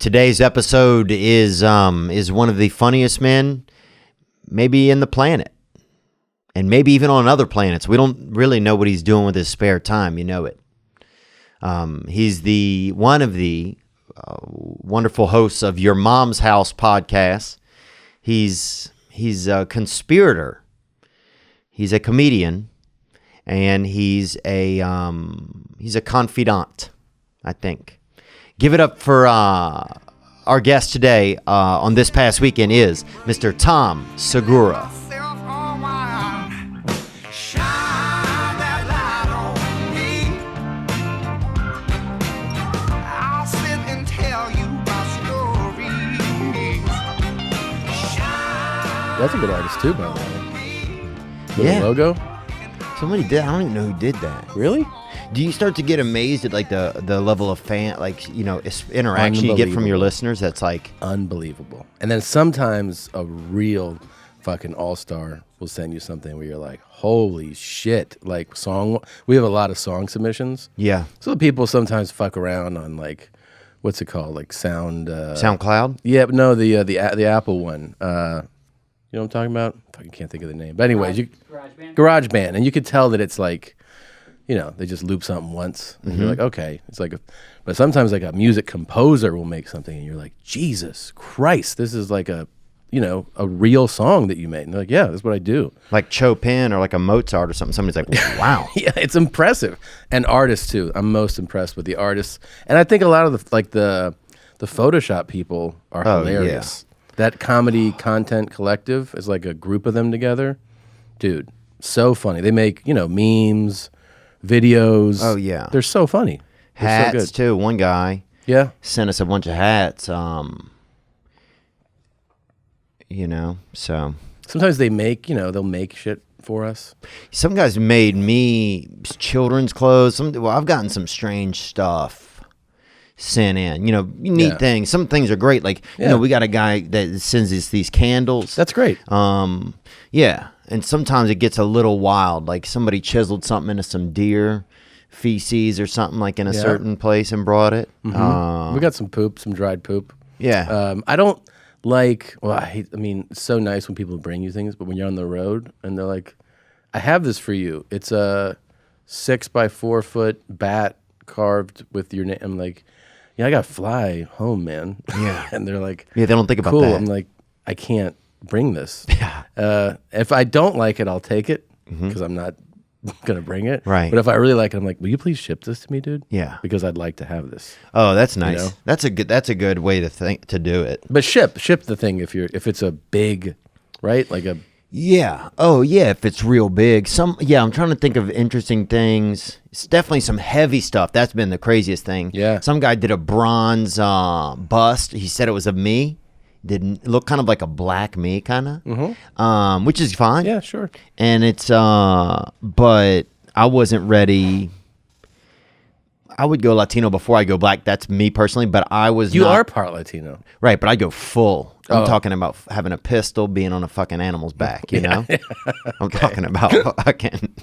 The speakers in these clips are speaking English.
Today's episode is one of the funniest men maybe in the planet, and maybe even on other planets. We don't really know what he's doing with his spare time. You know it. He's one of the wonderful hosts of Your Mom's House podcast. He's a conspirator. He's a comedian, and he's a confidant, I think. Give it up for our guest today on This Past Weekend is Mr. Tom Segura. That's a good artist too, by the way. The logo? Somebody did. I don't even know who did that. Really? Do you start to get amazed at like the level of interaction you get from your listeners? That's like unbelievable. And then sometimes a real fucking all-star will send you something where you're like, holy shit. Like we have a lot of song submissions. Yeah. So people sometimes fuck around on like, what's it called? Like SoundCloud? Yeah, but no, the Apple one. You know what I'm talking about? I can't think of the name. But anyways, GarageBand. And you could tell that it's like, you know, they just loop something once, and you're like, okay. It's like, but sometimes like a music composer will make something, and you're like, Jesus Christ, this is like a real song that you made. And they're like, yeah, that's what I do. Like Chopin or like a Mozart or something. Somebody's like, wow. Yeah, it's impressive. And artists too. I'm most impressed with the artists, and I think a lot of the Photoshop people are hilarious. Yeah. That comedy content collective is like a group of them together, dude. So funny. They make memes. Videos. Oh yeah, they're so funny. Hats so good. Too. One guy sent us a bunch of hats. So sometimes they make they'll make shit for us. Some guys made me children's clothes. I've gotten some strange stuff sent in. Neat things. Some things are great. Like we got a guy that sends us these candles. That's great. Yeah. And sometimes it gets a little wild, like somebody chiseled something into some deer feces or something like in a certain place and brought it. Mm-hmm. We got some poop, some dried poop. Yeah. I don't like, it's so nice when people bring you things, but when you're on the road and they're like, I have this for you. It's a 6x4 foot bat carved with your name. I'm like, I got to fly home, man. Yeah. And they're like, they don't think about cool. that. I'm like, I can't bring this. Yeah. If I don't like it, I'll take it because I'm not gonna bring it. Right. But if I really like it, I'm like, will you please ship this to me, dude? Yeah. Because I'd like to have this. Oh, that's nice. That's a good way to do it. But ship the thing if it's a big, right? Like a yeah. Oh yeah. If it's real big, I'm trying to think of interesting things. It's definitely some heavy stuff. That's been the craziest thing. Yeah. Some guy did a bronze bust. He said it was of me. Didn't look kind of like a black me kind of, which is fine. Yeah, sure. And it's, but I wasn't ready. I would go Latino before I go black. That's me personally, but I was You are part Latino. Right, but I go full. I'm talking about having a pistol, being on a fucking animal's back, know? I'm talking about fucking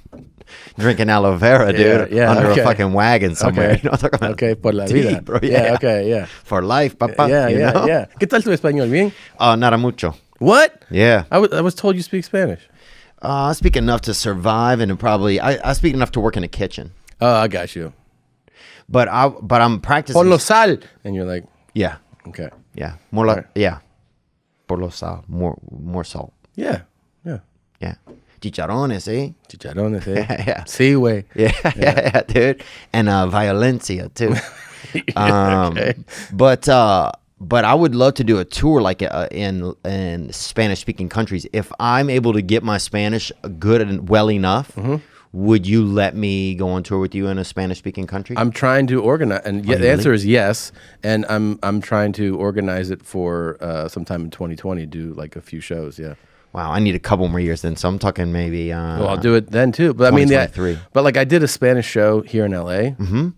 drinking aloe vera, dude, under a fucking wagon somewhere. Okay. You know what I'm talking about? Okay, por la vida. Deep, bro. Yeah, okay, yeah. For life, papá. Yeah. ¿Qué tal tu español? Bien? Nada mucho. What? Yeah. I was told you speak Spanish. I speak enough to survive, and probably I speak enough to work in a kitchen. Oh, I got you. But I'm practicing. Por lo sal, and you're like, yeah, okay, yeah, right. Por lo sal, more salt. Yeah. Chicharrones, eh? Chicharrones, eh? Yeah. Sí, güey. Yeah, dude, and Violencia too. Okay. But I would love to do a tour like in Spanish-speaking countries. If I'm able to get my Spanish good and well enough, would you let me go on tour with you in a Spanish-speaking country? I'm trying to organize, and the answer is yes. And I'm trying to organize it for sometime in 2020. Do like a few shows. Yeah. Wow, I need a couple more years then. So I'm talking maybe. Well, I'll do it then too. But I mean, but like I did a Spanish show here in LA,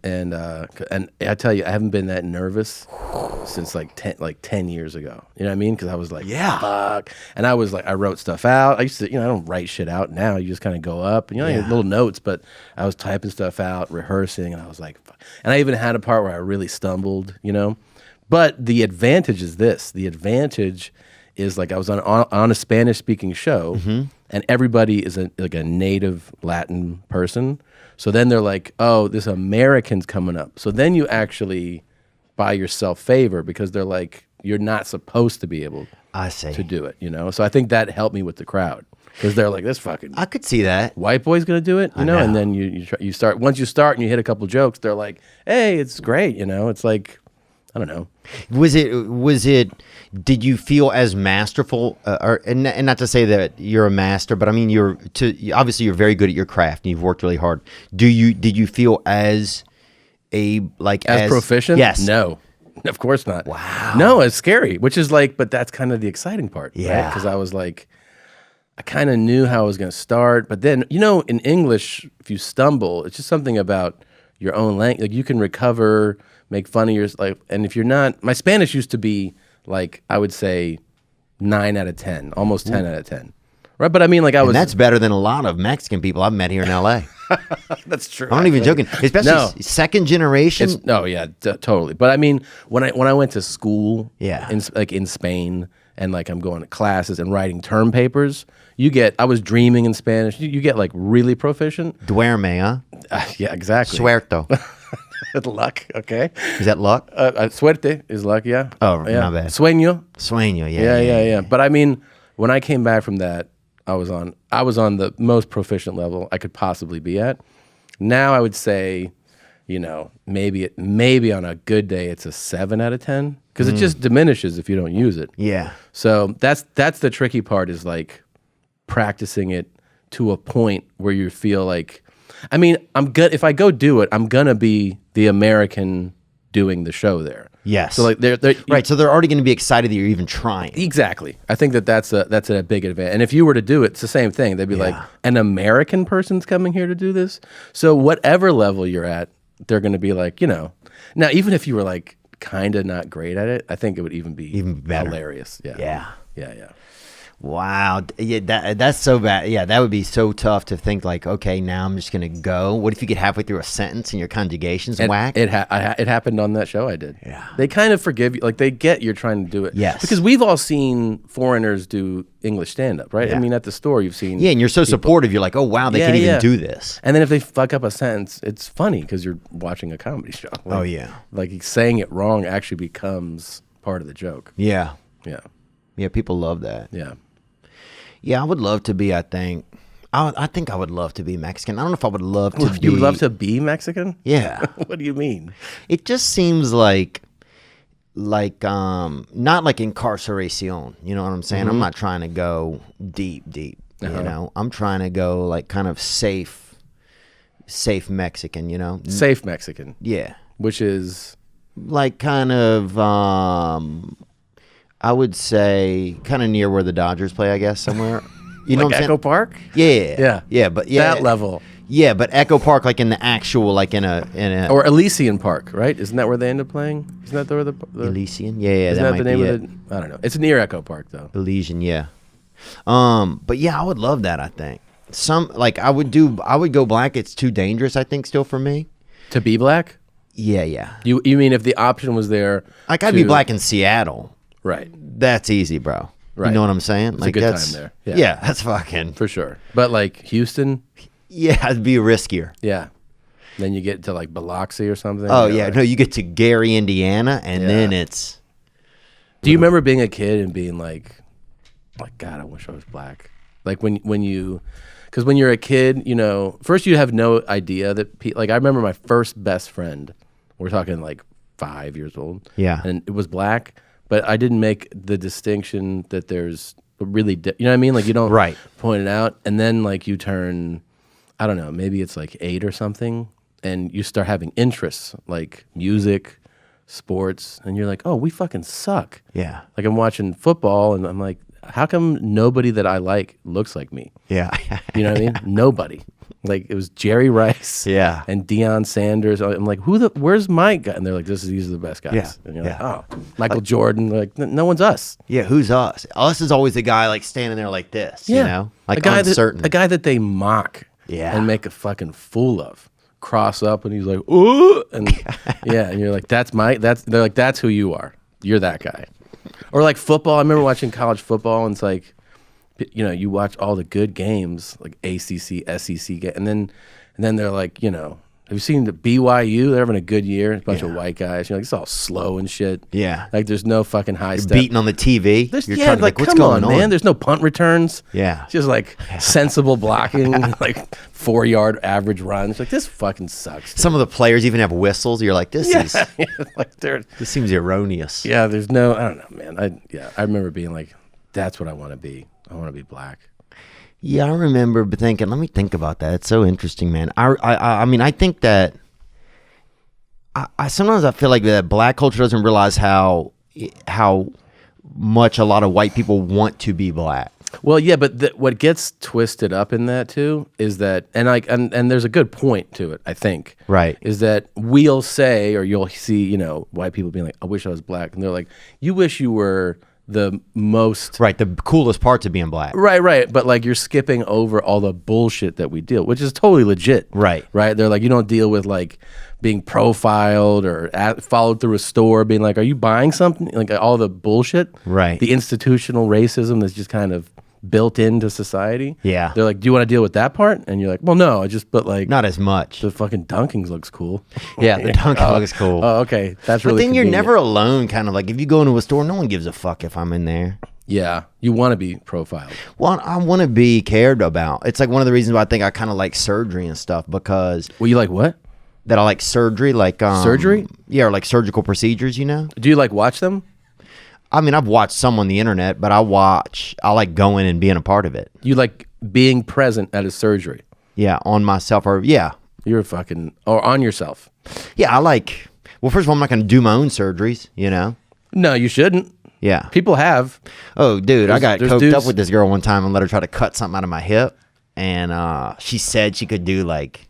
and I tell you, I haven't been that nervous since like 10 years ago. You know what I mean? Because I was like, fuck, and I was like, I wrote stuff out. I used to, I don't write shit out now. You just kind of go up, and you have little notes. But I was typing stuff out, rehearsing, and I was like, fuck. And I even had a part where I really stumbled, But the advantage is this. The advantage is like I was on a Spanish speaking show, and everybody is like a native Latin person. So then they're like, oh, this American's coming up. So then you actually buy yourself favor because they're like, you're not supposed to be able to do it, you know? So I think that helped me with the crowd because they're like, this fucking I could see that. white boy's going to do it, you know? And then you start, once you start and you hit a couple jokes, they're like, hey, it's great, you know? It's like, I don't know. Was it, did you feel as masterful, and not to say that you're a master, but I mean, obviously you're very good at your craft and you've worked really hard. Did you feel as proficient? Yes. No, of course not. Wow. No, it's scary, which is like, but that's kind of the exciting part. Yeah. Because I was like, I kind of knew how I was going to start, but then, you know, in English, if you stumble, it's just something about your own language. Like you can recover, make fun of yours. Like, and if you're not, my Spanish used to be like, I would say 9 out of 10, almost 10 out of 10. Right. But I mean, like that's better than a lot of Mexican people I've met here in LA. That's true. I'm not even joking. Especially second generation. Totally. But I mean, when I went to school, Yeah. in Spain, and like I'm going to classes and writing term papers, I was dreaming in Spanish. You get like really proficient. Duerme, huh? Yeah, exactly. Suerto. Luck. Okay. Is that luck? Suerte is luck. Yeah. Oh, yeah. not bad. Sueño. Sueño. Yeah. But I mean, when I came back from that, I was on the most proficient level I could possibly be at. Now I would say, you know, maybe on a good day it's a 7 out of 10 because it just diminishes if you don't use it. Yeah. So that's the tricky part is like practicing it to a point where you feel like, I mean, I'm good if I go do it, I'm gonna be the American doing the show there. Yes. So like they're right. So they're already going to be excited that you're even trying. Exactly. I think that's a big advantage. And if you were to do it, it's the same thing. They'd be like, an American person's coming here to do this. So whatever level you're at, they're going to be like, you know. Now, even if you were like kind of not great at it, I think it would even better. Hilarious. Yeah. Yeah. Wow. Yeah, that's so bad. Yeah, that would be so tough to think like, okay, now I'm just going to go. What if you get halfway through a sentence and your conjugation's whack? It happened on that show I did. Yeah. They kind of forgive you. Like they get you're trying to do it. Yes. Because we've all seen foreigners do English stand-up, right? Yeah. I mean, at the store you've seen. Yeah, and you're so supportive. You're like, oh, wow, they can even do this. And then if they fuck up a sentence, it's funny because you're watching a comedy show. Like, oh, yeah. Like saying it wrong actually becomes part of the joke. Yeah. Yeah. Yeah, people love that. Yeah. Yeah, I would love to be, I think I would love to be Mexican. I don't know if I would love to be. You would love to be Mexican? Yeah. What do you mean? It just seems like not like incarceration. You know what I'm saying? I'm not trying to go deep. You know, I'm trying to go like kind of safe Mexican. You know, safe Mexican. Yeah, which is like kind of I would say kind of near where the Dodgers play, I guess, somewhere. You know like what I'm Echo saying? Park? Yeah, but that level. Yeah, but Echo Park, like in the actual, like in a or Elysian Park, right? Isn't that where they end up playing? Isn't that where the Elysian? Yeah, isn't that the might name be of it? I don't know. It's near Echo Park though. Elysian, yeah. But yeah, I would love that. I think I would go black. It's too dangerous. I think still for me to be black. Yeah. You mean if the option was there? Like I'd be black in Seattle. Right. That's easy, bro. Right. You know what I'm saying? It's like a good time there. Yeah, that's fucking for sure. But like Houston. Yeah, it'd be riskier. Yeah. Then you get to like Biloxi or something. Oh yeah, no, you get to Gary, Indiana, and then it's. Do you remember being a kid and being like, God, I wish I was black. Like when you, because when you're a kid, you know, first you have no idea that like I remember my first best friend. We're talking like 5 years old. Yeah, and it was black, but I didn't make the distinction that there's really, you know what I mean? Like you don't point it out, and then like you turn, I don't know, maybe it's like 8 or something, and you start having interests like music, sports, and you're like, oh, we fucking suck. Yeah. Like I'm watching football, and I'm like, how come nobody that I like looks like me? Yeah. You know what I mean? Nobody. Like it was Jerry Rice. Yeah. And Deion Sanders. I'm like, where's my guy? And they're like, these are the best guys. Yeah. And you're like, oh, Michael Jordan. They're like, no one's us. Yeah, who's us? Us is always the guy like standing there like this, you know? Like a guy uncertain. A guy that they mock and make a fucking fool of. Cross up and he's like, ooh, and and you're like, they're like, that's who you are. you're that guy. Or like football. I remember watching college football, and it's like, you know, you watch all the good games, like ACC, SEC, and then they're like, you know, have you seen the BYU? They're having a good year. A bunch of white guys. You're like, it's all slow and shit. Yeah. Like there's no fucking high step. Beating on the TV. You're trying to like what's come going on, man. There's no punt returns. Yeah. It's just like sensible blocking, like 4-yard average runs. Like this fucking sucks. Some of the players even have whistles. You're like, this is like this seems erroneous. Yeah, there's no, I don't know, man. I remember being like, that's what I want to be. I want to be black. Yeah, I remember thinking, let me think about that. It's so interesting, man. I mean, I think that I sometimes I feel like that black culture doesn't realize how much a lot of white people want to be black. Well, yeah, but what gets twisted up in that too is that, and there's a good point to it, I think. Right. Is that we'll say, or you'll see, you know, white people being like, I wish I was black. And they're like, you wish you were the most. Right, the coolest parts of being black. Right. But like you're skipping over all the bullshit that we deal, which is totally legit. Right. They're like, you don't deal with like being profiled or followed through a store, being like, are you buying something? Like all the bullshit. Right. The institutional racism that's just kind of built into society. Yeah. They're like, do you want to deal with that part? And you're like, well, no, but like not as much. the fucking dunkings looks cool. Yeah, the dunking looks cool. Oh, okay. That's but really then you're convenient. never alone, kind of like if you go into a store, no one gives a fuck if I'm in there. Yeah. You want to be profiled. Well, I want to be cared about. It's like one of the reasons why I think I kind of like surgery and stuff, because Well, you like what? that I like surgery, like Surgery? Yeah, or like surgical procedures, you know? Do you like watch them? I mean, I've watched some on the internet, but I like going and being a part of it. You like being present at a surgery? Yeah, on myself, or yeah. You're or on yourself. Yeah, well, first of all, I'm not going to do my own surgeries, you know? No, you shouldn't. Yeah. People have. Oh, dude, I got there's coked dudes- up with this girl one time and let her try to cut something out of my hip. And she said she could do like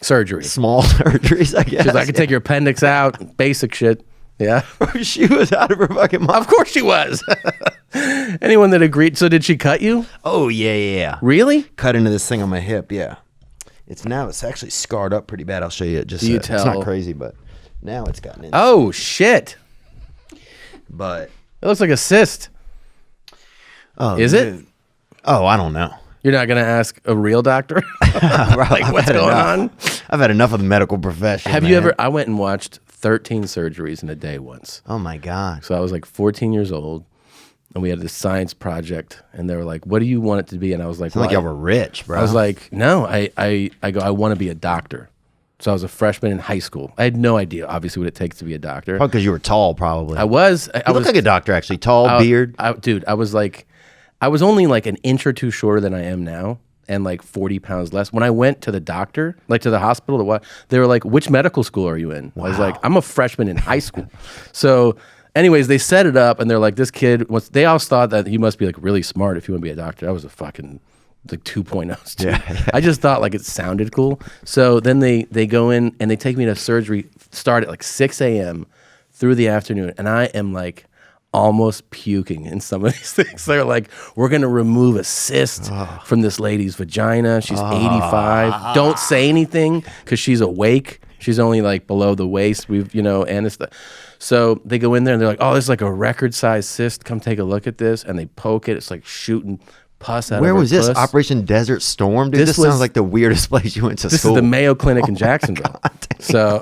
Surgery. small surgeries, I guess. She's like, I could take your appendix out, basic shit. Yeah. She was out of her fucking mind. Of course she was. Anyone that agreed. So did she cut you? Oh, yeah. Really? Cut into this thing on my hip, yeah. It's actually scarred up pretty bad. I'll show you it. Just Do you It's tell? not crazy, but now it's gotten in. Oh, shit. But It looks like a cyst. oh, Is it? dude. Oh, I don't know. You're not going to ask a real doctor? Like, what's going on? I've had enough of the medical profession. Have man. you ever? I went and watched 13 surgeries in a day once. Oh my God. So I was like 14 years old, and we had this science project, and they were like, "What do you want it to be?" And I was like, Sound like y'all were rich, bro. I was like, "No, I go. I want to be a doctor." So I was a freshman in high school. I had no idea, obviously, what it takes to be a doctor. probably because you were tall, probably. I was. You look like a doctor, actually. Tall, beard. Dude, I was only like an inch or two shorter than I am now, and like 40 pounds less. When I went to the doctor, like to the hospital, they were like, which medical school are you in? I was like, I'm a freshman in high school. So anyways, they set it up, and they're like, this kid, they all thought that he must be like really smart if you want to be a doctor. I was a fucking like 2.0s too. Yeah. I just thought like it sounded cool. So then they go in and they take me to surgery, start at like 6 a.m. through the afternoon, and I am like almost puking in some of these things. They're like, we're going to remove a cyst from this lady's vagina. She's 85. Don't say anything because she's awake. She's only like below the waist. So they go in there and they're like, oh, there's like a record-sized cyst. Come take a look at this. And they poke it. It's like shooting pus out of her Where was this? puss. Operation Desert Storm? Dude, this was- sounds like the weirdest place you went to This school. is the Mayo Clinic in Jacksonville. So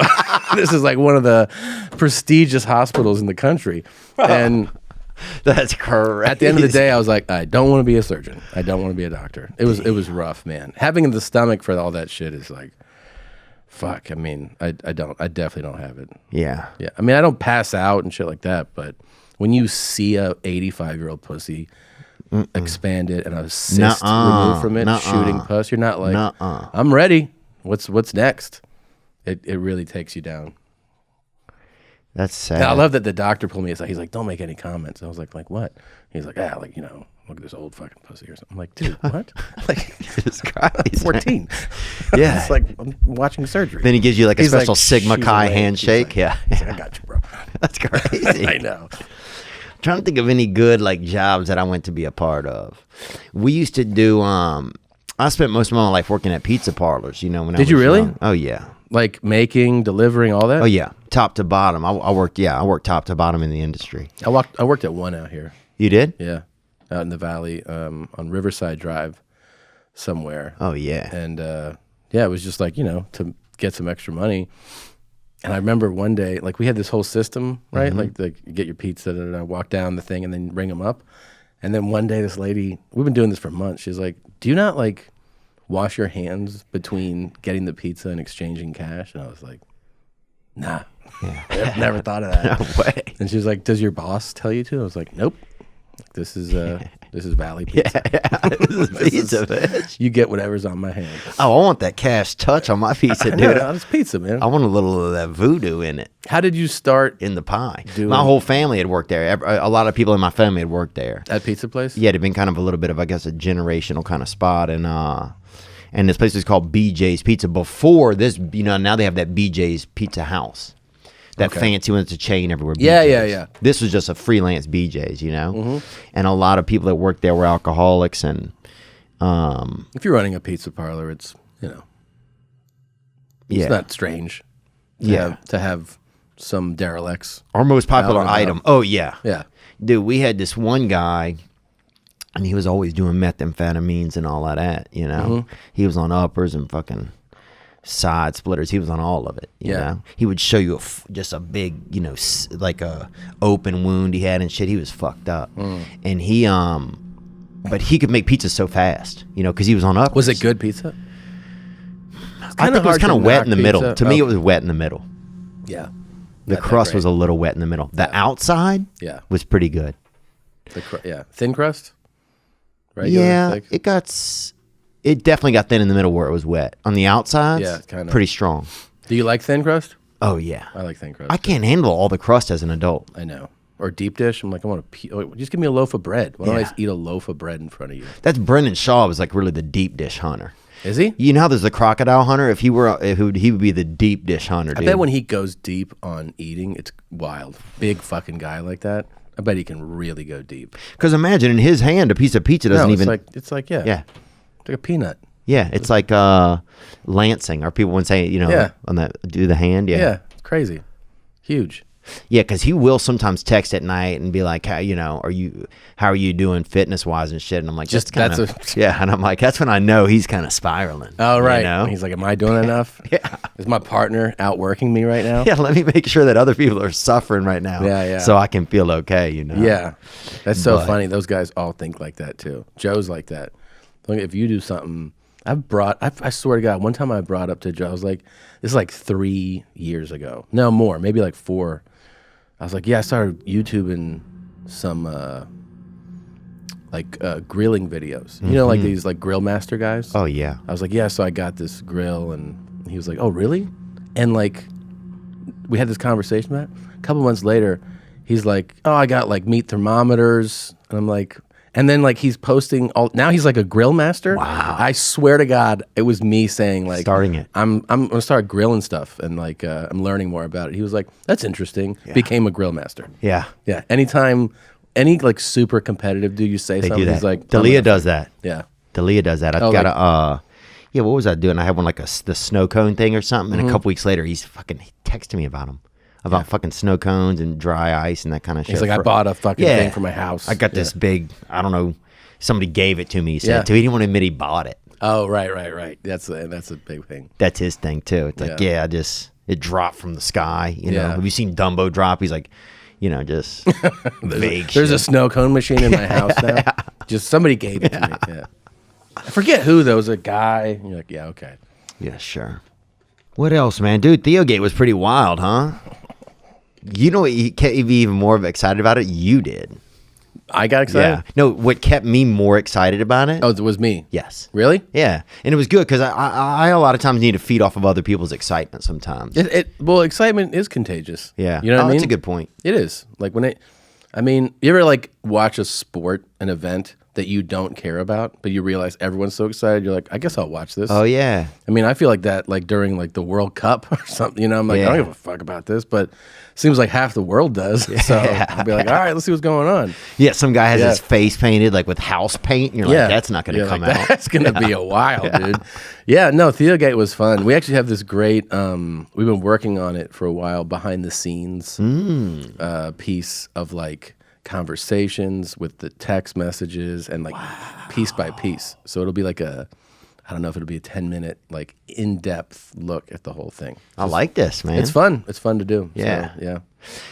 this is like one of the prestigious hospitals in the country. And That's correct. at the end of the day, I was like, I don't want to be a surgeon. I don't want to be a doctor. It was rough, man. Having the stomach for all that shit is like, fuck. I mean, I definitely don't have it. Yeah. Yeah. I mean, I don't pass out and shit like that, but when you see a 85-year-old pussy expanded and a cyst removed from it, shooting pus, you're not like, I'm ready. What's next? It really takes you down. That's sad. And I love that the doctor pulled me aside. He's like, don't make any comments. I was like what? He's like, look at this old fucking pussy or something. I'm like, dude, what? Like, Jesus Christ. 14. Yeah. It's like, I'm watching surgery. Then he gives you like a He's special like, Sigma she's Chi awake. handshake. He's Yeah. He's like, I got you, bro. That's crazy. I know. Trying to think of any good like jobs that I went to be a part of. We used to do I spent most of my life working at pizza parlors. You know, when I Did was you really? young. Oh yeah. Like making, delivering, all that? Oh yeah, top to bottom. I worked top to bottom in the industry. I worked at one out here. You did? Yeah, out in the valley, on Riverside Drive, somewhere. Oh yeah. And yeah, it was just like, to get some extra money. And I remember one day, like we had this whole system, right? Like you get your pizza, walk down the thing, and then ring them up. And then one day, this lady, we've been doing this for months. She's like, "Do you not like wash your hands between getting the pizza and exchanging cash?" And I was like, "Nah, I've never thought of that." No way. And she was like, "Does your boss tell you to?" I was like, "Nope. This is Valley Pizza. This is pizza, bitch. You get whatever's on my hand." Oh, I want that cash touch on my pizza, dude. It's pizza, man. I want a little of that voodoo in it, How did you start in the pie. My whole family had worked there. A lot of people in my family had worked there. at pizza place? Yeah, it'd been kind of a little bit of, I guess, a generational kind of spot, and this place is called BJ's Pizza. Before this, now they have that BJ's Pizza House, that fancy one that's a chain everywhere. Yeah. This was just a freelance BJ's, and a lot of people that worked there were alcoholics, and If you're running a pizza parlor, it's it's not strange. To have some derelicts. Our most popular item. Oh yeah, Yeah. dude. We had this one guy, and he was always doing methamphetamines and all of that. He was on uppers and fucking side splitters. He was on all of it. You know, he would show you just a big, like a open wound he had and shit. He was fucked up, and he but he could make pizza so fast, because he was on uppers. Was it good pizza? I think it was kind of wet in the middle. To me, it was wet in the middle. Yeah. The crust was a little wet in the middle. The outside was pretty good. Thin crust? Regular, Yeah, thick? it definitely got thin in the middle where it was wet. On the outside, kind of. pretty strong. Do you like thin crust? Oh, yeah. I like thin crust. I can't handle all the crust as an adult. I know. Or deep dish. I'm like, just give me a loaf of bread. Why don't I just eat a loaf of bread in front of you? That's Brendan Shaw was like really the deep dish hunter. Is he? You know how there's the crocodile hunter? If he would be the deep dish hunter, dude. I bet when he goes deep on eating, it's wild. Big fucking guy like that. I bet he can really go deep. Because imagine in his hand, a piece of pizza doesn't even... It's like Yeah. It's like a peanut. Yeah, it's like lancing, or people would say, on that, do the hand. Yeah, it's crazy. Huge. Yeah, because he will sometimes text at night and be like, how are you doing fitness wise and shit? And I'm like, and I'm like, that's when I know he's kind of spiraling. Oh, right. He's like, am I doing enough? Yeah. Is my partner outworking me right now? Yeah, let me make sure that other people are suffering right now. Yeah. So I can feel okay, Yeah. That's so funny. Those guys all think like that too. Joe's like that. Like, if you do something, I swear to God, one time I brought up to Joe, I was like, this is like 3 years ago. No, more, maybe like 4. I was like, I started YouTubing some grilling videos. Like these like grill master guys. Oh yeah. I was like, so I got this grill, and he was like, oh really? And like, we had this conversation about it. A couple months later, he's like, oh, I got like meat thermometers, and I'm like, and then like he's posting now he's like a grill master. Wow. I swear to God, it was me saying like starting it. I'm gonna start grilling stuff, and like I'm learning more about it. He was like, that's interesting. Yeah. Became a grill master. Yeah. Yeah. Anytime any like super competitive dude you say something, he's like, Dalia does that. Yeah. Dalia does that. I've got what was I doing? I had one like the snow cone thing or something, and a couple weeks later he texted me about them. About fucking snow cones and dry ice and that kind of shit. He's like, I bought a fucking thing for my house. I got this big, I don't know, somebody gave it to me. He said, he didn't want to admit he bought it. Oh, right. That's a big thing. That's his thing too. It's like, it dropped from the sky. Have you seen Dumbo drop? He's like, just vague There's a snow cone machine in my house now. Just somebody gave it to me. Yeah. I forget who though. It was a guy. And you're like, yeah, okay. Yeah, sure. What else, man? Dude, Theogate was pretty wild, huh? You know what kept me even more excited about it? You did. I got excited? Yeah. No, what kept me more excited about it? Oh, it was me? Yes. Really? Yeah. And it was good because I a lot of times need to feed off of other people's excitement sometimes. Well, excitement is contagious. Yeah. You know what I mean? That's a good point. It is. Like you ever like watch an event, that you don't care about, but you realize everyone's so excited. You're like, I guess I'll watch this. Oh yeah. I mean, I feel like that like during like the World Cup or something. You know, I'm like, I don't give a fuck about this, but it seems like half the world does. So I'll be like, all right, let's see what's going on. Yeah, some guy has his face painted like with house paint, and you're like, that's not going to come out. That's going to be a while, dude. Yeah, no, Theogate was fun. We actually have this great, we've been working on it for a while, behind the scenes piece of like conversations with the text messages and like piece by piece. So it'll be like I don't know if it'll be a 10-minute like in-depth look at the whole thing. I like this, man. It's fun. It's fun to do. Yeah. So, yeah.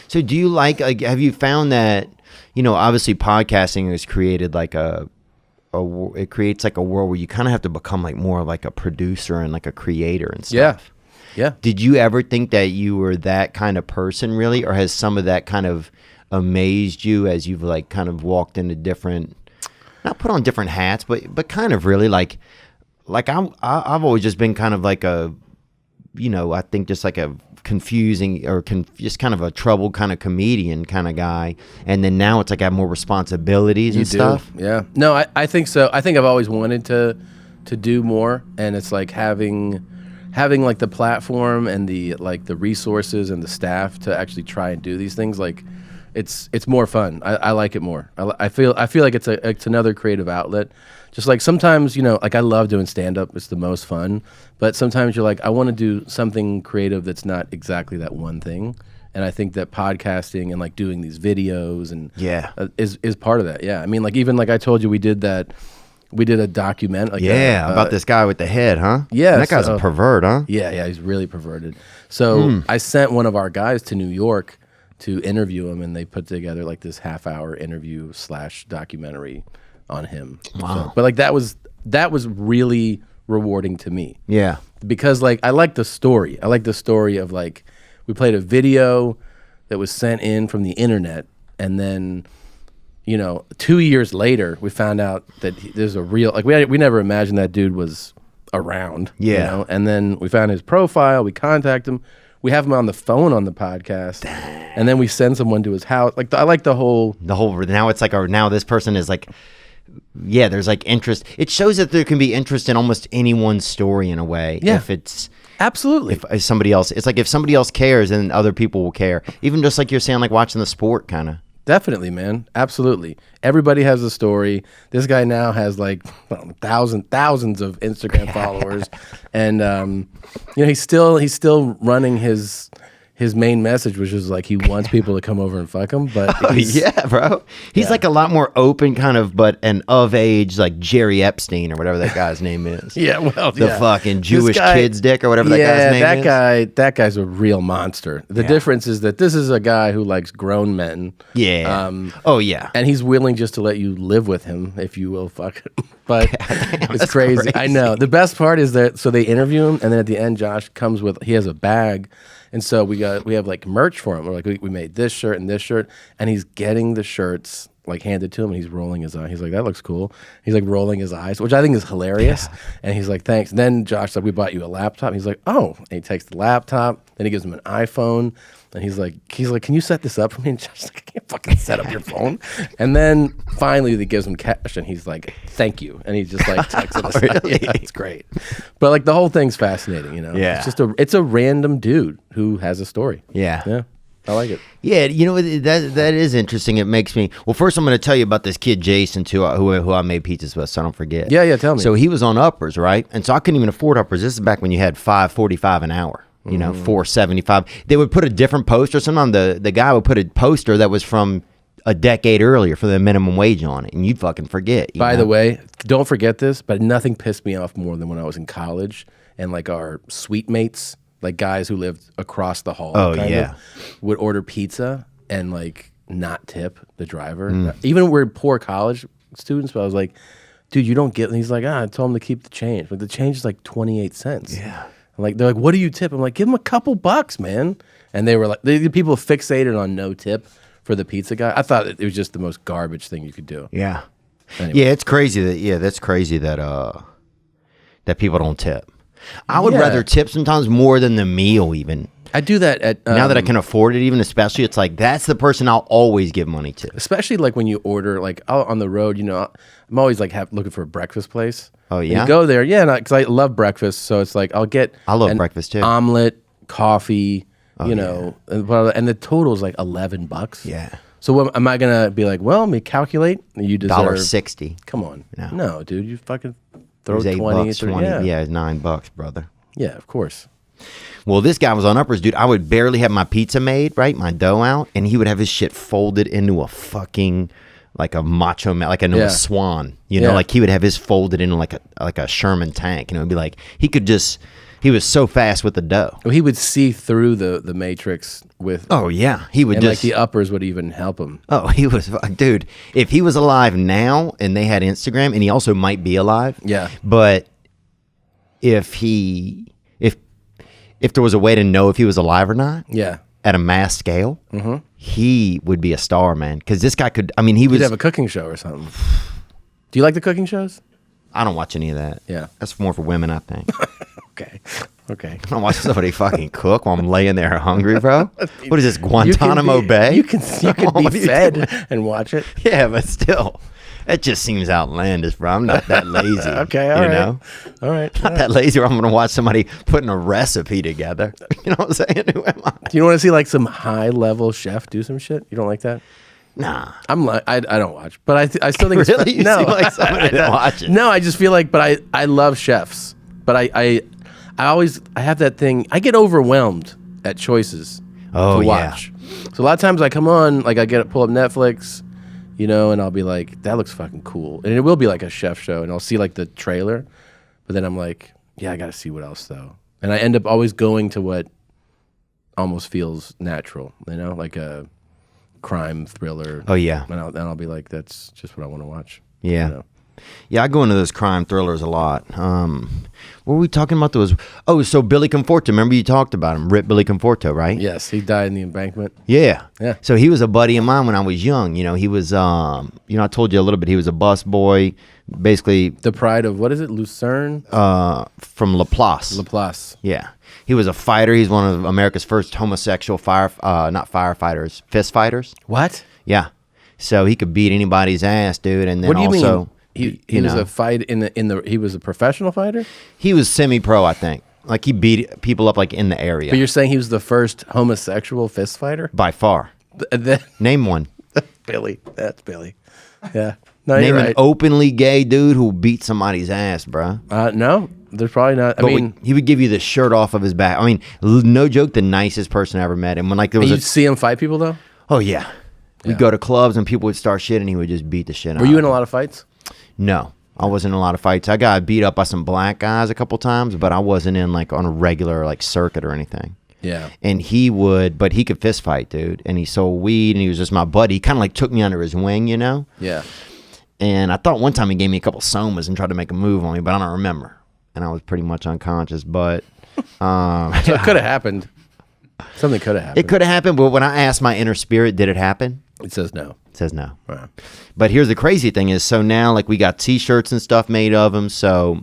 So do you like have you found that, you know, obviously podcasting has created like it creates like a world where you kind of have to become like more like a producer and like a creator and stuff. Yeah. Did you ever think that you were that kind of person really, or has some of that kind of amazed you as you've like kind of walked into different, not put on different hats, but kind of really like I've always just been kind of like a, you know, I think just like a confusing or just kind of a troubled kind of comedian kind of guy, and then now it's like I have more responsibilities and stuff. Yeah. No, I think so. I think I've always wanted to do more, and it's like having like the platform and the like the resources and the staff to actually try and do these things. Like it's more fun. I like it more. I feel like it's another creative outlet. Just like sometimes, you know, like I love doing stand-up. It's the most fun. But sometimes you're like, I want to do something creative that's not exactly that one thing. And I think that podcasting and like doing these videos and is part of that. Yeah. I mean, like even like I told you, we did a document. Like about this guy with the head, huh? Yeah. And that guy's a pervert, huh? Yeah, he's really perverted. So I sent one of our guys to New York to interview him, and they put together like this half-hour interview / documentary on him. Wow. So, but like that was really rewarding to me. Yeah. Because like I like the story. I like the story of like we played a video that was sent in from the internet, and then, you know, 2 years later we found out that there's a real, like we never imagined that dude was around. Yeah. You know? And then we found his profile, we contact him, we have him on the phone on the podcast. Dang. And then we send someone to his house. Like I like the whole now it's like now this person is like, yeah, there's like interest. It shows that there can be interest in almost anyone's story in a way. Yeah. If it's absolutely if somebody else, it's like if somebody else cares, then other people will care. Even just like you're saying, like watching the sport kind of. Definitely, man. Absolutely. Everybody has a story. This guy now has like thousands of Instagram followers, and you know, he's still running his main message, which is like he wants people to come over and fuck him. But yeah, bro, he's like a lot more open, kind of, but an of age like Jerry Epstein or whatever that guy's name is. Yeah, well, the fucking Jewish kid's dick or whatever that guy's name is. That guy's a real monster. The difference is that this is a guy who likes grown men. Yeah. Oh yeah. And he's willing just to let you live with him if you will fuck him. But it's crazy. I know. The best part is that so they interview him, and then at the end, Josh comes with he has a bag. And so we have like merch for him. We're like, we made this shirt and this shirt, and he's getting the shirts like handed to him, and he's rolling his eye. He's like, that looks cool. He's like rolling his eyes, which I think is hilarious. Yeah. And he's like, thanks. And then Josh said, we bought you a laptop. And he's like, oh. And he takes the laptop. Then he gives him an iPhone. And he's like, can you set this up for me? And Josh's like, I can't fucking set up your phone. And then finally he gives him cash, and he's like, thank you. And he just like texts us. Really? Yeah, it's great. But like the whole thing's fascinating, you know? Yeah. It's just it's a random dude who has a story. Yeah. Yeah. I like it. Yeah, you know, that is interesting. It makes me... Well, first I'm going to tell you about this kid, Jason, too, who I made pizzas with, so I don't forget. Yeah, tell me. So he was on uppers, right? And so I couldn't even afford uppers. This is back when you had $5.45 an hour, you know, $4.75. They would put a different poster. Sometimes the guy would put a poster that was from a decade earlier for the minimum wage on it, and you'd fucking forget. By the way, don't forget this, but nothing pissed me off more than when I was in college and like our suite mates, like guys who lived across the hall, would order pizza and like not tip the driver. Even we're poor college students, but I was like, dude, you don't get. And he's like, I told him to keep the change, but the change is like 28 cents. Yeah. Like they're like, what do you tip? I'm like, give him a couple bucks, man. And they were like, the people fixated on no tip for the pizza guy. I thought it was just the most garbage thing you could do. Yeah. Anyway. Yeah, it's crazy that that's crazy that that people don't tip. I would Yeah. rather tip sometimes more than the meal even. I do that at Now that I can afford it, even especially, it's like that's the person I'll always give money to. especially like when you order like out on the road. You know, I'm always like looking for a breakfast place. Oh, And yeah? you go there, yeah, because I love breakfast. So it's like I'll get I love an breakfast, too. omelet, coffee, you know, and the total is like $11. Yeah. So what, am I gonna be like? Well, let me calculate. You deserve $1.60. Come on, No. no, dude, you fucking throw It was $8, 20, 30, 20. yeah. Yeah, it's $9, brother. Yeah, of course. Well, this guy was on uppers, dude. I would barely have my pizza made, right? My dough out, and he would have his shit folded into a fucking like a macho man, like a swan. You know, Yeah. like he would have his folded into like a Sherman tank, and it would be like he was so fast with the dough. Well, he would see through the matrix with. Oh yeah, he would and just like the uppers would even help him. Oh, he was, dude. If he was alive now, and they had Instagram, and he also might be alive. Yeah. But if there was a way to know if he was alive or not, Yeah, at a mass scale, he would be a star, man. Because this guy could. I mean, he he'd was. have a cooking show or something. Do you like the cooking shows? I don't watch any of that. Yeah. That's more for women, I think. Okay. I don't watch somebody fucking cook while I'm laying there hungry, bro. What is this, Guantanamo Bay? You can What are be you fed doing? and watch it. Yeah, but still, it just seems outlandish, bro. I'm not that lazy. Okay, all you right. know? All right. Not that lazy where I'm going to watch somebody putting a recipe together. You know what I'm saying? Who am I? Do you want to see like some high level chef do some shit? You don't like that? Nah. I'm like I don't watch, but I still think Really? it's You no. seem like somebody that watches. No, I just feel like, but I love chefs, but I always I have that thing. I get overwhelmed at choices Oh, to yeah. watch. So a lot of times I come on, like I pull up Netflix, you know, and I'll be like, that looks fucking cool, and it will be like a chef show, and I'll see like the trailer, but then I'm like, yeah, I got to see what else though, and I end up always going to what almost feels natural, you know, like a crime thriller. Oh, yeah. And I'll be like, that's just what I want to watch. Yeah. You know? Yeah, I go into those crime thrillers a lot. What were we talking about? So Billy Conforto. Remember you talked about him, Rip Billy Conforto, right? Yes, he died in the embankment. Yeah. Yeah. So he was a buddy of mine when I was young. You know, he was, I told you a little bit. He was a bus boy, basically The pride of, what is it, Lucerne? from Laplace. Laplace. Yeah. He was a fighter. He's one of America's first homosexual not firefighters, fist fighters. What? Yeah. So he could beat anybody's ass, dude. And then What do you also, mean? He was a fight in the he was a professional fighter? he was semi-pro, I think. Like he beat people up like in the area But you're saying he was the first homosexual fist fighter? by far. Name one. Billy. That's Billy. Yeah. No, Name you're an right. openly gay dude who beat somebody's ass, bro. No, there's probably not. I But mean, he would give you the shirt off of his back. I mean, no joke, the nicest person I ever met. And when like there was you'd see him fight people though? oh yeah, we'd go to clubs and people would start shit and he would just beat the shit out. Were you of in a them. lot of fights? No, I wasn't in a lot of fights. I got beat up by some black guys a couple times, but I wasn't in like on a regular like circuit or anything. Yeah. And but he could fist fight, dude. And he sold weed and he was just my buddy. He kind of like took me under his wing, you know? Yeah. And I thought one time he gave me a couple somas and tried to make a move on me, but I don't remember. And I was pretty much unconscious, but So it could have happened. Something could have happened. it could have happened. But when I asked my inner spirit, did it happen? It says no. It says no. Wow. But here's the crazy thing is, so now like we got T-shirts and stuff made of him. So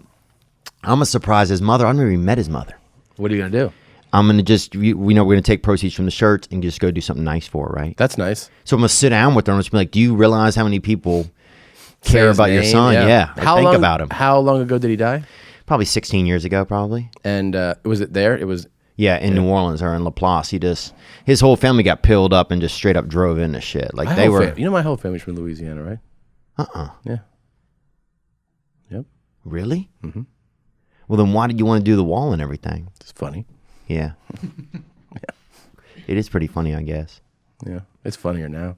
I'm gonna surprise his mother. I've never even met his mother. What are you gonna do? I'm gonna we're gonna take proceeds from the shirts and just go do something nice for her, right? That's nice. So I'm gonna sit down with her and just be like, do you realize how many people care Say his about your name, son? Yeah. Like, think about him. How long ago did he die? Probably 16 years ago, probably. And was it there? It was. Yeah, in New Orleans or in Laplace. His whole family got pilled up and just straight up drove into shit. Like they were. You know, my whole family's from Louisiana, right? Yeah. Yep. Really? Mm-hmm. Well, then why did you want to do the wall and everything? It's funny. Yeah. It is pretty funny, I guess. Yeah. It's funnier now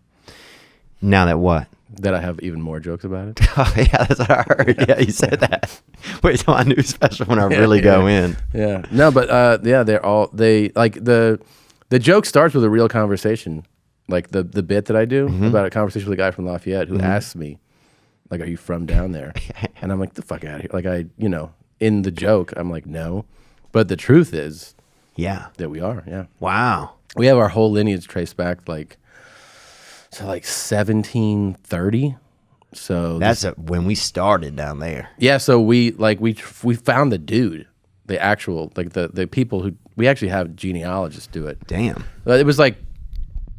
Now that what? that I have even more jokes about it. Oh, yeah, that's what I heard. Yeah, you said that. Wait till my new special when I really go in. Yeah. No, but yeah, they like the joke starts with a real conversation. Like the bit that I do about a conversation with a guy from Lafayette who asks me, like, are you from down there? And I'm like, the fuck out of here. Like in the joke, I'm like, no. But the truth is Yeah. that we are, yeah. Wow. We have our whole lineage traced back to 1730. So That's when we started down there. yeah, so we found the dude the actual like the people who we actually have genealogists do it. Damn. It was like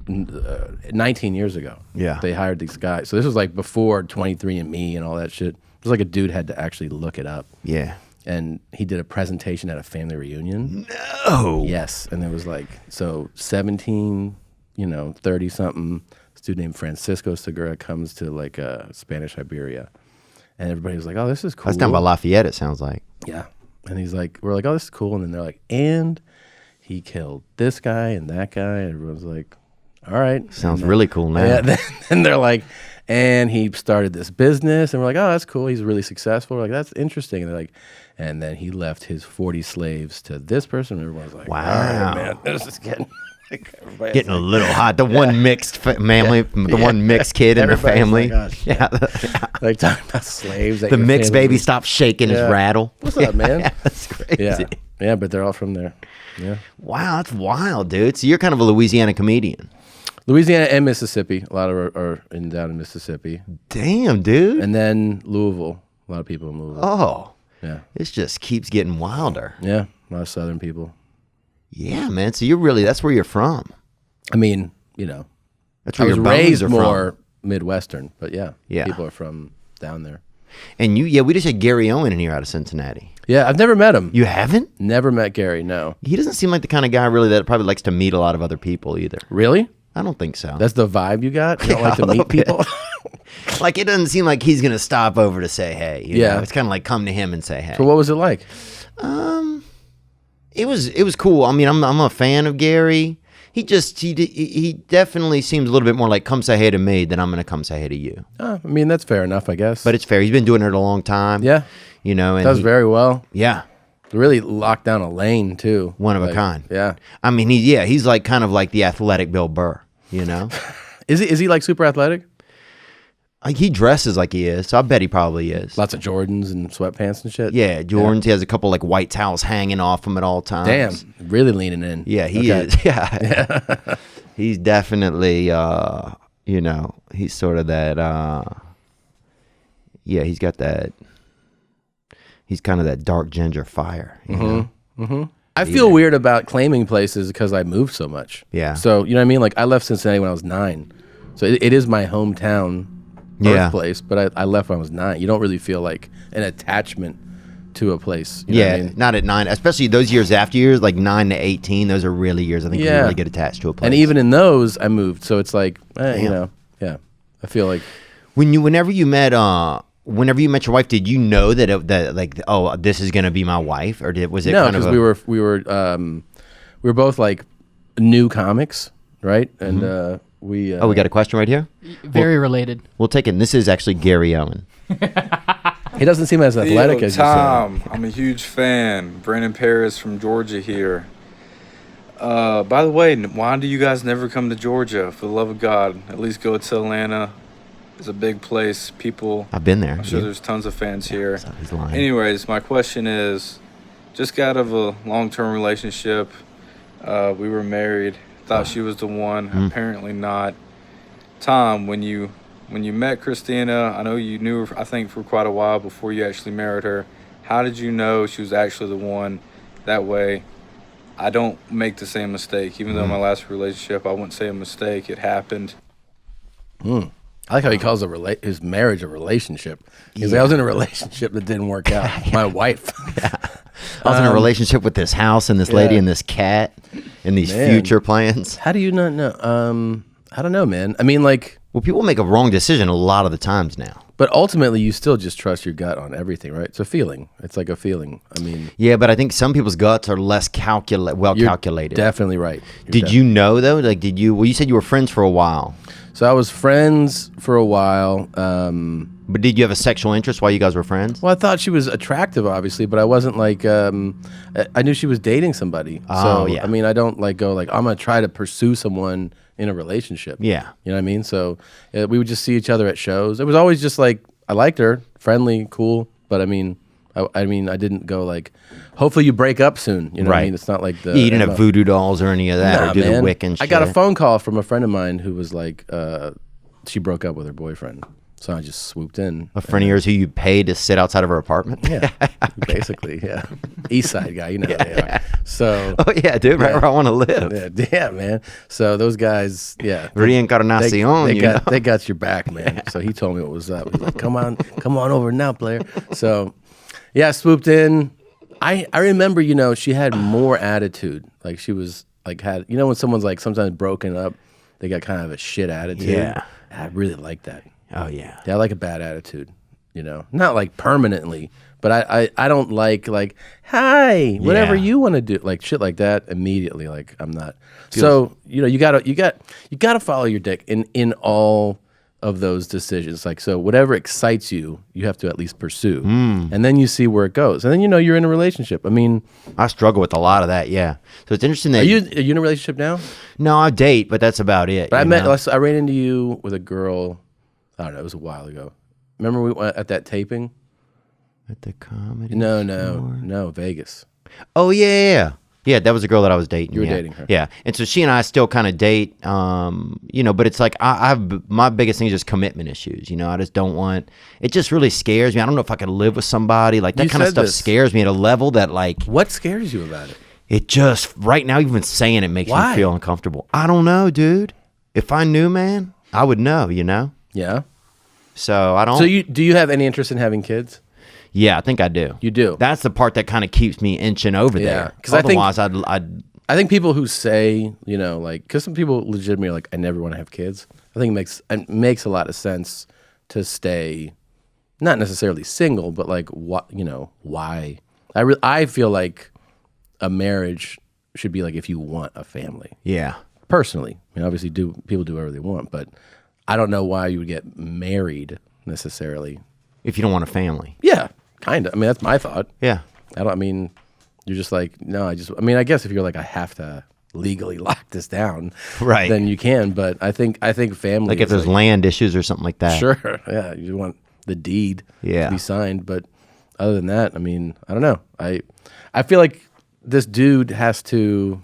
19 years ago. Yeah. They hired these guys. So this was like before 23andMe and all that shit. It was like a dude had to actually look it up. Yeah. And he did a presentation at a family reunion. No. Yes. And it was like, so 17, 30 something, this dude named Francisco Segura comes to like Spanish Iberia. And everybody was like, oh, this is cool. That's down by Lafayette, it sounds like. Yeah. And he's like, we're like, oh, this is cool. And then they're like, and he killed this guy and that guy. And everyone's like, all right. Sounds really cool now. Yeah. And they're like, and he started this business. And we're like, oh, that's cool. He's really successful. We're like, that's interesting. And they're like, and then he left his 40 slaves to this person. And everyone's like, wow. All right, man. This is getting a little hot. The one mixed family, the one mixed kid in the family. Like, oh, yeah. Like talking about slaves. The mixed baby stopped shaking his rattle. What's up, man? Yeah, that's crazy. Yeah, but they're all from there. Yeah. Wow, that's wild, dude. So you're kind of a Louisiana comedian. Louisiana and Mississippi. A lot of are down in Mississippi. Damn, dude. And then Louisville. A lot of people in Louisville. Oh. Yeah. This just keeps getting wilder. Yeah. A lot of Southern people. Yeah, man. So that's where you're from. I mean, That's where I was your bones raised are more from. Midwestern, but yeah, Yeah. people are from down there. And we just had Gary Owen in here out of Cincinnati. Yeah, I've never met him. You haven't? Never met Gary, no. He doesn't seem like the kind of guy really that probably likes to meet a lot of other people either. Really? I don't think so. That's the vibe you got? You don't Yeah, like to a little meet people? Like, it doesn't seem like he's going to stop over to say hey. You Yeah. know? It's kind of like come to him and say hey. So what was it like? It was cool. I mean, I'm a fan of Gary. He definitely seems a little bit more like come say hey to me than I'm going to come say hey to you. I mean, that's fair enough, I guess. But it's fair. He's been doing it a long time. Yeah. And Does very well. Yeah. Really locked down a lane, too. One of a kind. Yeah. I mean, he's like kind of like the athletic Bill Burr, Is he like super athletic? He dresses like he is, so I bet he probably is. Lots of Jordans and sweatpants and shit? Yeah, Jordans. He has a couple like white towels hanging off him at all times. Damn. Really leaning in. Yeah, he is. Yeah. He's definitely, he's sort of that, he's got that, he's kind of that dark ginger fire, you know? Mm-hmm. I feel weird about claiming places because I moved so much. Yeah. So, you know what I mean? Like, I left Cincinnati when I was 9. So it is my hometown birthplace, but I left when I was 9. You don't really feel like an attachment to a place. You know what I mean? Not at 9, especially those years after years, like 9 to 18. Those are really years I think you really get attached to a place. And even in those, I moved. So it's like, I feel like whenever you met your wife, did you know that this is gonna be my wife, or was it? No, kind of because we were both like new comics, right? And we got a question right here. Very related. We'll take it. And this is actually Gary Owen. He doesn't seem as athletic as Tom, you said. I'm a huge fan. Brandon Paris from Georgia here. By the way, why do you guys never come to Georgia? For the love of God, at least go to Atlanta. It's a big place. I've been there. I'm sure there's tons of fans here. He's lying. Anyways, my question is, just got out of a long-term relationship. We were married. Thought she was the one. Apparently not. Tom, when you met Christina, I know you knew her, I think, for quite a while before you actually married her. How did you know she was actually the one? That way, I don't make the same mistake. Even though my last relationship, I wouldn't say a mistake. It happened. I like how he calls his marriage a relationship. He's like, I was in a relationship that didn't work out. My wife. I was in a relationship with this house and this lady and this cat and these future plans. How do you not know? I don't know, man. I mean, like... Well, people make a wrong decision a lot of the times now. But ultimately, you still just trust your gut on everything, right? It's a feeling. It's like a feeling. I mean... Yeah, but I think some people's guts are less calculated. Definitely right. Did you know, though? Like, you said you were friends for a while. So I was friends for a while. But did you have a sexual interest while you guys were friends? Well, I thought she was attractive, obviously, but I wasn't like, I knew she was dating somebody. Oh, so, yeah. I mean, I don't like go like, I'm going to try to pursue someone in a relationship. Yeah. You know what I mean? So we would just see each other at shows. It was always just like, I liked her, friendly, cool. But I mean, I didn't go like, hopefully you break up soon. You know what I mean? It's not like the... Yeah, you didn't have voodoo dolls or any of that, or do the Wiccan shit. I got a phone call from a friend of mine who was like, she broke up with her boyfriend. So I just swooped in. A friend of yours who you paid to sit outside of her apartment? Yeah, basically, yeah. East Side guy, you know how they are. So, Oh yeah, dude, right where I want to live. yeah, man. So those guys, Reencarnacion. they got your back, man. So he told me what was up. He's like, come on over now, player. So, yeah, swooped in. I remember, she had more attitude. Like she was like when someone's like sometimes broken up, they got kind of a shit attitude. Yeah. I really like that. Oh yeah. Yeah, I like a bad attitude. Not like permanently, but I don't like hi, whatever you want to do, like shit like that immediately. Like I'm not. So you gotta follow your dick in all of those decisions. Like so, whatever excites you, you have to at least pursue, and then you see where it goes, and then you're in a relationship. I mean, I struggle with a lot of that. Yeah. So it's interesting that are you in a relationship now? No, I date, but that's about it. But I ran into you with a girl. I don't know. It was a while ago. Remember we went at that taping? At the comedy? No, Vegas. Oh yeah. Yeah, that was a girl that I was dating. You were dating her. Yeah, and so she and I still kind of date, but it's like I have my biggest thing is just commitment issues. I just don't want. It just really scares me. I don't know if I could live with somebody like that. You kind of said stuff this. scares me at a level that like. What scares you about it? It just right now, even saying it makes Why? me feel uncomfortable. I don't know, dude. If I knew, man, I would know. Yeah. So I don't. So do you have any interest in having kids? Yeah, I think I do. You do. That's the part that kind of keeps me inching over there. Because otherwise, I'd. I think people who say, because some people legitimately are like, I never want to have kids. I think it makes a lot of sense to stay, not necessarily single, but like what why? I feel like a marriage should be like if you want a family. Yeah. Personally, obviously, people do whatever they want, but I don't know why you would get married necessarily If you don't want a family. Yeah, kind of. I mean, that's my thought. Yeah. You're just like, no, I guess if you're like, I have to legally lock this down, Right. then you can. But I think family. Like if there's land issues or something like that. Sure. Yeah. You want the deed to be signed. But other than that, I don't know. I feel like this dude has to,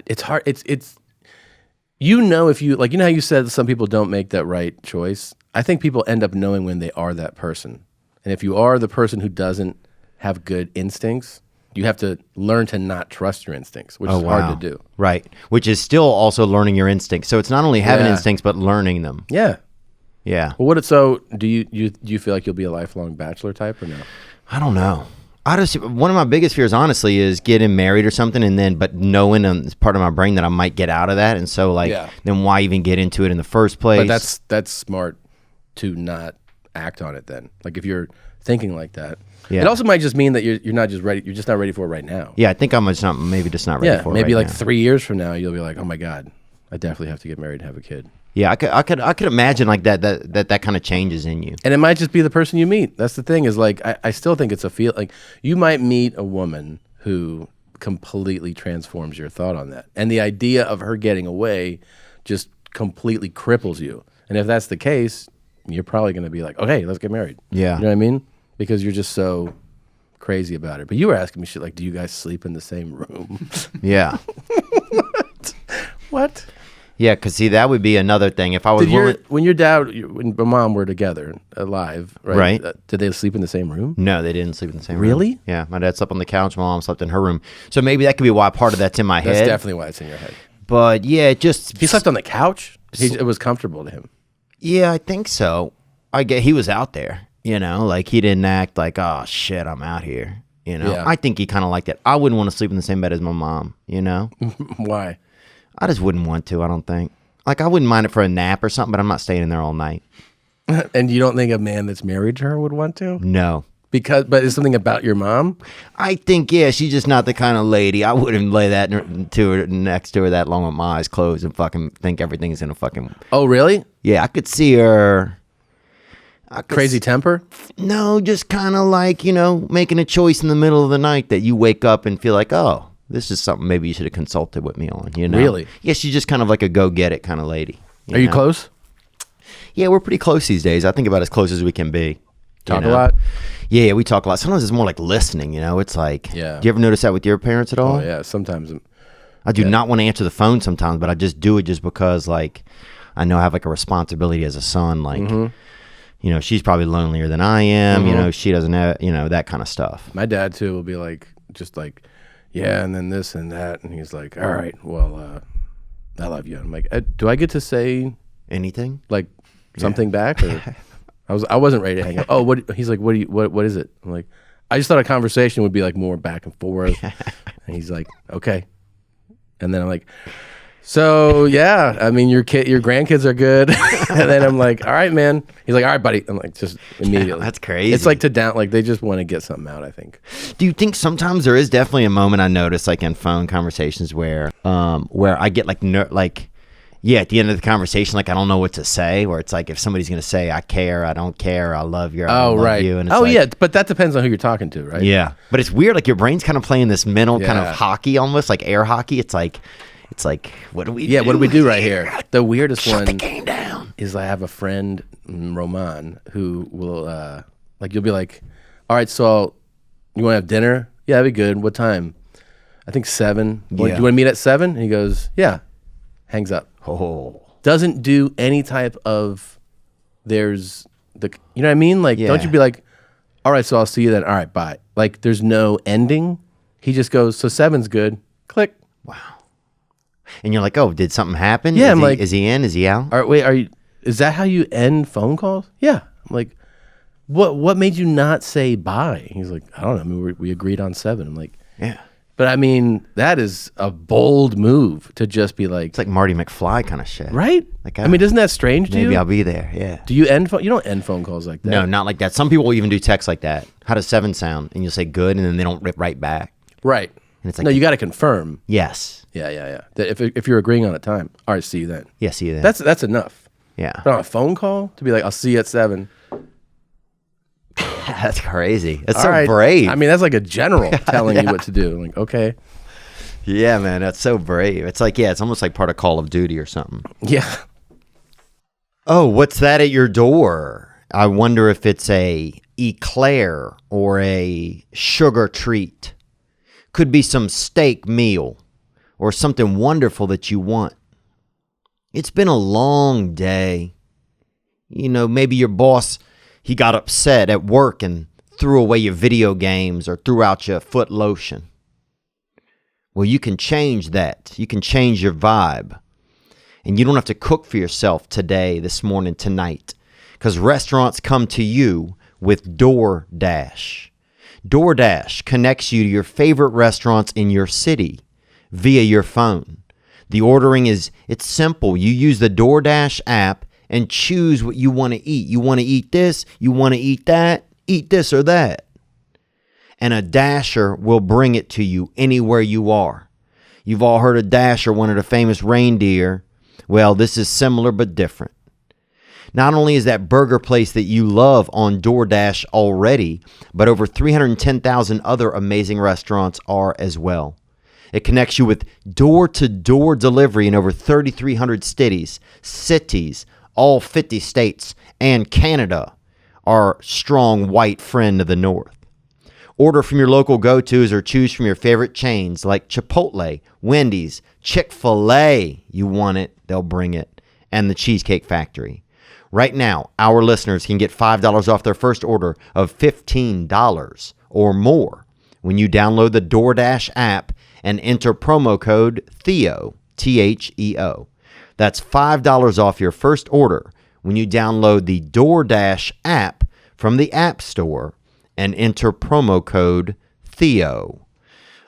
it's hard. It's, if you, like, how you said some people don't make that right choice. I think people end up knowing when they are that person. And if you are the person who doesn't have good instincts, you have to learn to not trust your instincts, which is hard to do. Right. Which is still also learning your instincts. So it's not only having instincts, but learning them. Yeah. Yeah. Well, do you feel like you'll be a lifelong bachelor type or no? I don't know. One of my biggest fears, honestly, is getting married or something, but knowing it's part of my brain that I might get out of that. And so, then why even get into it in the first place? But that's smart to not act on it then. Like if you're thinking like that. Yeah. It also might just mean that you're not just ready. You're just not ready for it right now. Yeah, I think I'm just not ready for it. Maybe right like 3 years from now, you'll be like, oh my God, I definitely have to get married and have a kid. Yeah, I could imagine like that kind of changes in you. And it might just be the person you meet. That's the thing is like, I still think it's a feel like you might meet a woman who completely transforms your thought on that. And the idea of her getting away just completely cripples you. And if that's the case, you're probably going to be like, okay, let's get married. Yeah. You know what I mean? Because you're just so crazy about it. But you were asking me shit like, do you guys sleep in the same room? Yeah. What? Yeah, because see, that would be another thing. If I was when your dad and mom were together, alive, right? Did they sleep in the same room? No, they didn't sleep in the same room. Really? Yeah, my dad slept on the couch. My mom slept in her room. So maybe that could be why part of that's in my head. That's definitely why it's in your head. But yeah, it just he slept on the couch. It was comfortable to him. Yeah, I think so. He was out there. Like he didn't act like, oh shit, I'm out here. Yeah. I think he kind of liked it. I wouldn't want to sleep in the same bed as my mom. Why? I just wouldn't want to. I don't think. Like I wouldn't mind it for a nap or something, but I'm not staying in there all night. And you don't think a man that's married to her would want to? No. But is something about your mom? I think she's just not the kind of lady. I wouldn't lay that to her next to her that long with my eyes closed and fucking think everything's in a fucking. Oh really? Yeah, I could see her. Crazy temper? No, just kind of like, making a choice in the middle of the night that you wake up and feel like, oh, this is something maybe you should have consulted with me on, Really? Yeah, she's just kind of like a go-get-it kind of lady. Are you close? Yeah, we're pretty close these days. I think about as close as we can be. Talk a lot? Yeah, we talk a lot. Sometimes it's more like listening, It's like, do you ever notice that with your parents at all? Oh, yeah, sometimes. I do not want to answer the phone sometimes, but I just do it just because, like, I know I have, like, a responsibility as a son, like... Mm-hmm. she's probably lonelier than I am. She doesn't have, that kind of stuff. My dad too will be like, just like, yeah, and then this and that, and he's like, all right, well, I love you. I'm like, do I get to say anything like something back? Or I wasn't ready to hang up. Oh, what? He's like, what is it? I'm like, I just thought a conversation would be like more back and forth. And he's like, okay. And then I'm like, so yeah, I mean, your grandkids are good. And then I'm like, all right, man. He's like, all right, buddy. I'm like, just immediately. That's crazy. It's like like they just want to get something out, I think. Do you think sometimes there is definitely a moment I notice like in phone conversations where I get like at the end of the conversation, like I don't know what to say, where it's like if somebody's going to say, I care, I don't care, I love you, I don't love you. And it's yeah, but that depends on who you're talking to, right? Yeah. But it's weird, like your brain's kind of playing this mental kind of hockey almost, like air hockey. It's like, what do we do? Yeah, what do we do right here? The weirdest Shut one the game down. Is I have a friend, Roman, who will, like you'll be like, all right, so you want to have dinner? Yeah, that'd be good. What time? I think 7. Do you want to meet at 7? And he goes, yeah. Hangs up. Oh. Doesn't do any type of, you know what I mean? Like, don't you be like, all right, so I'll see you then. All right, bye. Like, there's no ending. He just goes, so 7's good. Click. Wow. And you're like, oh, did something happen? Yeah, Is he in? Is he out? All right, is that how you end phone calls? Yeah. I'm like, what made you not say bye? He's like, I don't know. I mean, we agreed on 7. I'm like, yeah. But I mean, that is a bold move to just be like, it's like Marty McFly kind of shit. Right? Like, I mean, isn't that strange to you? Maybe I'll be there, yeah. Do you end you don't end phone calls like that. No, not like that. Some people will even do text like that. How does 7 sound? And you'll say good, and then they don't rip right back. Right. And it's like, no, you got to confirm. Yes. Yeah. That if you're agreeing on a time, all right, see you then. Yeah, see you then. That's enough. Yeah. But on a phone call, to be like, I'll see you at 7. That's crazy. That's all so right. brave. I mean, that's like a general telling you what to do. I'm like, okay. Yeah, man, that's so brave. It's like, it's almost like part of Call of Duty or something. Yeah. Oh, what's that at your door? I wonder if it's a eclair or a sugar treat. Could be some steak meal or something wonderful that you want. It's been a long day. Maybe your boss, he got upset at work and threw away your video games or threw out your foot lotion. Well, you can change that. You can change your vibe. And you don't have to cook for yourself today, this morning, tonight. Because restaurants come to you with DoorDash. DoorDash connects you to your favorite restaurants in your city via your phone. The ordering it's simple. You use the DoorDash app and choose what you want to eat. You want to eat this, you want to eat that, eat this or that. And a dasher will bring it to you anywhere you are. You've all heard of Dasher, one of the famous reindeer. Well, this is similar but different. Not only is that burger place that you love on DoorDash already, but over 310,000 other amazing restaurants are as well. It connects you with door-to-door delivery in over 3,300 cities, all 50 states, and Canada, our strong white friend of the North. Order from your local go-tos or choose from your favorite chains like Chipotle, Wendy's, Chick-fil-A. You want it, they'll bring it. And the Cheesecake Factory. Right now, our listeners can get $5 off their first order of $15 or more when you download the DoorDash app and enter promo code THEO, T-H-E-O. That's $5 off your first order when you download the DoorDash app from the App Store and enter promo code THEO.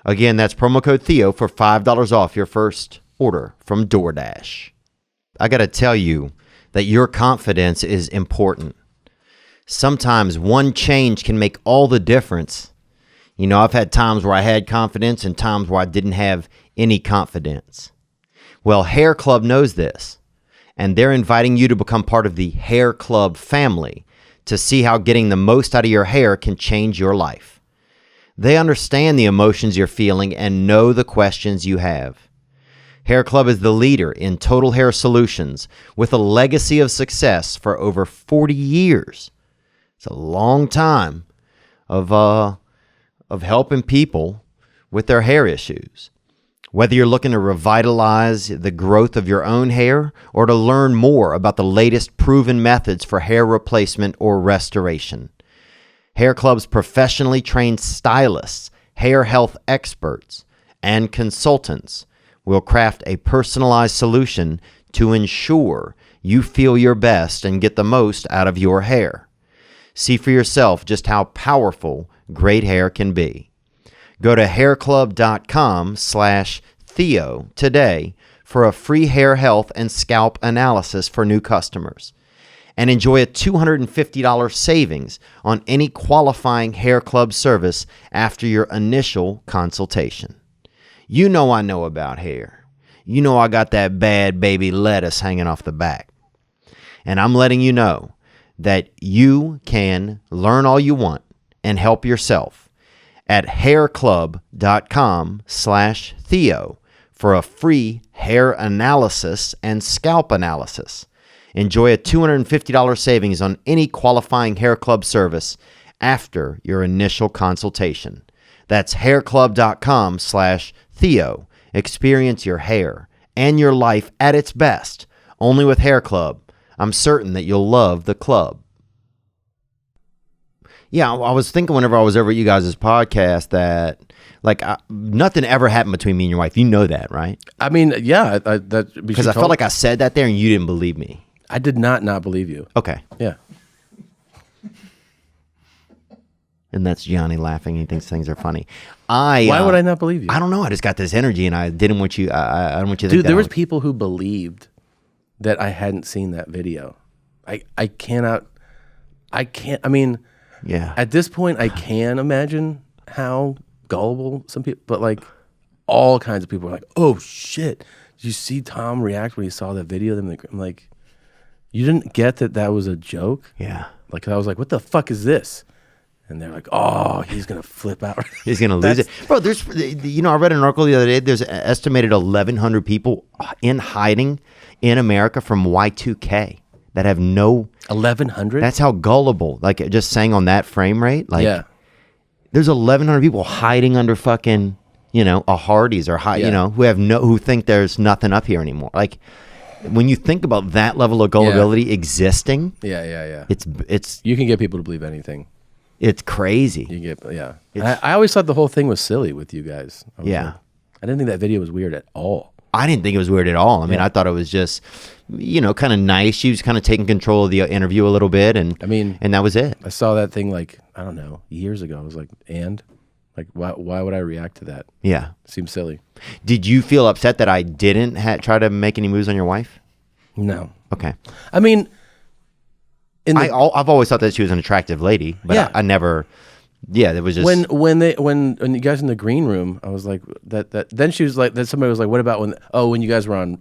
Again, that's promo code THEO for $5 off your first order from DoorDash. I got to tell you that your confidence is important. Sometimes one change can make all the difference. I've had times where I had confidence and times where I didn't have any confidence. Well, Hair Club knows this, and they're inviting you to become part of the Hair Club family to see how getting the most out of your hair can change your life. They understand the emotions you're feeling and know the questions you have. Hair Club is the leader in total hair solutions with a legacy of success for over 40 years. It's a long time of helping people with their hair issues. Whether you're looking to revitalize the growth of your own hair or to learn more about the latest proven methods for hair replacement or restoration, Hair Club's professionally trained stylists, hair health experts, and consultants will craft a personalized solution to ensure you feel your best and get the most out of your hair. See for yourself just how powerful great hair can be. Go to hairclub.com/Theo today for a free hair health and scalp analysis for new customers. And enjoy a $250 savings on any qualifying Hair Club service after your initial consultation. You know I know about hair. You know I got that bad baby lettuce hanging off the back. And I'm letting you know that you can learn all you want and help yourself at hairclub.com/Theo for a free hair analysis and scalp analysis. Enjoy a $250 savings on any qualifying Hair Club service after your initial consultation. That's hairclub.com/Theo. Experience your hair and your life at its best. Only with Hair Club. I'm certain that you'll love the club. Yeah, I was thinking whenever I was over at you guys' podcast that nothing ever happened between me and your wife. You know that, right? I mean, yeah. Because I felt like I said that there and you didn't believe me. I did not believe you. Okay. Yeah. And that's Johnny laughing. He thinks things are funny. Why would I not believe you? I don't know. I just got this energy, and I didn't want you. I don't want you to. Dude, think there was people who believed that I hadn't seen that video. I can't. I mean, yeah. At this point, I can imagine how gullible some people, but like all kinds of people are like, "Oh shit! Did you see Tom react when he saw that video?" I'm like, you didn't get that was a joke? Yeah. Like I was like, what the fuck is this? And they're like, oh, he's going to flip out. He's going to lose it. Bro, I read an article the other day. There's an estimated 1,100 people in hiding in America from Y2K that have no... 1,100? That's how gullible. Like, just saying on that frame rate. Like, yeah. There's 1,100 people hiding under fucking, a Hardee's or, who think there's nothing up here anymore. Like... When you think about that level of gullibility existing, it's you can get people to believe anything. It's crazy. I always thought the whole thing was silly with you guys. I didn't think that video was weird at all. I didn't think it was weird at all. I mean, I thought it was just, kind of nice. She was kind of taking control of the interview a little bit, and that was it. I saw that thing years ago. I was like, why would I react to that? Yeah. It seems silly. Did you feel upset that I didn't try to make any moves on your wife? No. Okay. I mean, I've always thought that she was an attractive lady, but I never. Yeah, it was just when you guys in the green room, I was like that. Then she was like, then somebody was like, what about when you guys were on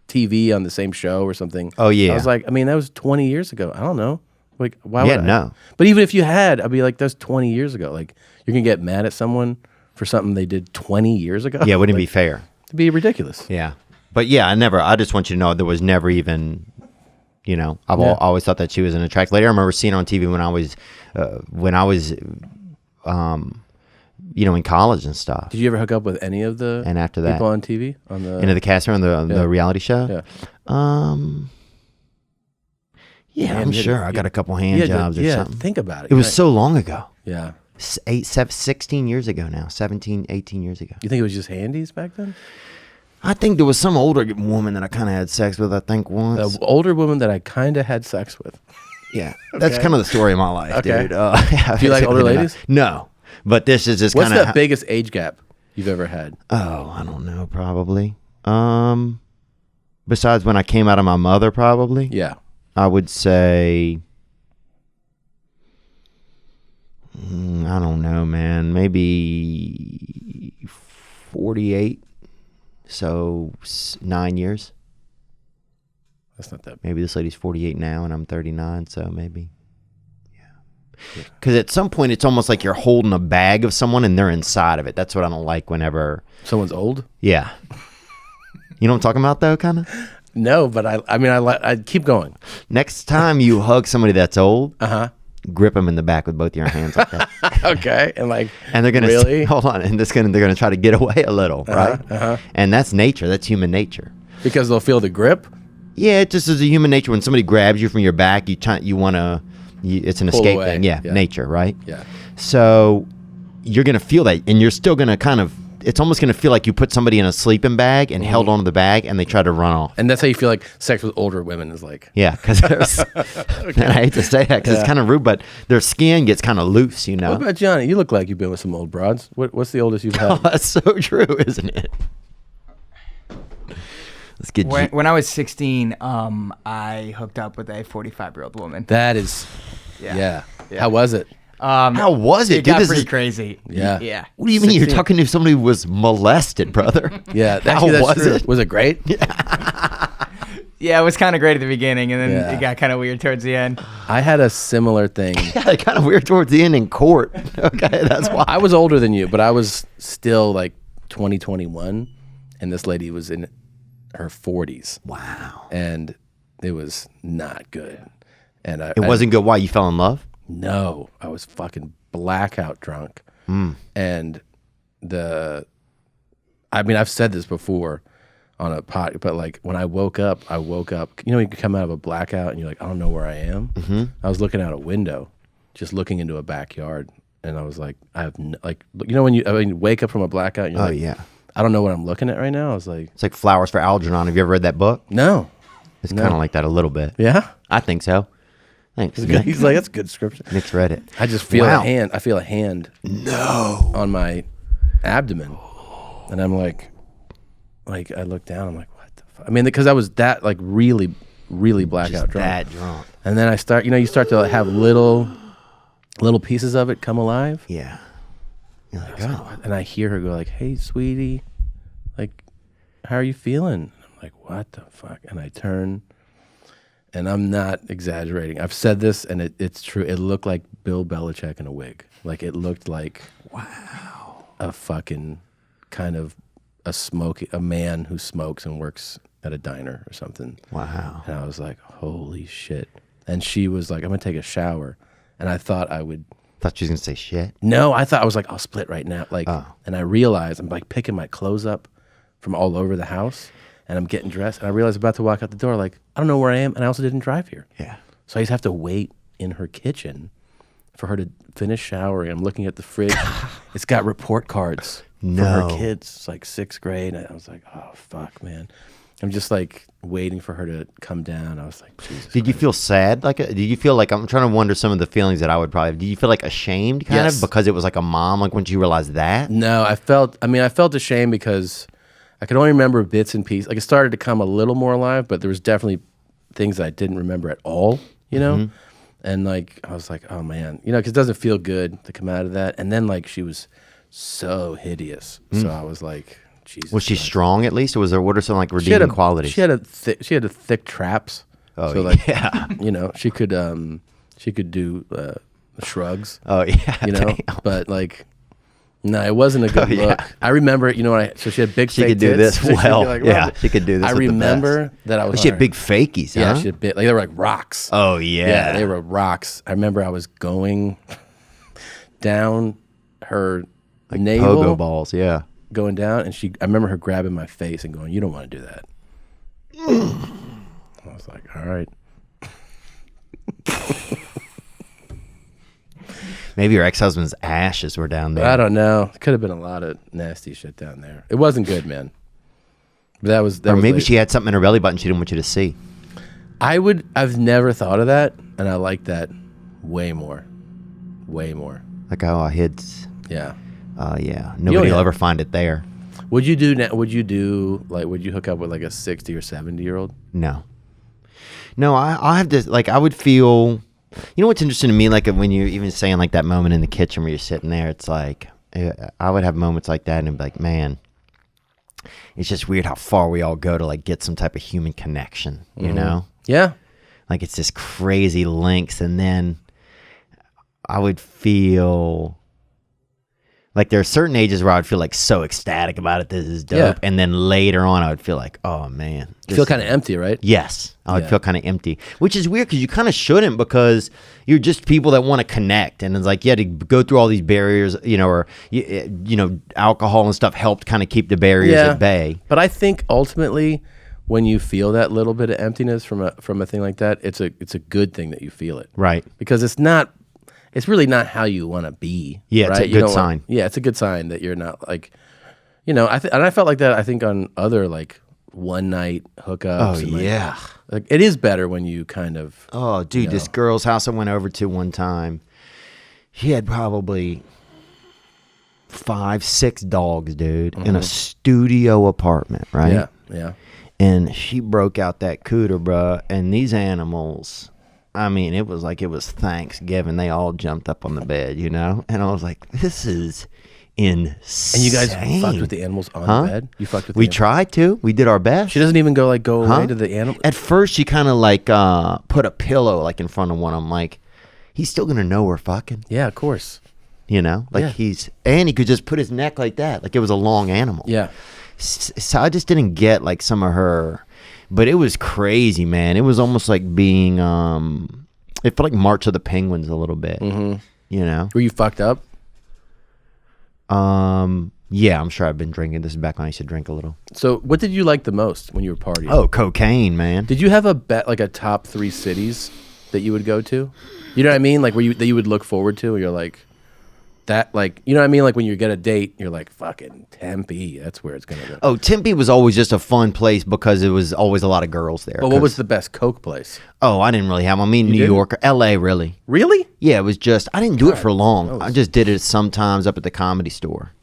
TV on the same show or something? Oh yeah. I was like, I mean, that was 20 years ago. I don't know. Like, why would I? No. But even if you had, I'd be like, that's 20 years ago. Like, you're gonna get mad at someone for something they did 20 years ago? Yeah, it wouldn't be fair. It'd be ridiculous. Yeah. But yeah, I just want you to know there was never even, I've always thought that she was an attractive lady. I remember seeing her on TV when I was in college and stuff. Did you ever hook up with any of the and after that people on TV? Into the cast on the reality show? Yeah. Yeah, I'm sure. I got a couple hand jobs or something. Think about it. It was so long ago. Yeah. 16 years ago now. 17, 18 years ago. You think it was just handies back then? I think there was some older woman that I kind of had sex with, I think, once. An older woman that I kind of had sex with. Yeah. That's kind of the story of my life, dude. Do you like older ladies? No. But this is just kind of... What's the biggest age gap you've ever had? Oh, I don't know, probably. Besides when I came out of my mother, probably. Yeah. I would say... I don't know, man. Maybe 48. So 9 years. That's not that bad. Maybe this lady's 48 now and I'm 39, so maybe. Yeah. Because at some point it's almost like you're holding a bag of someone and they're inside of it. That's what I don't like whenever... Someone's old? Yeah. You know what I'm talking about though, kind of? No, but I keep going. Next time you hug somebody that's old, grip them in the back with both your hands like that. Okay, and And they're gonna really hold on, and they're gonna try to get away a little, right? And that's nature. That's human nature. because they'll feel the grip. Yeah, it just is a human nature. When somebody grabs you from your back, you want to. It's an Pull escape away. thing. Yeah, Yeah. nature, right? Yeah. So you're gonna feel that, and you're still gonna kind of. It's almost gonna feel like you put somebody in a sleeping bag and held onto the bag, and they try to run off. And that's how you feel like sex with older women is like. Yeah, because and I hate to say that because it's kind of rude, but their skin gets kind of loose, you know. What about Johnny? You look like you've been with some old broads. What's the oldest you've Oh, had? that's so true, isn't it? Let's get When I was 16, I hooked up with a 45-year-old woman. That is. Yeah. How was it? How was it? It got Dude, pretty crazy. Yeah. Yeah. What do you mean? 16. You're talking to somebody who was molested, brother? Yeah. How Actually, that's was true. it? Was it great? Yeah, it was kind of great at the beginning, and then Yeah. it got kind of weird towards the end. I had a similar thing. Yeah, kind of weird towards the end in court. Okay, that's why. I was older than you, but I was still like 21, and this lady was in her 40s. Wow. And it was not good. And It wasn't good. Why? You fell in love? No, I was fucking blackout drunk. And I've said this before on a pod, but like when I woke up, you know, you come out of a blackout and you're like, I don't know where I am. Mm-hmm. I was looking out a window, just looking into a backyard. And I was like, you know, when you wake up from a blackout and you're like, Yeah. I don't know what I'm looking at right now. I was like, It's like Flowers for Algernon. Have you ever read that book? no. It's kind of like that a little bit. Yeah. I think so. Thanks. Nick. He's like, that's good description. Nick's read it. I just feel Wow. a hand. I feel a hand. No. On my abdomen, and I'm like I look down. I'm like, what the fuck? I mean, because I was that like really, really blackout drunk. That drunk. And then you start to have little pieces of it come alive. Yeah. You're like, oh. And I hear her go like, "Hey, sweetie, like, how are you feeling?" I'm like, what the fuck? And I turn. And I'm not exaggerating. I've said this, and it's true. It looked like Bill Belichick in a wig. Like, it looked like a fucking kind of a man who smokes and works at a diner or something. Wow. And I was like, holy shit. And she was like, I'm going to take a shower. And I thought I would. Thought she was going to say shit. No, I was like, I'll split right now. Like, And I realized I'm like picking my clothes up from all over the house. And I'm getting dressed, and I realized I'm about to walk out the door, like, I don't know where I am, and I also didn't drive here. Yeah. So I just have to wait in her kitchen for her to finish showering. I'm looking at the fridge. It's got report cards for her kids. It's like 6th grade. And I was like, oh, fuck, man. I'm just like waiting for her to come down. I was like, Jesus Did you feel sad? Did you feel like, I'm trying to wonder some of the feelings that I would probably have. Did you feel like ashamed kind of because it was like a mom? Like once you realized that? No, I felt ashamed because I could only remember bits and pieces. Like it started to come a little more alive, but there was definitely things I didn't remember at all, you know? Mm-hmm. And like, I was like, oh man, you know, because it doesn't feel good to come out of that. And then like, she was so hideous. So I was like, Jesus. Was she Christ. strong at least? Or was there, what are some like redeeming qualities? She had a thick traps. Oh, so like, yeah. You know, she could do shrugs. Oh, yeah. You know, Damn. But like, no, it wasn't a good look. Yeah. I remember, you know, so she had big She fake could do tits. this well. Like, yeah, she could do this. I with remember the best. that I was. She had big fakies, Yeah, huh? she had big, like they were like rocks. Oh, yeah. Yeah, they were rocks. I remember I was going down her like navel, pogo balls, yeah. going down, and I remember her grabbing my face and going, "You don't want to do that." I was like, "All right." Maybe your ex-husband's ashes were down there. I don't know. It could have been a lot of nasty shit down there. It wasn't good, man. But that was or maybe later. she had something in her belly button she didn't want you to see. I've never thought of that, and I like that way more. Way more. Like, oh, I hid. Yeah. Yeah. Nobody will ever find it there. Would you hook up with like a 60 or 70-year-old? No. No, I have this, like, I would feel, you know what's interesting to me, like when you're even saying like that moment in the kitchen where you're sitting there, it's like, I would have moments like that and be like, man, it's just weird how far we all go to like get some type of human connection, you know? Yeah. Like it's this crazy lengths, and then I would feel Like there are certain ages where I would feel like so ecstatic about it. This is dope. Yeah. And then later on, I would feel like, oh man, You feel kind of empty, right? yes, I would Yeah. feel kind of empty, which is weird because you kind of shouldn't, because you're just people that want to connect, and it's like you had to go through all these barriers, or alcohol and stuff helped kind of keep the barriers at bay. But I think ultimately, when you feel that little bit of emptiness from a thing like that, it's a good thing that you feel it, Right. because it's really not how you want to be. Yeah, it's right? a good sign. It's a good sign that you're not like, and I felt like that. I think on other like one night hookups. Oh and, like, yeah. like it is better when you kind of. Oh dude, this girl's house I went over to one time, she had probably 5-6 dogs, dude, in a studio apartment, right? Yeah. And she broke out that cooter, bruh. And these animals, I mean, it was like it was Thanksgiving. They all jumped up on the bed, And I was like, this is insane. And you guys fucked with the animals on the bed? You fucked with We the tried to. We did our best. She doesn't even go away to the animal? At first, she kind of like put a pillow like in front of one. I'm like, he's still going to know we're fucking. Yeah, of course. Like Yeah. he could just put his neck like that. Like it was a long animal. Yeah. So I just didn't get like some of her, but it was crazy, man. It was almost like being, it felt like March of the Penguins a little bit, Were you fucked up? Yeah, I'm sure I've been drinking. This is back when I used to drink a little. So what did you like the most when you were partying? Oh, cocaine, man. Did you have a top 3 cities that you would go to? You know what I mean? Like that you would look forward to, and you're like, that, like, you know what I mean? Like when you get a date, you're like, fucking Tempe, that's where it's gonna go. Oh, Tempe was always just a fun place because it was always a lot of girls there. But what was the best Coke place? Oh, I didn't really have them. I mean, New didn't? York or L.A. really. Really? Yeah, it was just, I didn't do it for long. I just did it sometimes up at the Comedy Store.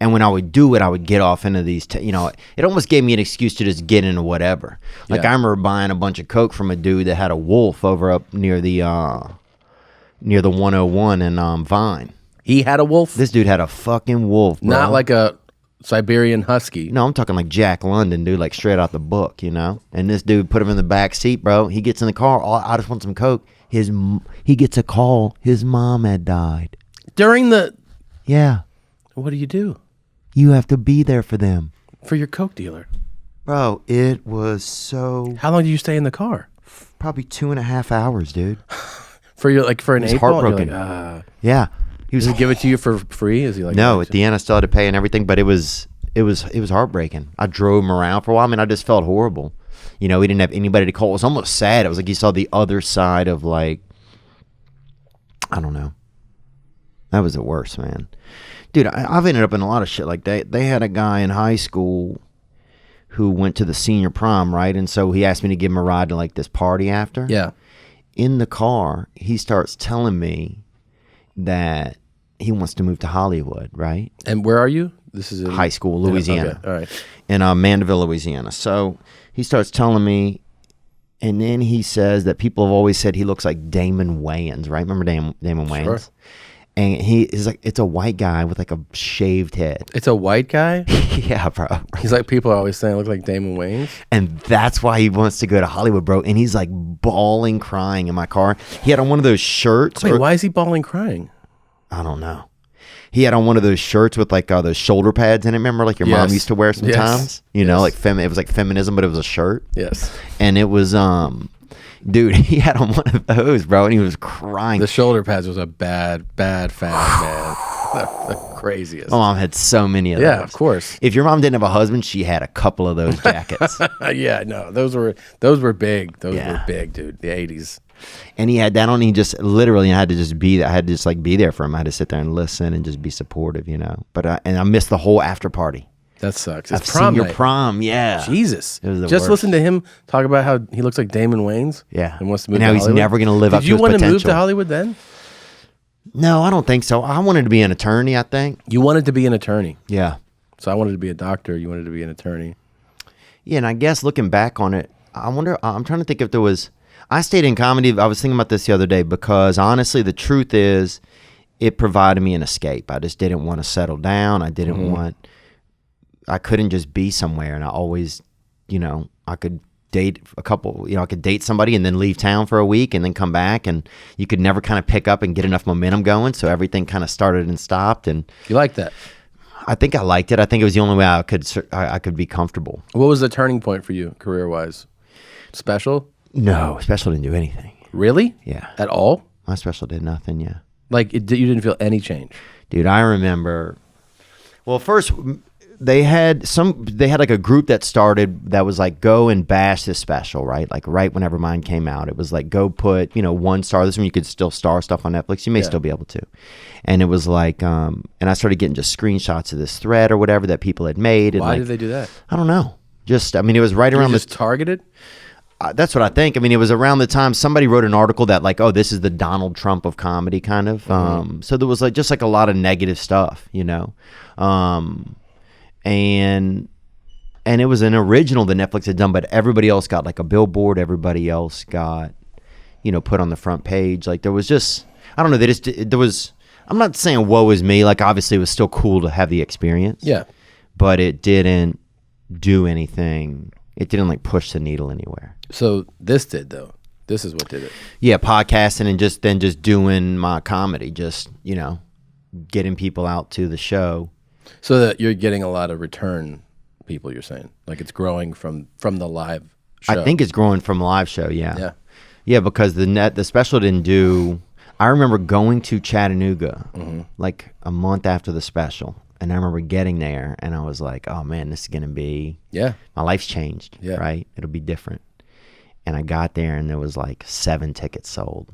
And when I would do it, I would get off into these, it almost gave me an excuse to just get into whatever. Like Yeah. I remember buying a bunch of Coke from a dude that had a wolf over up near the 101 in Vine. He had a wolf? This dude had a fucking wolf, bro. Not like a Siberian Husky. No, I'm talking like Jack London, dude, like straight out the book, And this dude put him in the back seat, bro. He gets in the car. I just want some Coke. He gets a call. His mom had died. During the... Yeah. What do you do? You have to be there for them. For your Coke dealer. Bro, it was so... How long did you stay in the car? Probably 2.5 hours, dude. For an He's 8 ball? heartbroken. You're like, Yeah. He was Does he give it to you for free? Is he like... No, at the end I still had to pay and everything, but it was heartbreaking. I drove him around for a while. I mean, I just felt horrible. We didn't have anybody to call. It was almost sad. It was like you saw the other side of like, I don't know. That was the worst, man. Dude, I've ended up in a lot of shit like that. They had a guy in high school who went to the senior prom, right? And so he asked me to give him a ride to like this party after. Yeah. In the car, he starts telling me that he wants to move to Hollywood, right? And where are you? This is in High school, Louisiana. Okay. All right. In Mandeville, Louisiana. So he starts telling me, and then he says that people have always said he looks like Damon Wayans, right? Remember Damon Wayans? Sure. And he is like, it's a white guy with like a shaved head. It's a white guy? Yeah, bro. He's like, people are always saying, look like Damon Wayans. And that's why he wants to go to Hollywood, bro. And he's like bawling, crying in my car. He had on one of those shirts. Wait, why is he bawling crying? I don't know. He had on one of those shirts with like those shoulder pads in it. Remember, like your mom Yes. used to wear sometimes. Yes. Like it was like feminism, but it was a shirt. Yes. And it was dude, he had on one of those, bro, and he was crying. The shoulder pads was a bad fad, man. The craziest. My mom had so many of those. Yeah, of course. If your mom didn't have a husband, she had a couple of those jackets. Yeah, no, those were big. Those were big, dude. The 80s. And he had that on. He just literally had to just be. I had to just like be there for him. I had to sit there and listen and just be supportive, But I missed the whole after party. That sucks. I've It's prom seen your night. prom, yeah. Jesus. It was the Just worst. listen to him talk about how he looks like Damon Wayans. Yeah. And wants to move And how to he's Hollywood. never gonna live up to Did you his want to move potential. to Hollywood then? No, I don't think so. I wanted to be an attorney, I think. You wanted to be an attorney. Yeah. So I wanted to be a doctor. You wanted to be an attorney. Yeah, and I guess looking back on it, I'm trying to think if there was, I stayed in comedy. I was thinking about this the other day because honestly, the truth is it provided me an escape. I just didn't want to settle down. I didn't want, I couldn't just be somewhere. And I always, I could date a couple, I could date somebody and then leave town for a week and then come back, and you could never kind of pick up and get enough momentum going. So everything kind of started and stopped. And You like that? I think I liked it. I think it was the only way I could be comfortable. What was the turning point for you career-wise? Special? No, Special didn't do anything. Really? Yeah. At all? My Special did nothing, yeah. Like, you didn't feel any change? Dude, I remember, well, first they had like a group that started that was like, go and bash this special, right? Like right whenever mine came out, it was like, go put, 1 star. This one you could still star stuff on Netflix. You may still be able to. And it was like, and I started getting just screenshots of this thread or whatever that people had made. And Why like, did they do that? I don't know. Just, it was right around Just targeted? that's what I think. It was around the time somebody wrote an article that like, oh, this is the Donald Trump of comedy kind of. So there was like just like a lot of negative stuff, and it was an original that Netflix had done, but everybody else got like a billboard. Everybody else got, put on the front page. Like there was just, I don't know. There was, I'm not saying woe is me. Like obviously it was still cool to have the experience. Yeah. But it didn't do anything. It didn't like push the needle anywhere. So this did though. This is what did it. Yeah, podcasting and just doing my comedy, just getting people out to the show. So that you're getting a lot of return people. You're saying like it's growing from the live show. I think it's growing from live show. Yeah, Yeah. Because the special didn't do. I remember going to Chattanooga like a month after the special, and I remember getting there, and I was like, oh man, this is gonna be. Yeah. My life's changed. Yeah. Right. It'll be different. And I got there, and there was like 7 tickets sold.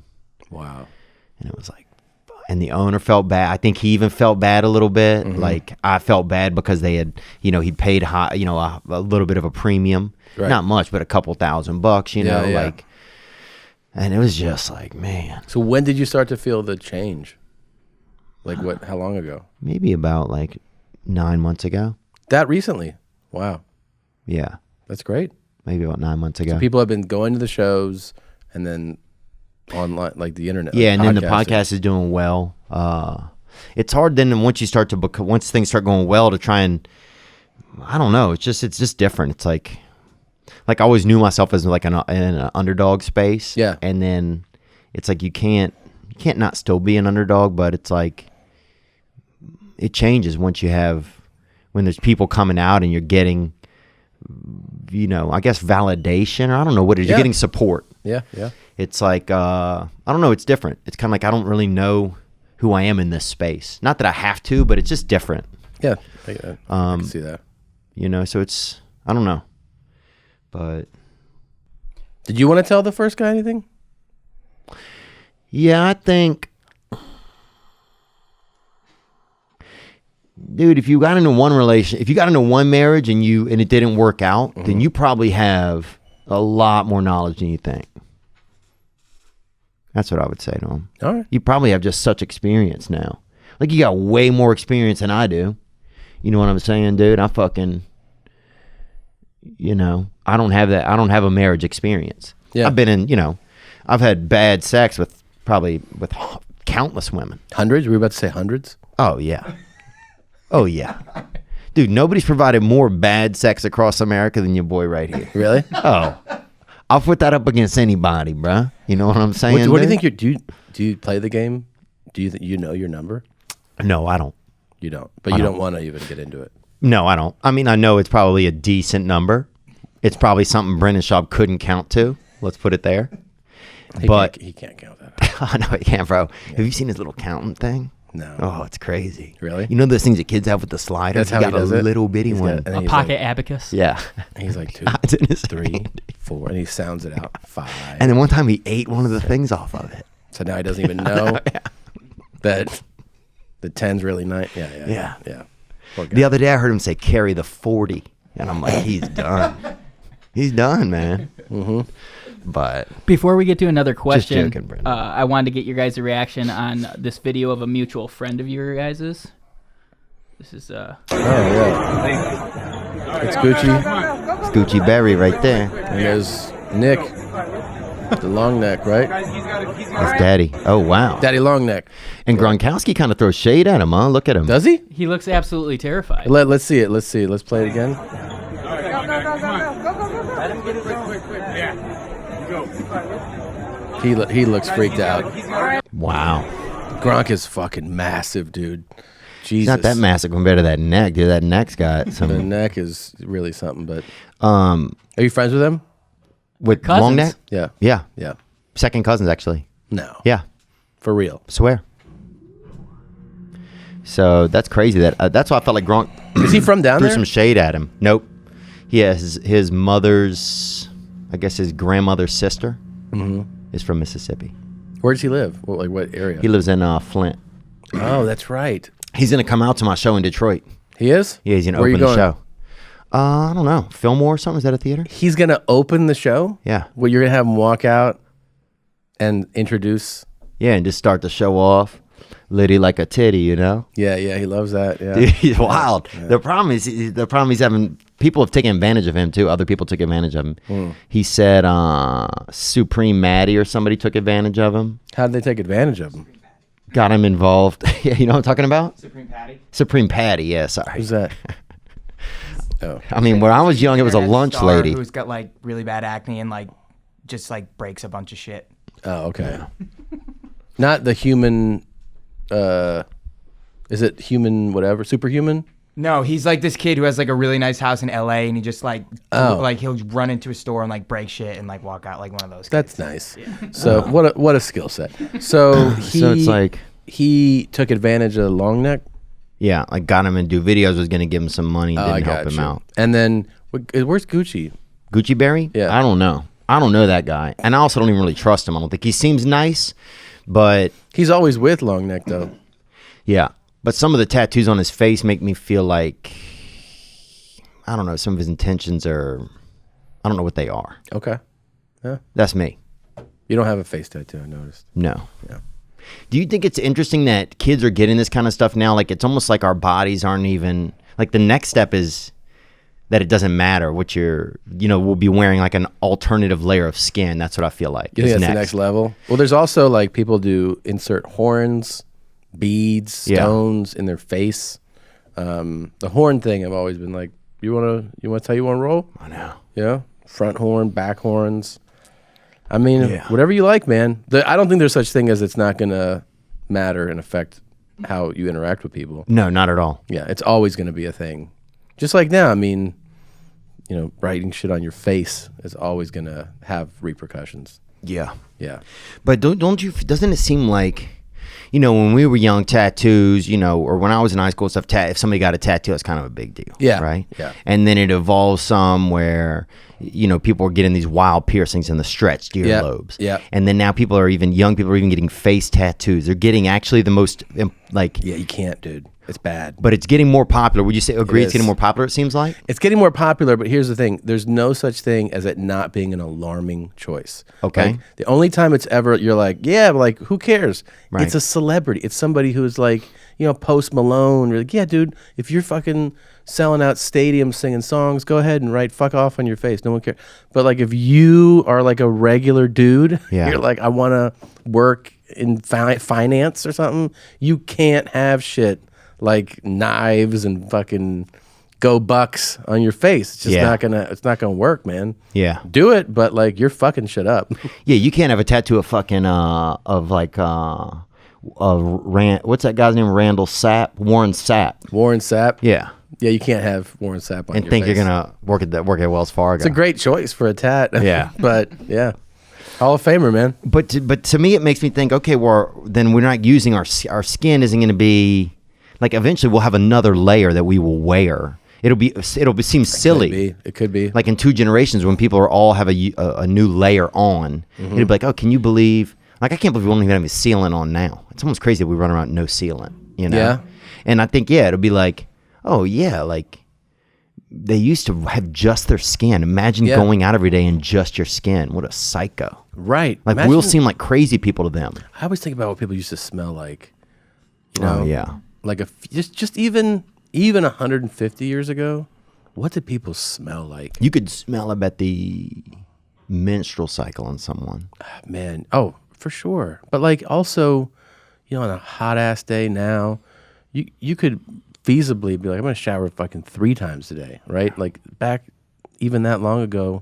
Wow. And it was like, and the owner felt bad. I think he even felt bad a little bit. Like I felt bad because they had, he'd paid high, a little bit of a premium, Right. not much, but a couple $1,000, Yeah. like, and it was just like, man, So when did you start to feel the change? Like what? How long ago? maybe about like 9 months ago. That recently? Wow. Yeah. That's great. Maybe about 9 months ago. People have been going to the shows and then online, like the internet. Yeah, and then the podcasting. podcast is doing well. It's hard then once you start to once things start going well to try and, I don't know. It's just different. It's like I always knew myself as like in an underdog space. Yeah. And then it's like you can't not still be an underdog, but it's like it changes when there's people coming out and you're getting, I guess validation, or I don't know what it is. Yeah. You're getting support. Yeah. It's like, I don't know. It's different. It's kind of like I don't really know who I am in this space. Not that I have to, but it's just different. Yeah. I can see that. So it's, I don't know. But Did you want to tell the first guy anything? yeah, I think, dude, if you got into one marriage and it didn't work out, then you probably have a lot more knowledge than you think. That's what I would say to him. All right. You probably have just such experience now. Like you got way more experience than I do. You know what I'm saying, dude? I fucking, I don't have that. I don't have a marriage experience. Yeah. I've been in, I've had bad sex with countless women. Hundreds? Were we about to say hundreds? Oh yeah. Oh yeah. Dude, nobody's provided more bad sex across America than your boy right here. Really? Oh. I'll put that up against anybody, bruh. You know what I'm saying? What do you dude? think do you play the game? Do you know your number? No, I don't. You don't. But you don't want to even get into it. No, I don't. I mean, I know it's probably a decent number. It's probably something Brendan Schaub couldn't count to. Let's put it there. He can't count that. I know he can't, bro. Yeah. Have you seen his little counting thing? No. Oh, it's crazy. Really? You know those things that kids have with the slider? That's how he got does a it? little bitty He's one. got- and A he's pocket like- abacus. Yeah. He's like 2, It's in his 3, hand. 4, and he sounds it out. 5. And then one time he ate one of the things off of it. So now he doesn't even know that the 10's really nice. Yeah. Poor guy. The other day I heard him say, carry the 40. And I'm like, he's done. He's done, man. Mm-hmm. But Before we get to another question, joking, Brendan. I wanted to get your guys' reaction on this video of a mutual friend of your guys's. This is Oh, yeah. It's Gucci. it's Gucci Berry right there. And there's Nick. The long neck, right? That's Daddy. Oh, wow. Daddy long neck. And Gronkowski kind of throws shade at him, huh? Look at him. Does he? he looks absolutely terrified. Let's see it. Let's play it again. He looks freaked out. Wow. Gronk is fucking massive, dude. Jesus. He's not that massive compared to that neck, dude. That neck's got The some. neck is really something, but Are are you friends with him? with Cousins. long neck? Yeah. Yeah. Yeah. Second cousins, actually. No. Yeah. For real. Swear. So that's crazy. That's why I felt like Gronk Is he from down threw there? some shade at him. Nope. He has his mother's, I guess his grandmother's sister is from Mississippi. Where does he live? What area? He lives in Flint. Oh, that's right. He's gonna come out to my show in Detroit. He is? Yeah, he's gonna Where are you open the going? show. I don't know, Fillmore or something. Is that a theater? He's going to open the show? Yeah. Well, you're going to have him walk out and introduce. Yeah, and just start the show off, litty like a titty, you know. Yeah, he loves that. Yeah. Dude, he's wild. The problem is he's having people have taken advantage of him too. Other people took advantage of him. He said Supreme Maddie or somebody took advantage of him. How did they take advantage of him? Got him involved. Yeah, you know what I'm talking about? Supreme Patty. Supreme Patty. Yeah, sorry. Who's that? Oh. I mean, when I was young, it was a Internet lunch star lady. who's got like really bad acne and like just like breaks a bunch of shit. Oh, okay. Not the human. Is it human? Whatever, superhuman. No, he's like this kid who has like a really nice house in LA and he just like like he'll run into a store and like break shit and like walk out like one of those kids. That's nice. So what a skill set. So So it's like, he took advantage of long neck. yeah, like got him and do videos, was going to give him some money, didn't help him out. And then where's Gucci? Gucci Berry? Yeah. I don't know. I don't know that guy. And I also don't even really trust him. I don't think he seems nice, but He's always with long neck though. yeah. But some of the tattoos on his face make me feel like, I don't know, some of his intentions are, I don't know what they are. Okay. Yeah. That's me. You don't have a face tattoo, I noticed. No. Yeah. Do you think it's interesting that kids are getting this kind of stuff now? Like, it's almost like our bodies aren't even, like, the next step is that it doesn't matter what we'll be wearing like an alternative layer of skin. That's what I feel like. You think is that's the next level? Well, there's also like people do insert horns, beads, stones in their face. The horn thing, I've always been like, you want to tell you want to roll? I know. Yeah. Front horn, back horns. I mean, Yeah. whatever you like, man. I don't think there's such thing as it's not going to matter and affect how you interact with people. No, not at all. Yeah, it's always going to be a thing. Just like now, I mean, writing shit on your face is always going to have repercussions. Yeah. Yeah. But don't you? Doesn't it seem like, when we were young, tattoos, or when I was in high school, stuff. If somebody got a tattoo, it's kind of a big deal. Yeah. Right. Yeah. And then it evolved some where, people are getting these wild piercings in the stretched earlobes. Yeah. And then now young people are even getting face tattoos. They're getting actually the most like. Yeah, you can't, dude. It's bad. But it's getting more popular. Would you say agree? It It's getting is. more popular. It seems like. It's getting more popular, but here's the thing. There's no such thing as it not being an alarming choice. Okay. Like, the only time it's ever, you're like, yeah, but like, who cares? Right. It's a celebrity. It's somebody who's like, Post Malone. You're like, yeah, dude, if you're fucking selling out stadiums singing songs, go ahead and write fuck off on your face. No one cares. But like, if you are like a regular dude, Yeah. you're like, I want to work in finance or something, you can't have shit like knives and fucking go Bucks on your face. It's just it's not gonna work, man. Yeah. Do it, but like you're fucking shit up. Yeah. You can't have a tattoo of fucking what's that guy's name? Warren Sapp. Warren Sapp. Yeah. Yeah, you can't have Warren Sapp on And your think face. you're gonna work at Wells Fargo. It's a great choice for a tat. Yeah. But yeah. Hall of Famer, man. But to me, it makes me think. Okay, well, then we're not using our skin. Isn't going to be like eventually we'll have another layer that we will wear. It'll seem silly. It could be. Like in 2 generations when people all have a new layer on. It'll be like, oh, can you believe? Like I can't believe we don't even have a sealant on now. It's almost crazy that we run around with no sealant. Yeah. And I think it'll be like, oh yeah, like. They used to have just their skin. Imagine going out every day in just your skin. What a psycho. Right. Like we'll seem like crazy people to them. I always think about what people used to smell like. Oh yeah. Like just even 150 years ago, what did people smell like? You could smell about the menstrual cycle on someone. Man, oh, for sure. But like also, on a hot ass day now, you could feasibly be like, I'm gonna shower fucking 3 times a day, right? Like back even that long ago,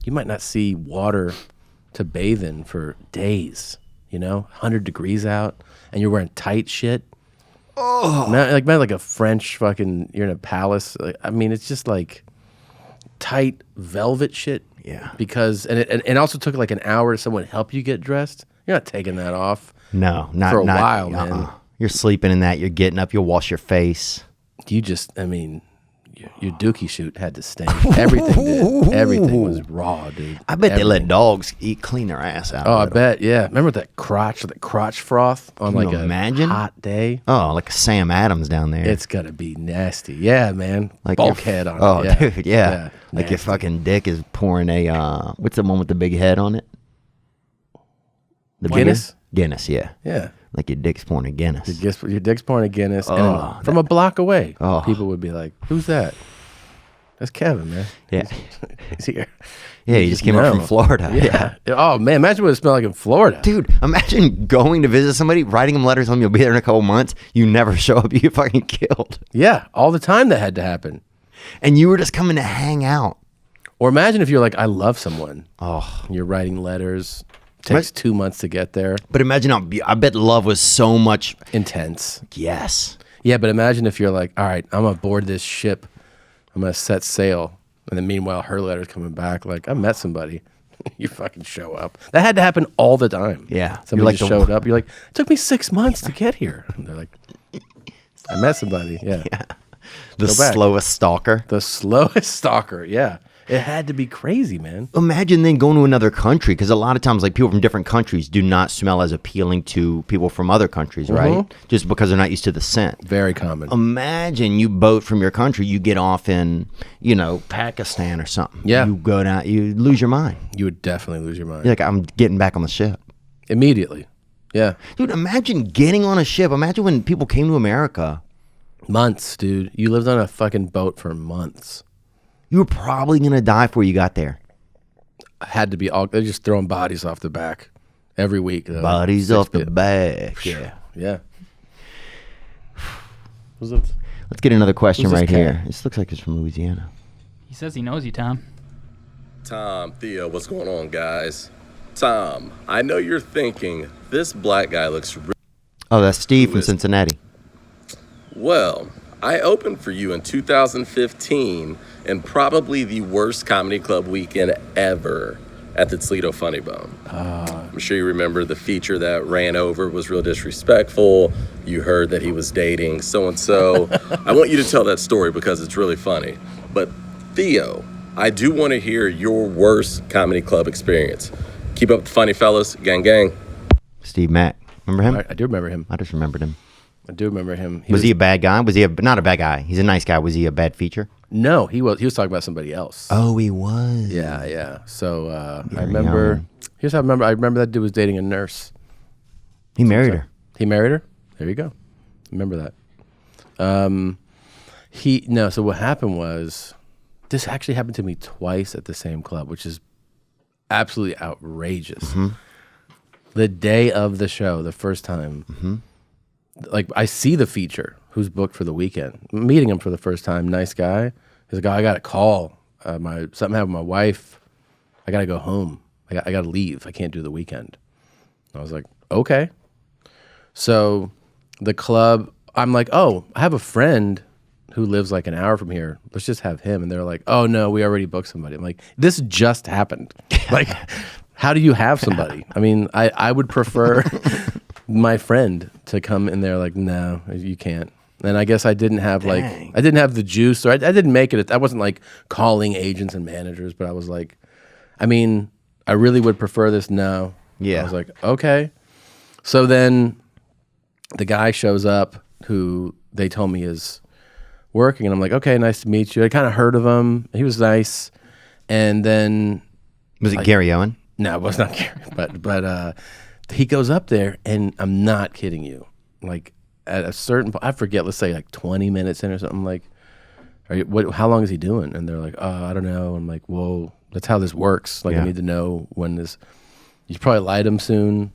you might not see water to bathe in for days, 100 degrees out, and you're wearing tight shit. Oh. Man, like a French fucking, you're in a palace. It's just like tight velvet shit. Yeah. Because, and it also took like an hour to someone help you get dressed. You're not taking that off. No, not for a not, while, man. You're sleeping in that. You're getting up. You'll wash your face. You just, your dookie shoot had to stink. Everything did. Everything was raw, dude. I bet they let dogs clean their ass out. Oh, I bet, yeah. Remember that crotch froth on like a hot day? Oh, like a Sam Adams down there. It's got to be nasty. Yeah, man. Like bulkhead on it. Yeah. Dude, yeah. Like your fucking dick is pouring a, what's the one with the big head on it? The Guinness? Guinness, yeah. Yeah. Like your dick's pouring a Guinness. Your dick's pouring a Guinness. And from a block away, people would be like, who's that? That's Kevin, man. Yeah. He's here. Yeah, he just came up from Florida. Yeah. Oh, man, imagine what it smelled like in Florida. Dude, imagine going to visit somebody, writing them letters, telling them you'll be there in a couple months. You never show up, you get fucking killed. Yeah, all the time that had to happen. And you were just coming to hang out. Or imagine if you're like, I love someone. Oh. You're writing letters. Takes 2 months to get there. But imagine I bet love was so much intense. Yes. Yeah, but imagine if you're like, all right, I'm aboard this ship. I'm going to set sail. And then meanwhile, her letter's coming back. Like, I met somebody. You fucking show up. That had to happen all the time. Yeah. Somebody just showed up. You're like, it took me 6 months to get here. And they're like, I met somebody. Yeah. The slowest stalker. The slowest stalker. Yeah. It had to be crazy, man. Imagine then going to another country, because a lot of times, like, people from different countries do not smell as appealing to people from other countries, right? Just because they're not used to the scent. Very common. Imagine you boat from your country, you get off in, Pakistan or something. Yeah. You go down, you lose your mind. You would definitely lose your mind. You're like, I'm getting back on the ship. Immediately. Yeah. Dude, imagine getting on a ship. Imagine when people came to America. Months, dude. You lived on a fucking boat for months. You were probably going to die before you got there. Had to be all. They're just throwing bodies off the back every week. Bodies off the back. Yeah. Yeah. Let's get another question right here. This looks like it's from Louisiana. He says he knows you, Tom. Tom, Theo, what's going on, guys? Tom, I know you're thinking, this black guy looks Oh, that's Steve from Cincinnati. Well, I opened for you in 2015 in probably the worst comedy club weekend ever at the Toledo Funny Bone. I'm sure you remember the feature that ran over was real disrespectful. You heard that he was dating so-and-so. I want you to tell that story because it's really funny. But Theo, I do want to hear your worst comedy club experience. Keep up the funny, fellas. Gang, gang. Steve Mack. Remember him? I do remember him. I just remembered him. I do remember him. Was he a bad guy? Was he not a bad guy? He's a nice guy. Was he a bad feature? No, he was talking about somebody else. Oh, he was. Yeah. So I remember. Here's how I remember. I remember that dude was dating a nurse. He married her. He married her? There you go. Remember that. So what happened was, this actually happened to me twice at the same club, which is absolutely outrageous. Mm-hmm. The day of the show, the first time, like I see the feature who's booked for the weekend. I'm meeting him for the first time. Nice guy. He's like, oh, I got a call. Something happened with my wife. I got to go home. I got to leave. I can't do the weekend. I was like, okay. So the club, I'm like, oh, I have a friend who lives like an hour from here. Let's just have him. And they're like, oh, no, we already booked somebody. I'm like, this just happened. Like, how do you have somebody? I mean, I would prefer my friend to come in there like, no, you can't. And I guess I didn't have the juice, or I didn't make it. I wasn't like calling agents and managers, but I was like, I mean, I really would prefer this. No. Yeah. I was like, okay. So then the guy shows up who they told me is working, and I'm like, okay, nice to meet you. I kind of heard of him. He was nice. And then was it Gary Owen? No, it was not Gary. But he goes up there, and I'm not kidding you. Like at a certain point, I forget, let's say like 20 minutes in or something, like, how long is he doing? And they're like, I don't know. I'm like, whoa, that's how this works. Like, I need to know when this, you probably light him soon.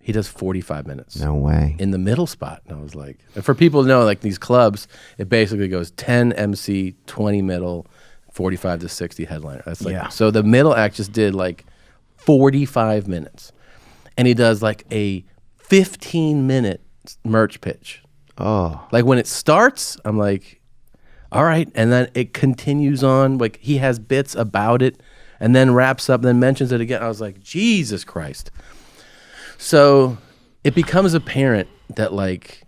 He does 45 minutes. No way. In the middle spot. And I was like, and for people to know, like these clubs, it basically goes 10 MC, 20 middle, 45 to 60 headliner. That's like, so the middle act just did like 45 minutes. And he does like a 15-minute merch pitch. Oh. Like when it starts, I'm like, all right. And then it continues on. Like he has bits about it and then wraps up, then mentions it again. I was like, Jesus Christ. So it becomes apparent that like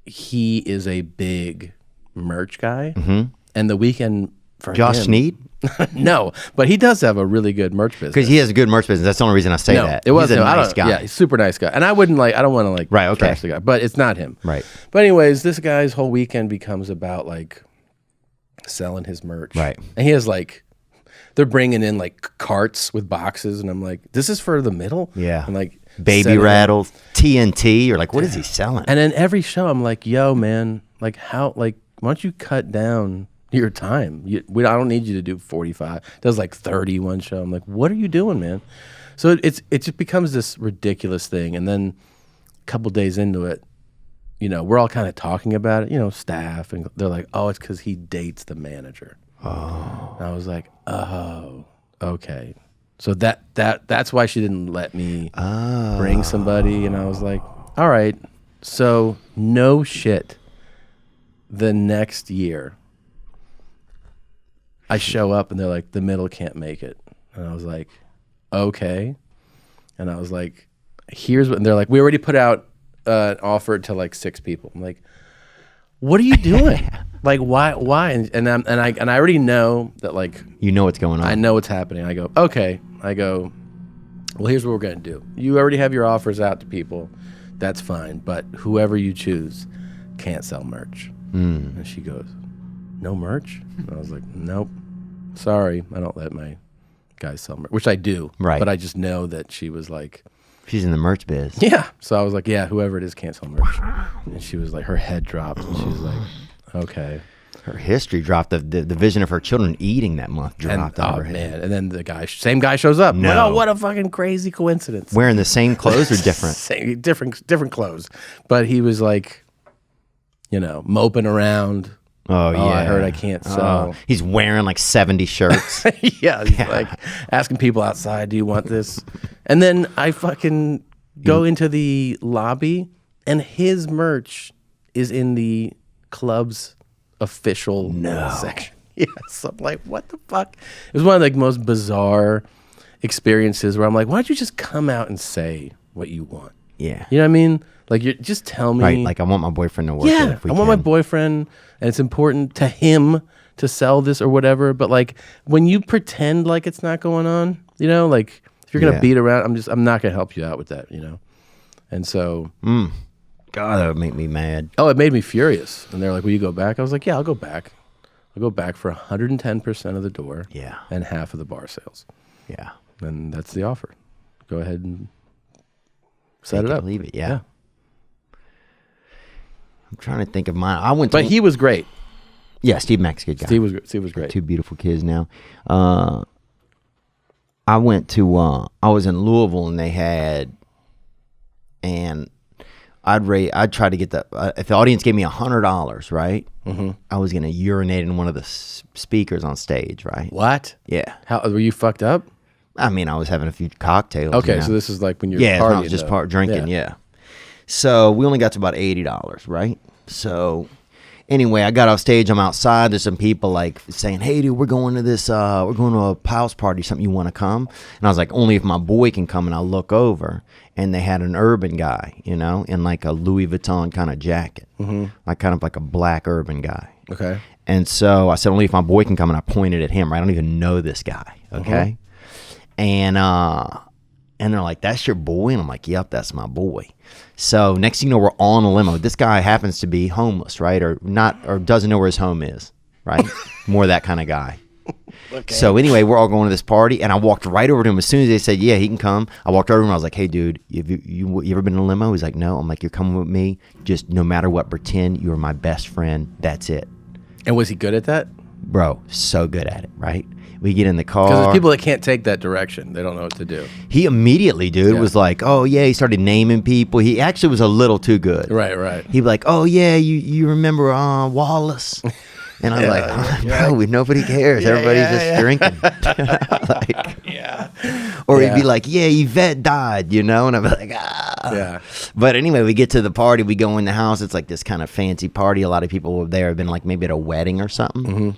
he is a big merch guy. Mm-hmm. And the weekend for Josh him, Sneed? no, but he does have a really good merch business. Because he has a good merch business. That's the only reason I say that. It was He's a I nice don't- guy. Yeah, he's a super nice guy. And I don't want to like Right, okay. trash the guy, but it's not him. Right. But anyways, this guy's whole weekend becomes about like selling his merch. Right. And he has like, they're bringing in like carts with boxes, and I'm like, this is for the middle? Yeah. And like Baby setting up- rattles, TNT. You're like, what is he selling? And then every show, I'm like, yo, man, like how, like, why don't you cut down your time? I don't need you to do 45. Does like 30 one show. I'm like, what are you doing, man? So it just becomes this ridiculous thing. And then a couple days into it, we're all kind of talking about it, staff, and they're like, oh, it's because he dates the manager. Oh. And I was like, oh, okay. So that's why she didn't let me bring somebody. And I was like, all right. So no shit. The next year, I show up and they're like, the middle can't make it. And I was like, okay. And I was like, here's what, and they're like, we already put out an offer to like 6 people. I'm like, what are you doing? Like, why? And I already know that, like, You know what's going on. I know what's happening. I go, okay. I go, well, here's what we're going to do. You already have your offers out to people. That's fine. But whoever you choose can't sell merch. And she goes, no merch? And I was like, nope. Sorry. I don't let my guys sell merch, which I do. Right. But I just know that she was like, She's in the merch biz. yeah. So I was like, yeah, whoever it is can't sell merch. And she was like, her head dropped. And she was like, okay. Her history dropped. The vision of her children eating that month dropped And, on oh, her head. man. And then the same guy shows up. I'm like, No. oh, what a fucking crazy coincidence. Wearing the same clothes or different? Same, different clothes. But he was like, moping around. Oh, yeah. I heard I can't sell. He's wearing like 70 shirts. Yeah, he's like asking people outside, do you want this? And then I fucking go into the lobby and his merch is in the club's official section. Yes. I'm like, what the fuck? It was one of the most bizarre experiences where I'm like, why don't you just come out and say what you want? Yeah. You know what I mean? Like, you just tell me. Right. Like, I want my boyfriend to work it Yeah, if we I want my can. boyfriend, and it's important to him to sell this or whatever. But like, when you pretend like it's not going on, like if you're gonna Yeah. beat around, I'm not gonna help you out with that, And so, God, that would make me mad. it made me furious. And they're like, "Will you go back?" I was like, "Yeah, I'll go back. I'll go back for 110% of the door, Yeah. and half of the bar sales." Yeah. And that's the offer. Go ahead and set Take it it or up. leave it. Yeah. I'm trying to think of mine. I went to. But he was great. Yeah, Steve Mack's a good guy. Steve was great. 2 beautiful kids now. I went to. I was in Louisville and they had, and I'd try to get the. If the audience gave me $100, right? Mm-hmm. I was gonna urinate in one of the speakers on stage, right? What? Yeah. How were you fucked up? I mean, I was having a few cocktails. Okay, so this is like when you're yeah, partying. I was just though. drinking. Yeah. So we only got to about $80, right? So anyway, I got off stage. I'm outside. There's some people like saying, "Hey, dude, we're going to this. We're going to a house party. Something you want to come?" And I was like, "Only if my boy can come." And I look over, and they had an urban guy, in like a Louis Vuitton kind of jacket, like kind of like a black urban guy. Okay. And so I said, "Only if my boy can come." And I pointed at him. Right? I don't even know this guy. Okay. And they're like, "That's your boy?" And I'm like, "Yep, that's my boy." So next thing you know, we're all in a limo. This guy happens to be homeless, right? Or not, or doesn't know where his home is, right? More that kind of guy. Okay. So anyway, we're all going to this party, and I walked right over to him. As soon as they said, "Yeah, he can come," I walked over to him. I was like, "Hey, dude, you ever been in a limo?" He's like, "No." I'm like, "You're coming with me. Just no matter what, pretend you're my best friend. That's it." And was he good at that? Bro, so good at it, right? We get in the car. Because there's people that can't take that direction. They don't know what to do. He immediately, dude, Yeah. was like, "Oh yeah." He started naming people. He actually was a little too good. Right. He'd be like, "Oh yeah, you remember Wallace?" And I'm like, no, nobody cares. Everybody's just drinking. Or he'd be like, yeah, Yvette died, and I'd be like, ah. Yeah. But anyway, we get to the party. We go in the house. It's like this kind of fancy party. A lot of people were there. Have been like maybe at a wedding or something. Mm-hmm.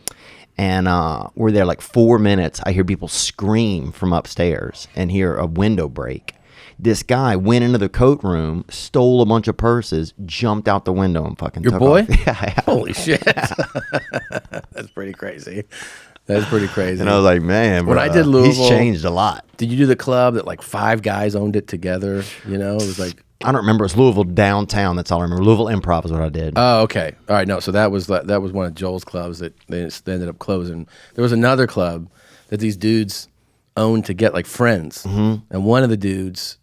And we're there like 4 minutes. I hear people scream from upstairs and hear a window break. This guy went into the coat room, stole a bunch of purses, jumped out the window, and fucking Your took boy? off. Yeah. Holy shit. That's pretty crazy. That's pretty crazy. And I was like, man, when bro, I did Louisville, he's changed a lot. Did you do the club that like 5 guys owned it together? It was like, I don't remember. It was Louisville downtown. That's all I remember. Louisville Improv is what I did. oh, okay. All right. No, so that was one of Joel's clubs that they ended up closing. There was another club that these dudes owned to get like friends. Mm-hmm. And one of the dudes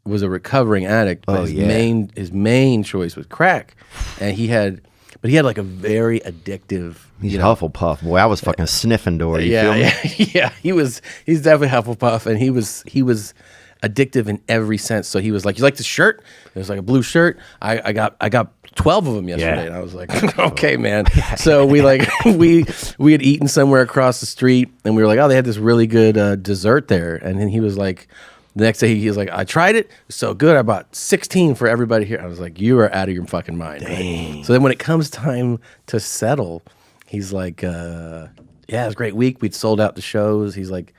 was a recovering addict, but his main choice was crack. And he had like a very addictive. He's Hufflepuff. Boy, I was fucking sniffing door. You feel me? Yeah. He's definitely Hufflepuff, and he was addictive in every sense. So he was like, "You like this shirt?" It was like a blue shirt. I got 12 of them yesterday, and I was like, "Okay, man." So we had eaten somewhere across the street, and we were like, "Oh, they had this really good dessert there." And then he was like, the next day he was like, "I tried it. It's so good. I bought 16 for everybody here." I was like, "You are out of your fucking mind." Right? So then when it comes time to settle, he's like, "Yeah, it was a great week. We'd sold out the shows." He's like,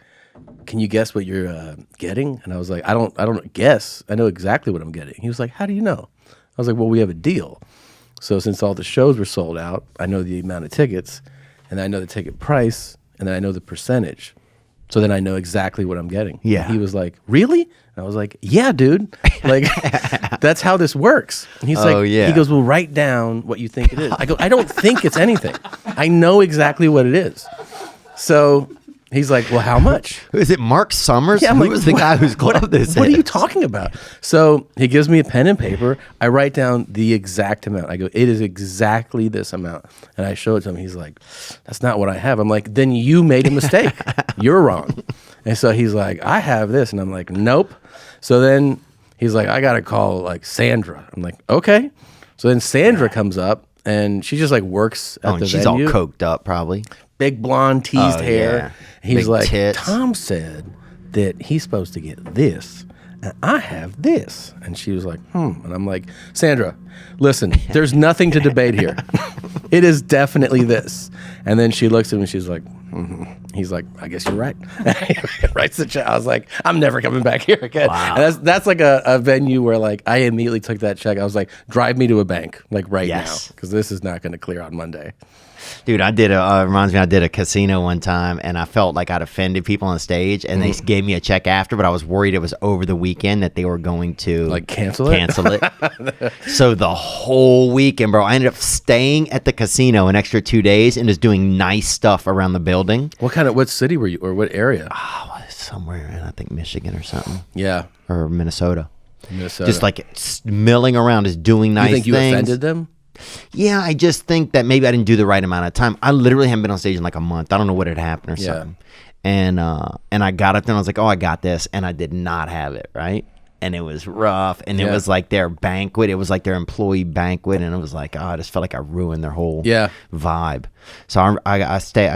"Can you guess what you're getting?" And I was like, I don't guess. I know exactly what I'm getting." He was like, "How do you know?" I was like, "Well, we have a deal. So since all the shows were sold out, I know the amount of tickets, and I know the ticket price, and then I know the percentage. So then I know exactly what I'm getting." Yeah. And he was like, "Really?" And I was like, "Yeah, dude. Like, that's how this works." And he's like, yeah. he goes, "Well, write down what you think it is." I go, "I don't think it's anything. I know exactly what it is." So he's like, "Well, how much?" Is it Mark Summers? Yeah, I'm Who like, was the guy whose club this What are is? you talking about? So he gives me a pen and paper. I write down the exact amount. I go, "It is exactly this amount." And I show it to him. He's like, "That's not what I have." I'm like, "Then you made a mistake. You're wrong." And so he's like, "I have this." And I'm like, "Nope." So then he's like, "I got to call like Sandra." I'm like, "Okay." So then Sandra comes up, and she just like works at the she's venue. all coked up, probably. Big blonde teased hair. yeah. He's Big like, tits. "Tom said that he's supposed to get this, and I have this." And she was like, And I'm like, "Sandra, listen, there's nothing to debate here. It is definitely this." And then she looks at me and she's like, He's like, "I guess you're right." Writes the check. I was like, "I'm never coming back here again." Wow. And that's like a venue where like I immediately took that check. I was like, "Drive me to a bank like right now, because this is not going to clear on Monday." Dude, I did I did a casino one time, and I felt like I'd offended people on stage, and they gave me a check after, but I was worried it was over the weekend that they were going to Like cancel it? So the whole weekend, bro, I ended up staying at the casino an extra 2 days and just doing nice stuff around the building. What city were you, or what area? Somewhere in, I think, Michigan or something. Yeah. Or Minnesota. Minnesota. Just like milling around, just doing nice You think you things. offended them? Yeah, I just think that maybe I didn't do the right amount of time. I literally haven't been on stage in like a month. I don't know what had happened or Yeah. something. And I got up there and I was like, "Oh, I got this," and I did not have it, right? And it was rough, and it was like their banquet. It was like their employee banquet, and it was like, I just felt like I ruined their whole vibe. So I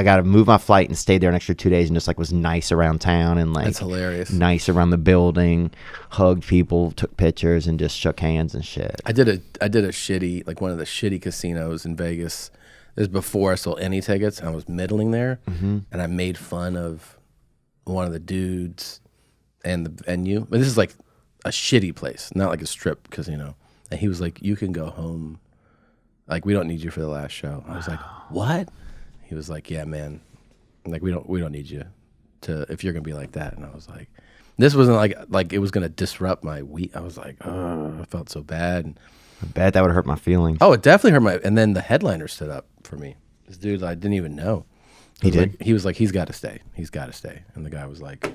got to move my flight and stayed there an extra 2 days, and just like was nice around town and like That's hilarious. nice around the building, hugged people, took pictures, and just shook hands and shit. I did a shitty, like one of the shitty casinos in Vegas. This is before I sold any tickets, and I was middling there, and I made fun of one of the dudes and the venue. But this is like a shitty place, not like a strip casino. And he was like, "You can go home. Like, we don't need you for the last show." I was like, "What?" He was like, "Yeah, man. Like, we don't need you to, if you're gonna be like that." And I was like, this wasn't like it was gonna disrupt my week. I was like, oh, I felt so bad. I bet that would hurt my feelings. Oh, it definitely hurt my. And then the headliner stood up for me. This dude I didn't even know. He did? He was like, "He's got to stay. He's got to stay." And the guy was like,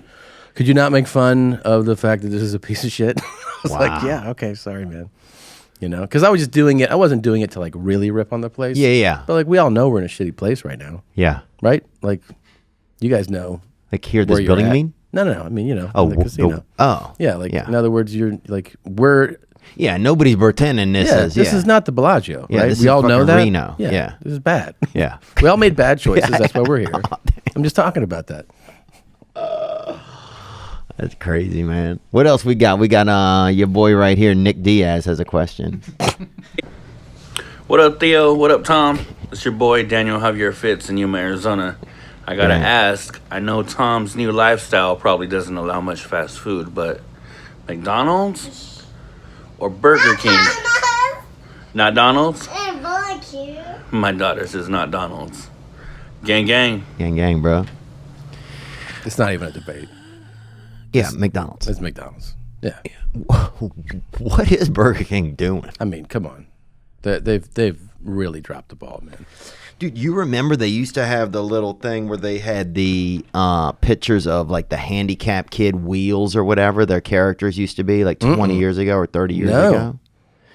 "Could you not make fun of the fact that this is a piece of shit?" I was like, "Yeah, okay, sorry, man." Because I was just doing it. I wasn't doing it to like really rip on the place. Yeah. But like we all know we're in a shitty place right now, Yeah. right? Like you guys know. Like here, where this you're building at. mean? No. I mean, Oh, the casino. oh. Yeah, like Yeah. in other words, you're like we're Yeah, nobody's pretending this is. This is not the Bellagio, Yeah, right? this We is all know fucking that. Reno. Yeah. This is bad. Yeah. We all made bad choices. That's why we're here. I'm just talking about that. That's crazy, man. What else we got? We got your boy right here, Nick Diaz, has a question. What up, Theo? What up, Tom? It's your boy, Daniel Javier Fitz in Yuma, Arizona. I gotta ask, I know Tom's new lifestyle probably doesn't allow much fast food, but McDonald's or Burger King? Not Donald's? My daughter says not Donald's. Gang, gang. Gang, gang, bro. It's not even a debate. Yeah, McDonald's. It's McDonald's. Yeah. What is Burger King doing? I mean, come on. They've really dropped the ball, man. Dude, you remember they used to have the little thing where they had the pictures of like the handicapped kid wheels or whatever their characters used to be like 20 years ago or 30 years ago?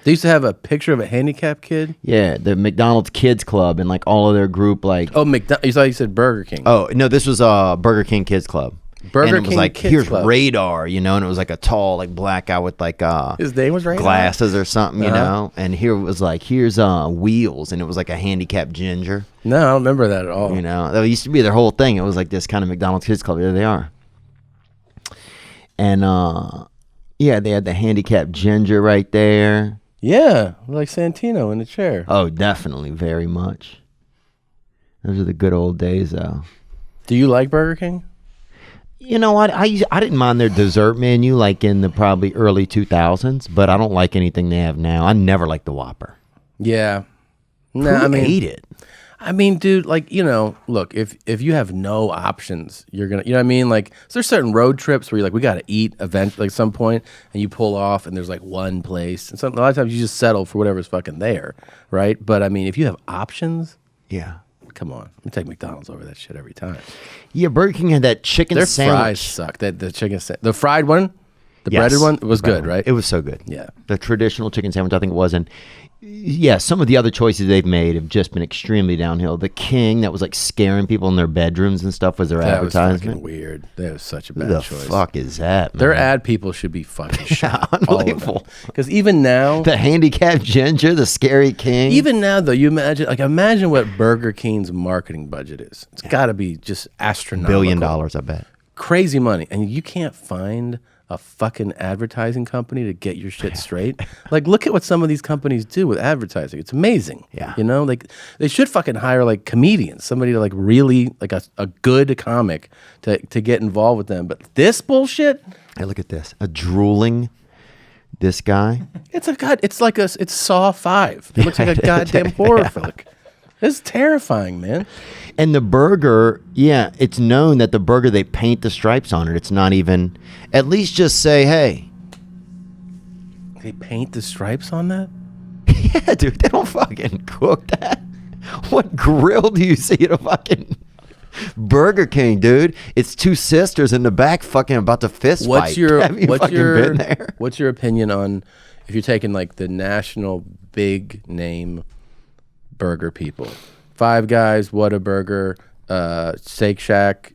They used to have a picture of a handicapped kid. Yeah, the McDonald's Kids Club and like all of their group like. Oh, you thought you said Burger King. Oh, no, this was Burger King Kids Club. Burger and it was King like, Kids here's Club. Radar, you know, and it was like a tall, like black guy with like his name was Radar? glasses or something, you know. And here it was like, here's Wheels, and it was like a handicapped ginger. No, I don't remember that at all. You know, that used to be their whole thing. It was like this kind of McDonald's Kids Club. There they are. And yeah, they had the handicapped ginger right there. Yeah, like Santino in the chair. Oh, definitely, very much. Those are the good old days, though. Do you like Burger King? You know what? I didn't mind their dessert menu like in the probably early 2000s, but I don't like anything they have now. I never liked the Whopper. Yeah. No, Who ate it? I mean, dude, like, you know, look, if you have no options, you're gonna, you know what I mean? Like, so there's certain road trips where you're like, we gotta eat eventually, like some point, and you pull off, and there's like one place, and a lot of times you just settle for whatever's fucking there, right? But I mean, if you have options, Yeah. come on, I'm take McDonald's over that shit every time. Yeah, Burger King had that chicken Their sandwich. fries suck. The chicken, the fried one, the breaded one, was good, right? It was so good. Yeah. The traditional chicken sandwich, I think it was. And yeah, some of the other choices they've made have just been extremely downhill. The King, that was like scaring people in their bedrooms and stuff, was their That was advertisement. fucking weird. That was such a Who bad the choice. fuck is that, man? Their ad people should be fucking shot. Unbelievable. Because even now, The handicapped ginger, the scary King. even now though, you imagine what Burger King's marketing budget is. It's got to be just astronomical. $1 billion, I bet. Crazy money, and you can't find a fucking advertising company to get your shit straight. Like, look at what some of these companies do with advertising. It's amazing. Yeah. You know, like they should fucking hire like comedians, somebody to like really like a good comic to get involved with them. But this bullshit, Hey, look at this. A drooling, this guy. it's Saw 5. It looks like a goddamn horror flick. It's terrifying, man. And the burger, yeah, it's known that the burger, they paint the stripes on it. It's not even, at least just say, hey. They paint the stripes on that? Yeah, dude, they don't fucking cook that. What grill do you see at a fucking Burger King, dude? It's two sisters in the back fucking about to fist fight. Have you fucking been there? What's your opinion on if you're taking like the national big name burger people? Five Guys, Whataburger, Shake Shack,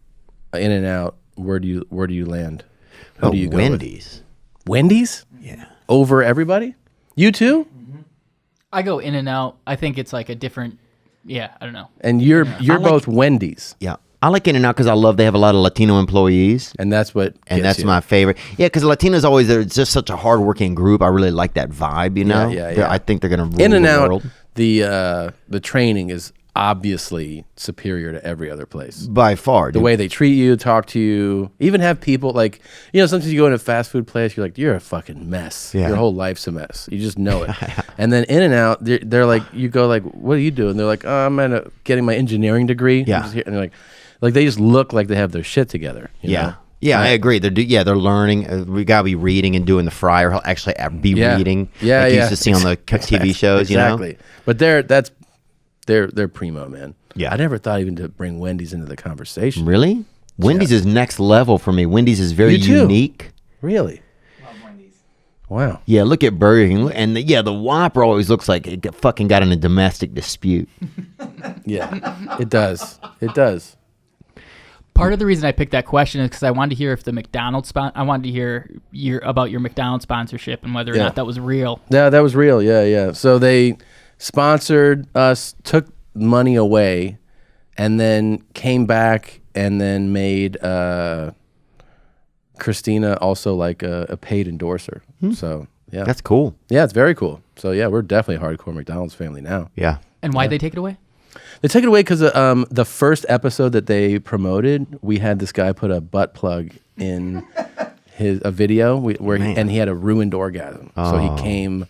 In-N-Out. Where do you land? Who do you go with? Wendy's. Wendy's? Yeah. Over everybody? You too? I go in and out. I think it's like a different. Yeah, I don't know. And you're both Wendy's, Yeah. I like In-N-Out because I love they have a lot of Latino employees. and that's what. And gets that's you. my favorite. Yeah, because Latinos always, they're just such a hardworking group. I really like that vibe, you know? yeah. I think they're going to rule In and the Out. world. The training is obviously superior to every other place. By far. The way they treat you, talk to you, even have people like, you know, sometimes you go in a fast food place, you're like, you're a fucking mess. Yeah. Your whole life's a mess. You just know it. And then In and Out, they're like, you go like, what are you doing? They're like, oh, I'm getting my engineering degree. I'm Yeah. just here. And they're like they just look like they have their shit together. You Yeah. know? Yeah, I agree. They're learning. We gotta be reading and doing the fryer. He'll actually be reading. Yeah, like you yeah. used to see on the TV shows. Exactly. You know. But they're primo, man. Yeah. I never thought even to bring Wendy's into the conversation. Really? Wendy's is next level for me. Wendy's is very You too. unique. Really? Wow. Yeah, look at Burger King. And the Whopper always looks like it fucking got in a domestic dispute. Yeah. It does. It does. Part of the reason I picked that question is because I wanted to hear if the McDonald's I wanted to hear about your McDonald's sponsorship and whether or not that was real. Yeah, that was real. Yeah. So they sponsored us, took money away, and then came back and then made Christina also like a paid endorser. So yeah, That's cool. yeah, it's very cool. So yeah, we're definitely a hardcore McDonald's family now. Yeah. And why'd they take it away? They took it away because the first episode that they promoted, we had this guy put a butt plug in a video where he had a ruined orgasm. So he came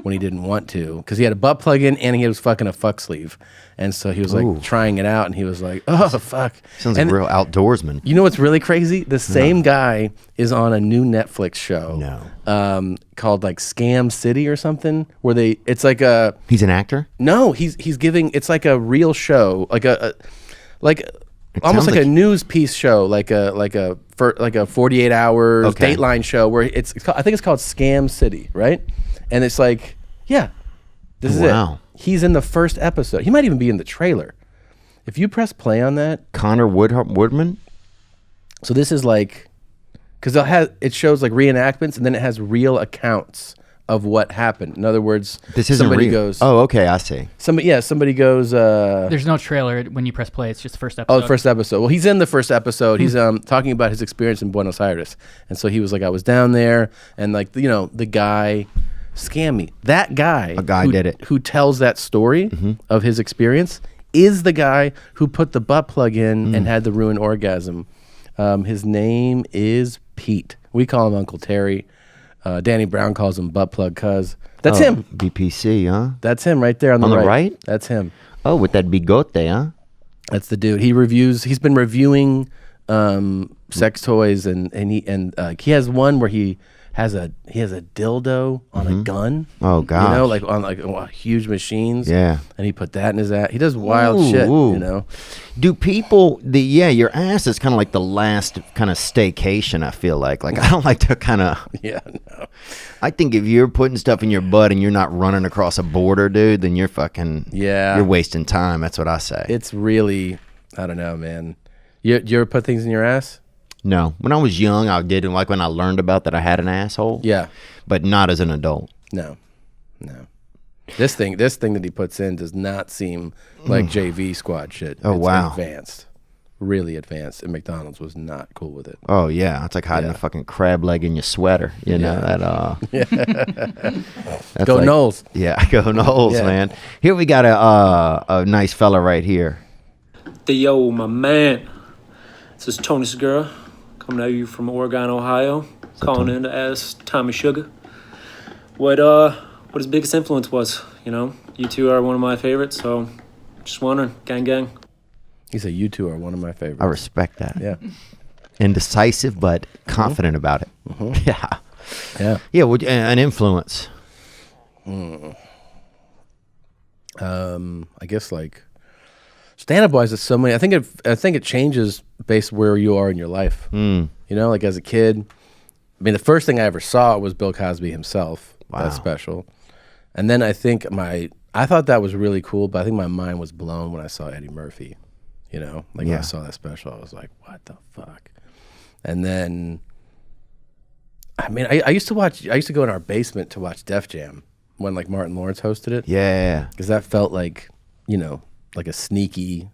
when he didn't want to because he had a butt plug in and he was fucking a fuck sleeve. And so he was like trying it out and he was like, oh, fuck. Sounds like a real outdoorsman. You know what's really crazy? The same guy is on a new Netflix show called like Scam City or something where it's like a... He's an actor? No, he's giving... It's like a real show, like almost like a news piece show, like a 48 hours Dateline show where it's called, I think it's called Scam City, right? And it's like, this is it. He's in the first episode. He might even be in the trailer. If you press play on that, Connor Woodman. So this is like, because it shows like reenactments and then it has real accounts of what happened. In other words, somebody goes. Oh, okay, I see. Somebody goes. There's no trailer when you press play. It's just the first episode. Oh, the first episode. Well, he's in the first episode. He's talking about his experience in Buenos Aires, and so he was like, I was down there, and like the guy scammed me. That guy, did it. Who tells that story of his experience is the guy who put the butt plug in and had the ruined orgasm. His name is Pete. We call him Uncle Terry. Danny Brown calls him butt plug cuz. That's him. BPC, huh? That's him right there on the right. That's him. Oh, with that bigote, huh? That's the dude. He's been reviewing sex toys and he has one where he has a dildo on a gun. Oh gosh. You know, like on huge machines. Yeah. And he put that in his ass. He does wild shit, you know. Do people your ass is kind of like the last kind of staycation, I feel like. Like I don't like to kind of Yeah, no. I think if you're putting stuff in your butt and you're not running across a border, dude, then you're fucking you're wasting time. That's what I say. It's really, I don't know, man. You ever put things in your ass? No. When I was young, I did, like when I learned about that I had an asshole. Yeah. But not as an adult. No. This thing that he puts in does not seem like JV squad shit. Oh, it's wow. advanced. Really advanced. And McDonald's was not cool with it. Oh, yeah. It's like hiding a fucking crab leg in your sweater. You know, that, that's Go like, Knowles. Yeah, go Knowles, man. Here we got a nice fella right here. Theo, my man. This is Tony Segura, coming at you from Oregon, Ohio. Calling in to ask Tommy Sugar what his biggest influence was. You know, you two are one of my favorites, so just wondering, gang. He said, you two are one of my favorites. I respect that. Yeah. Indecisive, but confident about it. Yeah. Yeah, an influence. I guess like stand-up wise, it's so many. I think it changes based where you are in your life. You know, like as a kid, I mean, the first thing I ever saw was Bill Cosby himself. Wow. That special. And then I think I thought that was really cool, but I think my mind was blown when I saw Eddie Murphy. You know, like when I saw that special, I was like, what the fuck? And then, I mean, I used to go in our basement to watch Def Jam when like Martin Lawrence hosted it. Yeah. Because that felt like, you know, like a sneaky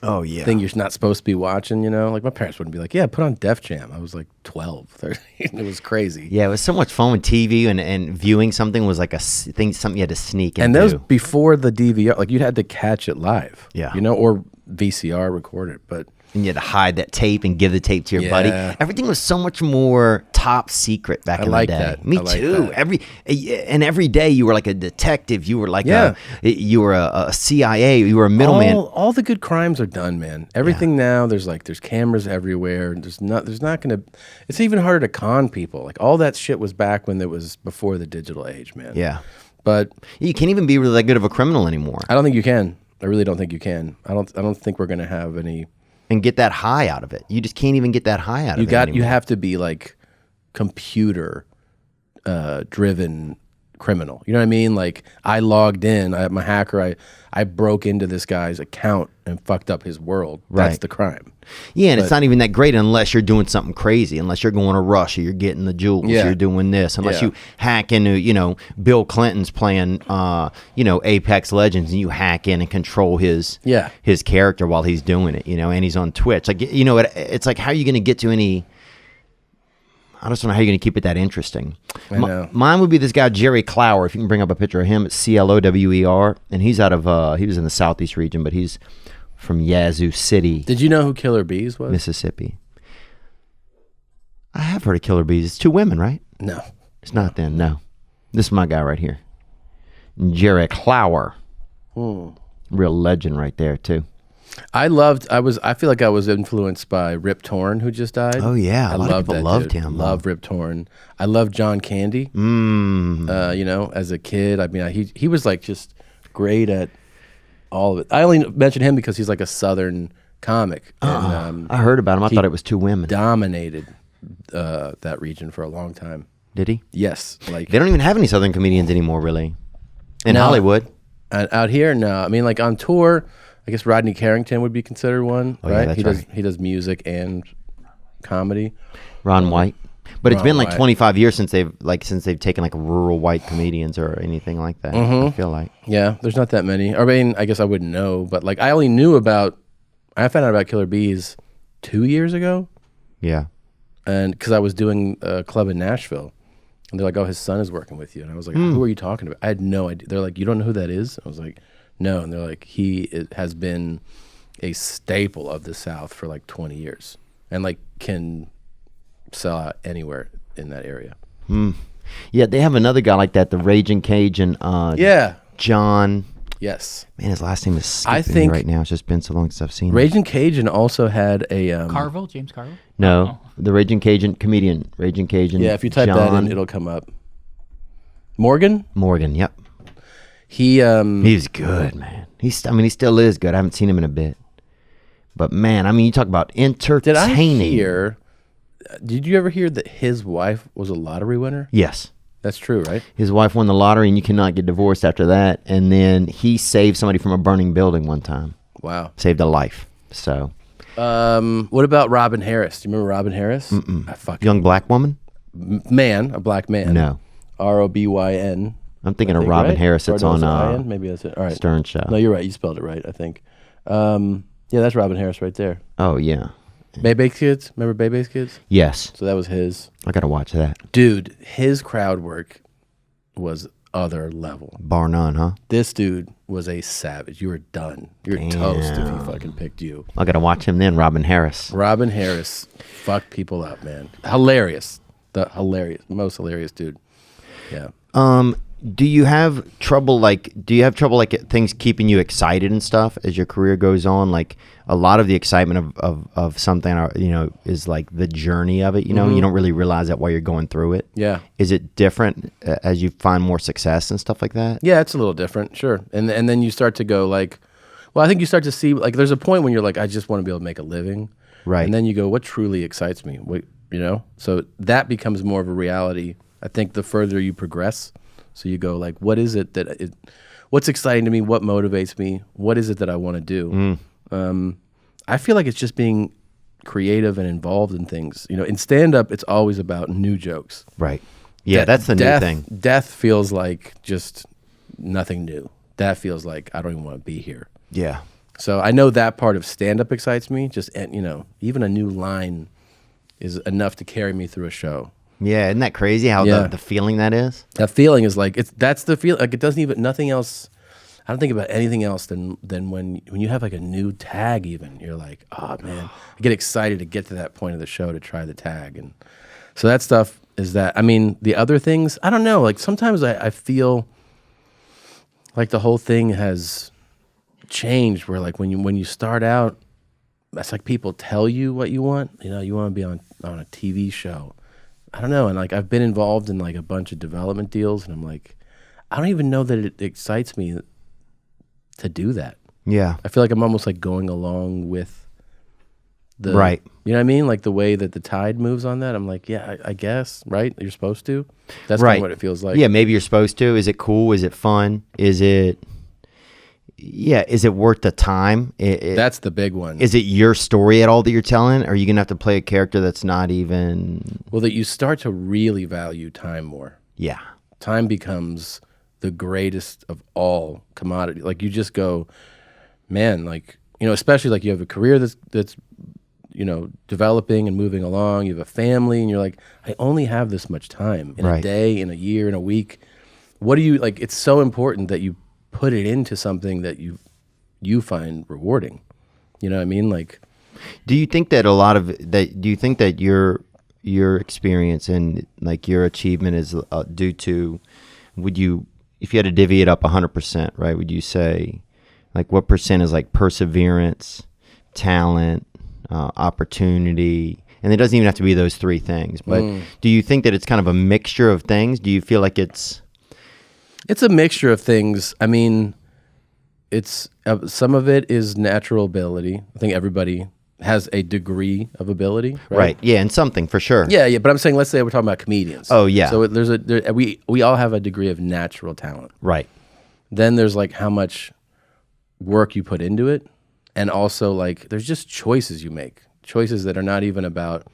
thing you're not supposed to be watching, you know? Like my parents wouldn't be like, yeah, put on Def Jam. I was like 12, 13. It was crazy. Yeah, it was so much fun when TV and viewing something was like something you had to sneak into. And those before the DVR, like you had to catch it live. Yeah. You know, or VCR record it, but... And you had to hide that tape and give the tape to your buddy. Everything was so much more top secret back in the day. That. Me too. That. Every day you were like a detective. You were like you were a CIA. You were a middleman. All the good crimes are done, man. Everything now there's cameras everywhere. There's not gonna. It's even harder to con people. Like all that shit was back when it was before the digital age, man. Yeah. But you can't even be really that good of a criminal anymore. I don't think you can. I really don't think you can. I don't think we're gonna have any. And get that high out of it. You just can't even get that high out of it anymore. You have to be like computer driven criminal. You know what I mean? Like I logged in, I'm a hacker. I broke into this guy's account and fucked up his world. That's Right. the crime. Yeah, and it's not even that great unless you're doing something crazy, unless you're going to Russia, you're getting the jewels, Yeah. you're doing this, unless Yeah. you hack into, Bill Clinton's playing, Apex Legends, and you hack in and control his character while he's doing it, and he's on Twitch. Like, it's like, how are you going to get to any... I just don't know how you're going to keep it that interesting. I know. Mine would be this guy, Jerry Clower. If you can bring up a picture of him, it's Clower. And he's out of, he was in the Southeast region, but he's from Yazoo City. Did you know who Killer Bees was? Mississippi. I have heard of Killer Bees. It's 2 women, right? No. It's not them, no. This is my guy right here. Jerry Clower. Real legend right there, too. I feel like I was influenced by Rip Torn, who just died. Oh, yeah. A lot of people loved dude. him. Love Rip Torn. I love John Candy. As a kid, I mean, he was like just great at all of it. I only mention him because he's like a Southern comic. And, I heard about him. I thought it was 2 women. Dominated that region for a long time. Did he? Yes. Like they don't even have any Southern comedians anymore, really. In No. Hollywood. Out here, no. I mean, like on tour, I guess Rodney Carrington would be considered one, Oh, yeah, right? that's He does right. he does music and comedy. Ron White. But it's Ron been like White. 25 years since they've taken like rural white comedians or anything like that. I feel like. Yeah, there's not that many. I mean, I guess I wouldn't know, but like I found out about Killer Bees 2 years ago, Yeah. and because I was doing a club in Nashville, and they're like, "Oh, his son is working with you," and I was like, "Who are you talking about?" I had no idea. They're like, "You don't know who that is?" I was like, "No," and they're like, has been a staple of the South for like 20 years, and like can sell out anywhere in that area. Yeah, they have another guy like that, the Raging Cajun. Yeah. John. Yes. Man, his last name is I skipping think me right now. It's just been so long since I've seen him. Raging Cajun also had a Carville, James Carville. No, the Raging Cajun comedian, Raging Cajun. Yeah, if you type that John in, it'll come up. Morgan. Yep. He's good, man. He still is good. I haven't seen him in a bit. But man, I mean, you talk about entertaining. Did I hear? Did you ever hear that his wife was a lottery winner? Yes. That's true, right? His wife won the lottery, and you cannot get divorced after that. And then he saved somebody from a burning building one time. Wow. Saved a life. So. What about Robin Harris? Do you remember Robin Harris? Young black woman? A black man. No. ROBYN. I'm thinking of Robin right? Harris. That's Or on no, it's IN? Maybe that's it. All right. Stern Show. No, you're right. You spelled it right, I think. Yeah, that's Robin Harris right there. Oh, yeah. Bebe's Kids. Remember Bebe's Kids? Yes. So that was his. I got to watch that. Dude, his crowd work was other level. Bar none, huh? This dude was a savage. You were done. You're toast if he fucking picked you. I got to watch him then, Robin Harris. Robin Harris fucked people up, man. Hilarious. Most hilarious dude. Yeah. Do you have trouble like things keeping you excited and stuff as your career goes on? Like a lot of the excitement of something, is like the journey of it. You don't really realize that while you're going through it. Yeah. Is it different as you find more success and stuff like that? Yeah, it's a little different, sure. And then you start to go like, well, I think you start to see like there's a point when you're like, I just want to be able to make a living. Right. And then you go, what truly excites me? So that becomes more of a reality. I think the further you progress. So you go like, what is it what's exciting to me? What motivates me? What is it that I want to do? I feel like it's just being creative and involved in things. In stand-up, it's always about new jokes. Right. Yeah, that's the new thing. Death feels like just nothing new. That feels like I don't even want to be here. Yeah. So I know that part of stand-up excites me. Just, even a new line is enough to carry me through a show. Yeah, isn't that crazy how the feeling that is? That feeling is like that's the feel. Like it doesn't even nothing else. I don't think about anything else than when you have like a new tag. Even you're like, oh man, I get excited to get to that point of the show to try the tag, and so that stuff is that. I mean, the other things, I don't know. Like sometimes I feel like the whole thing has changed. Where like when you start out, it's like people tell you what you want. You want to be on a TV show. I don't know, and like I've been involved in like a bunch of development deals, and I'm like, I don't even know that it excites me to do that. Yeah. I feel like I'm almost like going along with Right. You know what I mean? Like the way that the tide moves on that. I'm like, yeah, I guess, right? You're supposed to. That's kind Right. of what it feels like. Yeah, maybe you're supposed to. Is it cool? Is it fun? Is it worth the time? That's the big one. Is it your story at all that you're telling? Or are you going to have to play a character that's not even... Well, that you start to really value time more. Yeah. Time becomes the greatest of all commodity. Like you just go, man, like, you know, especially like you have a career that's you know, developing and moving along. You have a family and you're like, I only have this much time in a day, in a year, in a week. What do you like? It's so important that you put it into something that you find rewarding. You know what I mean? Like, do you think that do you think that your experience and like your achievement is due to, if you had to divvy it up 100%, right? Would you say like what percent is like perseverance, talent, opportunity? And it doesn't even have to be those three things, but do you think that it's kind of a mixture of things? Do you feel like it's a mixture of things. I mean, it's some of it is natural ability. I think everybody has a degree of ability, right? Yeah, and something for sure. Yeah. But I'm saying, let's say we're talking about comedians. Oh yeah. So we all have a degree of natural talent. Right. Then there's like how much work you put into it, and also like there's just choices you make, choices that are not even about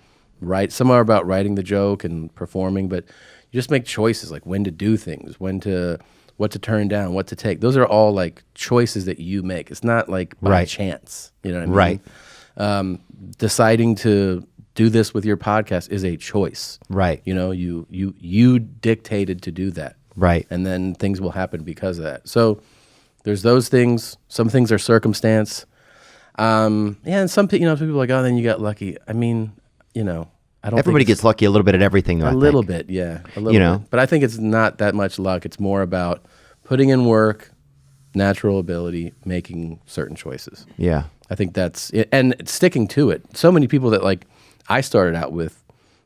some are about writing the joke and performing, but you just make choices like when to do things, what to turn down, what to take. Those are all like choices that you make. It's not like by chance. You know what I mean? Right. Deciding to do this with your podcast is a choice. Right. You know, you dictated to do that. Right. And then things will happen because of that. So there's those things. Some things are circumstance. And some people are like, oh, then you got lucky. I mean, you know, I don't. Everybody gets lucky a little bit at everything, though. A little bit, yeah. A little bit. But I think it's not that much luck. It's more about putting in work, natural ability, making certain choices. Yeah. I think that's it. And sticking to it. So many people that like I started out with,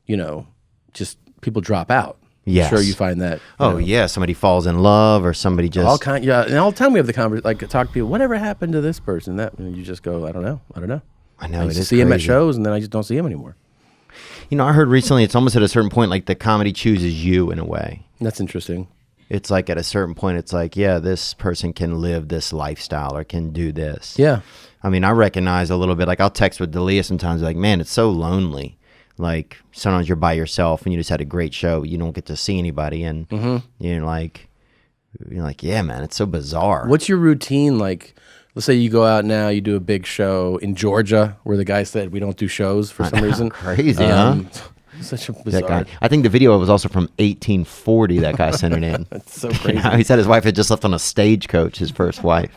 you know, just people drop out. Yes. Sure, you find that. Yeah, somebody falls in love, or somebody just and all the time we have the conversation, like talk to people. Whatever happened to this person? That and you just go, I don't know. I know. I used to see him at shows, and then I just don't see him anymore. You know, I heard recently it's almost at a certain point like the comedy chooses you in a way. That's interesting. It's like at a certain point, it's like, yeah, this person can live this lifestyle or can do this. Yeah. I mean, I recognize a little bit. Like I'll text with Dalia sometimes, like, man, it's so lonely. Like sometimes you're by yourself and you just had a great show. You don't get to see anybody, and you're like, yeah, man, it's so bizarre. What's your routine like? Let's say you go out now, you do a big show in Georgia, where the guy said we don't do shows for some reason. Crazy, huh? Such a bizarre. That guy. I think the video was also from 1840. That guy sent it in. That's so crazy. He said his wife had just left on a stagecoach. His first wife.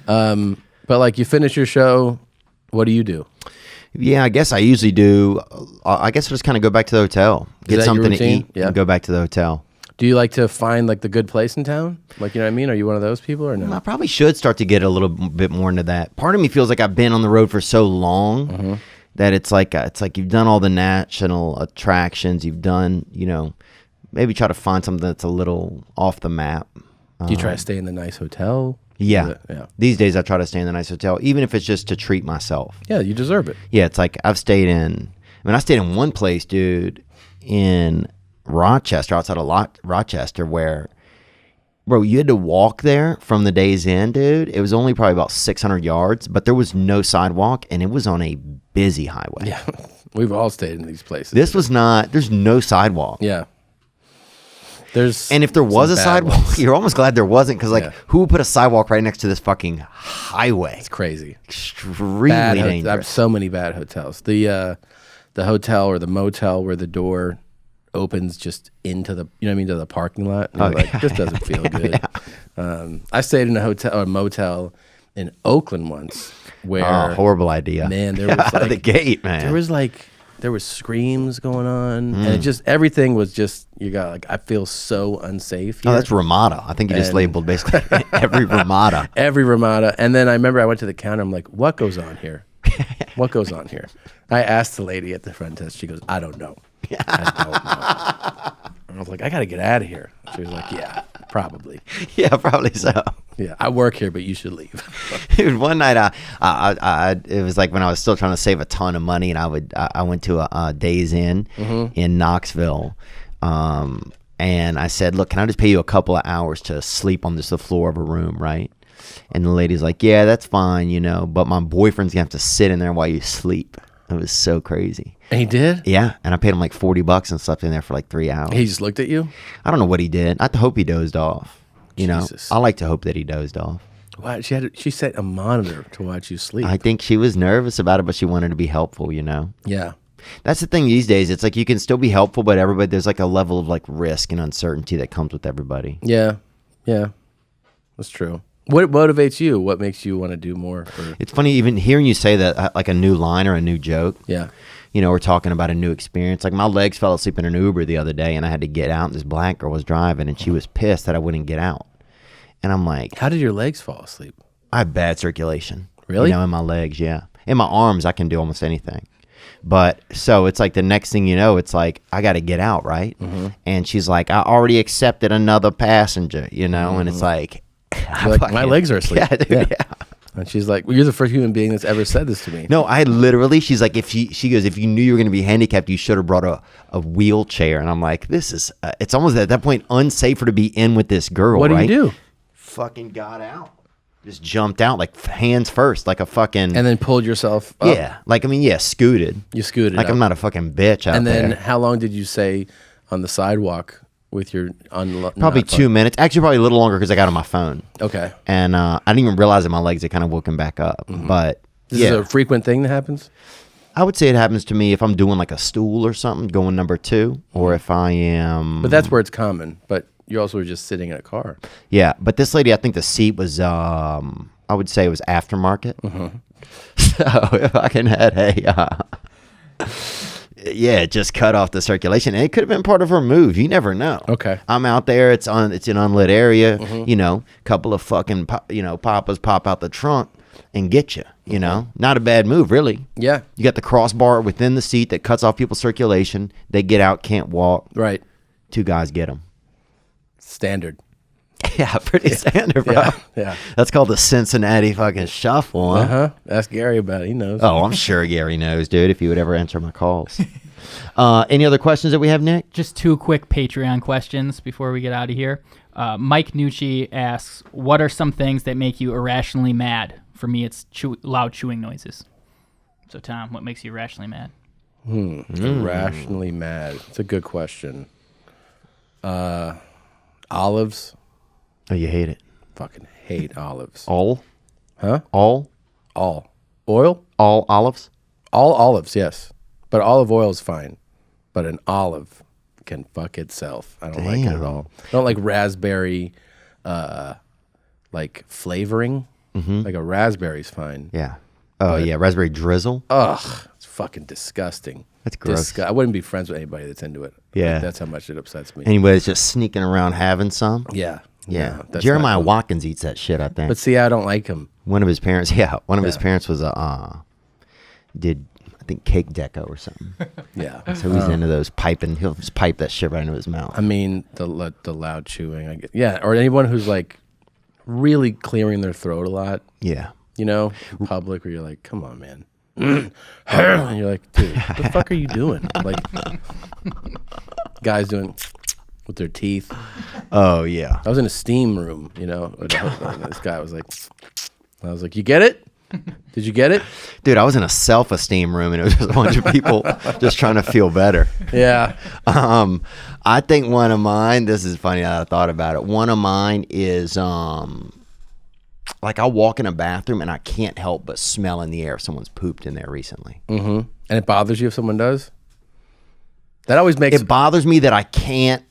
But like you finish your show, what do you do? Yeah, I guess I usually do. I guess I just kind of go back to the hotel, get something to eat, and go back to the hotel. Do you like to find like the good place in town? Like, you know what I mean? Are you one of those people or no? I probably should start to get a little bit more into that. Part of me feels like I've been on the road for so long that it's like you've done all the national attractions. You've done, maybe try to find something that's a little off the map. Do you try to stay in the nice hotel? Yeah. These days I try to stay in the nice hotel, even if it's just to treat myself. Yeah, you deserve it. Yeah, it's like I stayed in one place, dude, in Rochester, outside of Rochester, where, bro, you had to walk there from the Days Inn, dude. It was only probably about 600 yards, but there was no sidewalk, and it was on a busy highway. Yeah, we've all stayed in these places. There's no sidewalk. Yeah. And if there was a sidewalk, you're almost glad there wasn't, because who would put a sidewalk right next to this fucking highway? It's crazy. Extremely dangerous. I have so many bad hotels. The hotel or the motel where the door opens just into the, to the parking lot. And this doesn't feel good. Yeah. I stayed in a hotel or a motel in Oakland once where horrible idea. Man, there was out of the gate, man. There was screams going on, and it just everything was just I feel so unsafe here. Oh, that's Ramada. I think you just labeled basically every Ramada. Every Ramada. And then I remember I went to the counter. I'm like, what goes on here? What goes on here? I asked the lady at the front desk. She goes, I don't know. I don't know. And I was like, I got to get out of here. She was like, yeah, probably. Yeah, probably so. Yeah, I work here, but you should leave. Dude, one night it was like when I was still trying to save a ton of money, and I went to a Days Inn in Knoxville, and I said, look, can I just pay you a couple of hours to sleep on the floor of a room, right? And the lady's like, yeah, that's fine, but my boyfriend's gonna have to sit in there while you sleep. It was so crazy. And he did? Yeah, and I paid him like $40 and slept in there for like 3 hours. He just looked at you? I don't know what he did. I hope he dozed off. Jesus. I like to hope that he dozed off. Wow, she set a monitor to watch you sleep. I think she was nervous about it, but she wanted to be helpful, Yeah. That's the thing these days. It's like you can still be helpful, but there's like a level of like risk and uncertainty that comes with everybody. Yeah. That's true. What motivates you? What makes you want to do more? It's funny even hearing you say that, like a new line or a new joke. Yeah. We're talking about a new experience. Like my legs fell asleep in an Uber the other day, and I had to get out, and this black girl was driving, and she was pissed that I wouldn't get out. And I'm like, how did your legs fall asleep? I have bad circulation. Really? In my legs, yeah. In my arms, I can do almost anything. But so it's like the next thing you know, it's like, I got to get out, right? Mm-hmm. And she's like, I already accepted another passenger, and it's like, my legs are asleep. Yeah, dude, yeah. And she's like, well, you're the first human being that's ever said this to me. No, she's like, she goes, if you knew you were going to be handicapped, you should have brought a wheelchair. And I'm like, this is, it's almost at that point unsafer to be in with this girl, What right? do you do? Fucking got out. Just jumped out, like hands first, like a fucking... And then pulled yourself up? Yeah, scooted. You scooted Like up. I'm not a fucking bitch out there. And then how long did you say on the sidewalk with your... Probably 2 minutes. Actually, probably a little longer because I got on my phone. Okay. And I didn't even realize that my legs had kind of woken back up. Mm-hmm. But This is a frequent thing that happens? I would say it happens to me if I'm doing like a stool or something, going number 2, or if I am... But that's where it's common. But you also were just sitting in a car. Yeah, but this lady, I think the seat was, I would say it was aftermarket. Mm-hmm. So if I can had it just cut off the circulation. And it could have been part of her move. You never know. Okay. I'm out there. It's an unlit area. Mm-hmm. Couple of fucking, papas pop out the trunk and get you. Not a bad move, really. Yeah. You got the crossbar within the seat that cuts off people's circulation. They get out, can't walk. Right. 2 guys get them. Standard. Yeah, pretty standard, bro. Yeah. That's called the Cincinnati fucking shuffle, huh? Uh-huh. Ask Gary about it. He knows. Oh, I'm sure Gary knows, dude, if he would ever answer my calls. Any other questions that we have, Nick? Just 2 quick Patreon questions before we get out of here. Mike Nucci asks, what are some things that make you irrationally mad? For me, it's loud chewing noises. So, Tom, what makes you irrationally mad? Irrationally mad. It's a good question. Olives. Oh, you hate it. Fucking hate olives. All? Huh? All? Oil? All olives? All olives, yes. But olive oil is fine. But an olive can fuck itself. I don't like it at all. I don't like raspberry, like flavoring. Mm-hmm. Like a raspberry's fine. Yeah. Oh, yeah. Raspberry drizzle? Ugh. It's fucking disgusting. That's gross. I wouldn't be friends with anybody that's into it. Yeah. Like, that's how much it upsets me. Anybody's just sneaking around having some? Yeah. Yeah. No, Jeremiah Watkins eats that shit, I think. But see, I don't like him. One of his parents, his parents was did I think cake deco or something. Yeah. So he's into those piping. He'll just pipe that shit right into his mouth. I mean, the loud chewing. I get, yeah. Or anyone who's like really clearing their throat a lot. Yeah. In public where you're like, come on, man. And you're like, dude, what the fuck are you doing? Like, guys doing with their teeth. Oh, yeah. I was in a steam room, and this guy was like, I was like, you get it? Did you get it? Dude, I was in a self-esteem room, and it was just a bunch of people just trying to feel better. Yeah. I think one of mine, this is funny that I thought about it. One of mine is, like I'll walk in a bathroom, and I can't help but smell in the air if someone's pooped in there recently. Mm-hmm. And it bothers you if someone does? That always makes... It bothers me that I can't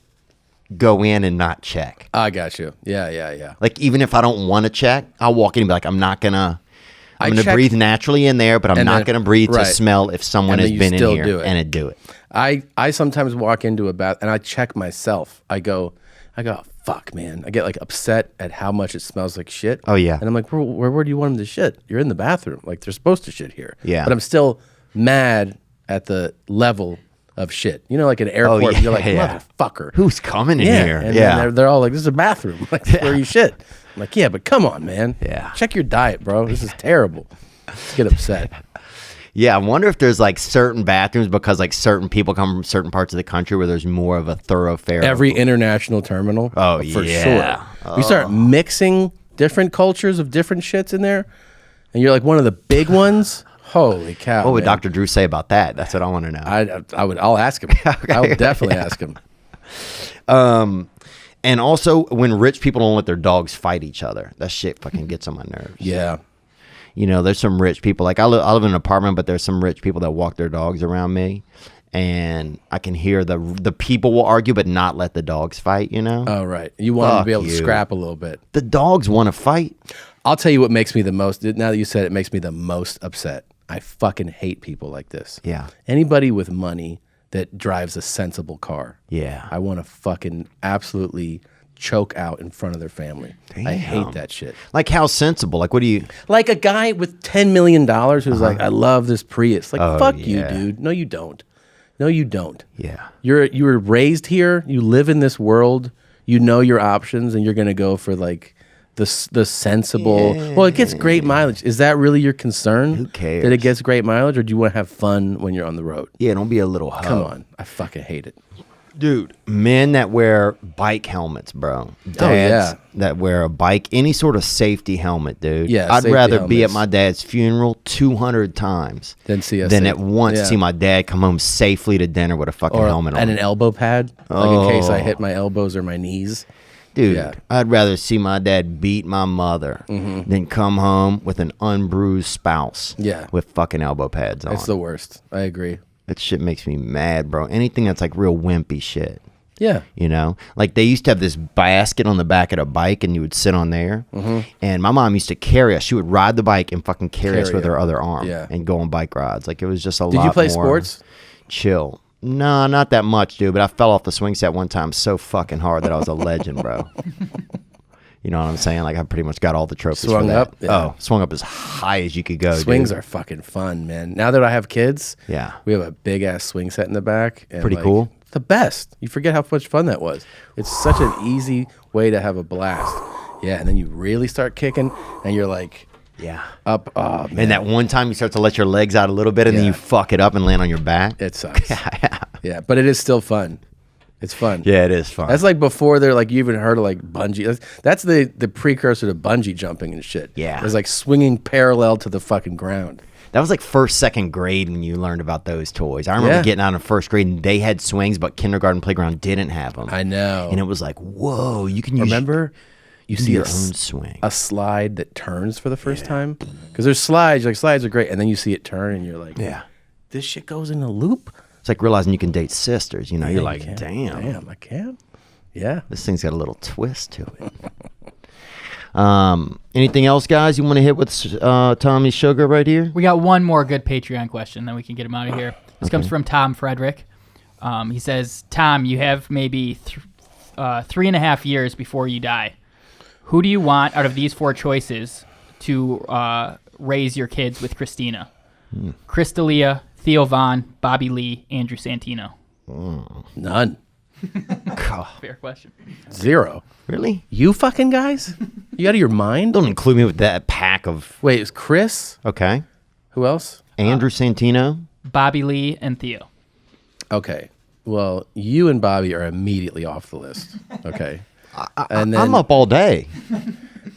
go in and not check. I got you. Yeah. Like, even if I don't want to check, I'll walk in and be like, I'm going to breathe naturally in there, but I'm not going to breathe to smell if someone has been in here and do it. I sometimes walk into a bath and I check myself. I go, fuck, man. I get like upset at how much it smells like shit. Oh, yeah. And I'm like, where do you want them to shit? You're in the bathroom. Like, they're supposed to shit here. Yeah. But I'm still mad at the level of shit. Like an airport, you're like, motherfucker. Who's coming in here? And then they're all like, this is a bathroom. Like, where you shit. I'm like, yeah, but come on, man. Yeah. Check your diet, bro. This is terrible. Let's get upset. Yeah, I wonder if there's like certain bathrooms because like certain people come from certain parts of the country where there's more of a thoroughfare. Every international terminal. For yeah. sure. You start mixing different cultures of different shits in there, and you're like one of the big ones. Holy cow! What would man. Dr. Drew say about that? That's what I want to know. I'll ask him. I would definitely ask him. And also, when rich people don't let their dogs fight each other, that shit fucking gets on my nerves. Yeah. You know, there's some rich people. Like I live in an apartment, but there's some rich people that walk their dogs around me, and I can hear the people will argue, but not let the dogs fight. You know? Oh right. You want them to be able to scrap a little bit. The dogs want to fight. I'll tell you what makes me the most. Now that you said it, makes me the most upset. I fucking hate people like this. Yeah. Anybody with money that drives a sensible car. Yeah. I want to fucking absolutely choke out in front of their family. I hate that shit. Like how sensible? Like what do you? Like a guy with $10 million who's like, I love this Prius. Like, fuck you, yeah. dude. No, you don't. No, you don't. Yeah. You were raised here. You live in this world. You know your options, and you're gonna go for like the sensible. Well, it gets great mileage. Is that really your concern? Who cares? That it gets great mileage, or do you want to have fun when you're on the road? Yeah, don't be a little hoe. Come on, I fucking hate it. Dude, men that wear bike helmets, bro. Dads that wear a bike, any sort of safety helmet, dude. Yeah, I'd safety rather be at helmets. my dad's funeral 200 times Than see us than safe. at once Yeah. see my dad come home safely to dinner with a fucking helmet on. And an elbow pad, like in case I hit my elbows or my knees. Dude, Yeah. I'd rather see my dad beat my mother than come home with an unbruised spouse Yeah. with fucking elbow pads on. It's the worst. I agree. That shit makes me mad, bro. Anything that's like real wimpy shit. Yeah. You know, like they used to have this basket on the back of a bike and you would sit on there. And my mom used to carry us. She would ride the bike and fucking carry us Carry with it. her other arm Yeah. and go on bike rides. Like it was just a lot Did you play more sports? chill. No, not that much, dude. But I fell off the swing set one time so fucking hard that I was a legend, bro. You know what I'm saying? Like I pretty much got all the trophies Swung for that. up? Yeah. Oh, swung up as high as you could go. Swings dude. are fucking fun, man. Now that I have kids, Yeah. we have a big ass swing set in the back. And Pretty cool. The best. You forget how much fun that was. It's such an easy way to have a blast. Yeah, and then you really start kicking, and you're like Yeah. up. Oh man, And that one time you start to let your legs out a little bit and then Yeah. you fuck it up and land on your back. it sucks. Yeah, but it is still fun. It's fun. Yeah, it is fun. That's like before they're like you even heard of like bungee. That's the precursor to bungee jumping and shit. Yeah. It's like swinging parallel to the fucking ground. That was like first, second grade when you learned about those toys. I remember Yeah. getting out in first grade and they had swings, but kindergarten playground didn't have them. I know. And it was like, whoa, you can use Remember, you see your a own swing. a slide that turns for the first time because there's slides. Like slides are great, and then you see it turn, and you're like, Yeah. this shit goes in a loop. It's like realizing you can date sisters. You know, you're You like, can. damn, I can. Yeah. this thing's got a little twist to it. Anything else, guys, you want to hit with Tommy Sugar right here? We got one more good Patreon question, then we can get him out of here. This comes from Tom Frederick. He says, Tom, you have maybe 3.5 years before you die. Who do you want out of these 4 choices to raise your kids with Christina? Chris D'Elia, Theo Von, Bobby Lee, Andrew Santino. None. Fair question. 0. Really? You fucking guys? You out of your mind? Don't include me with that pack of. Wait, it's Chris? Okay. Who else? Andrew Santino. Bobby Lee and Theo. Okay. Well, you and Bobby are immediately off the list. Okay. And I'm up all day.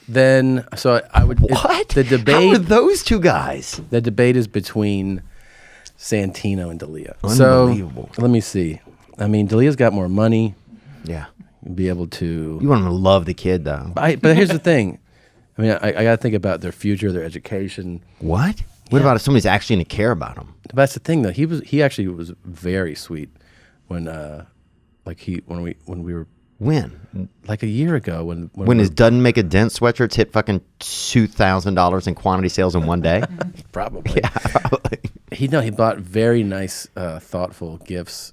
Then, so I would. What? The How are debate. those two guys? The debate is between Santino and D'Elia. Unbelievable. So let me see. I mean, D'Elia's got more money. Yeah. Be able to. You want them to love the kid, though. But here's the thing. I mean, I got to think about their future, their education. What? What about if somebody's actually going to care about them? But that's the thing, though. He actually was very sweet when we were When? like a year ago when When his doesn't make a dent sweatshirts hit fucking $2,000 in quantity sales in one day? probably Yeah, probably. he bought very nice thoughtful gifts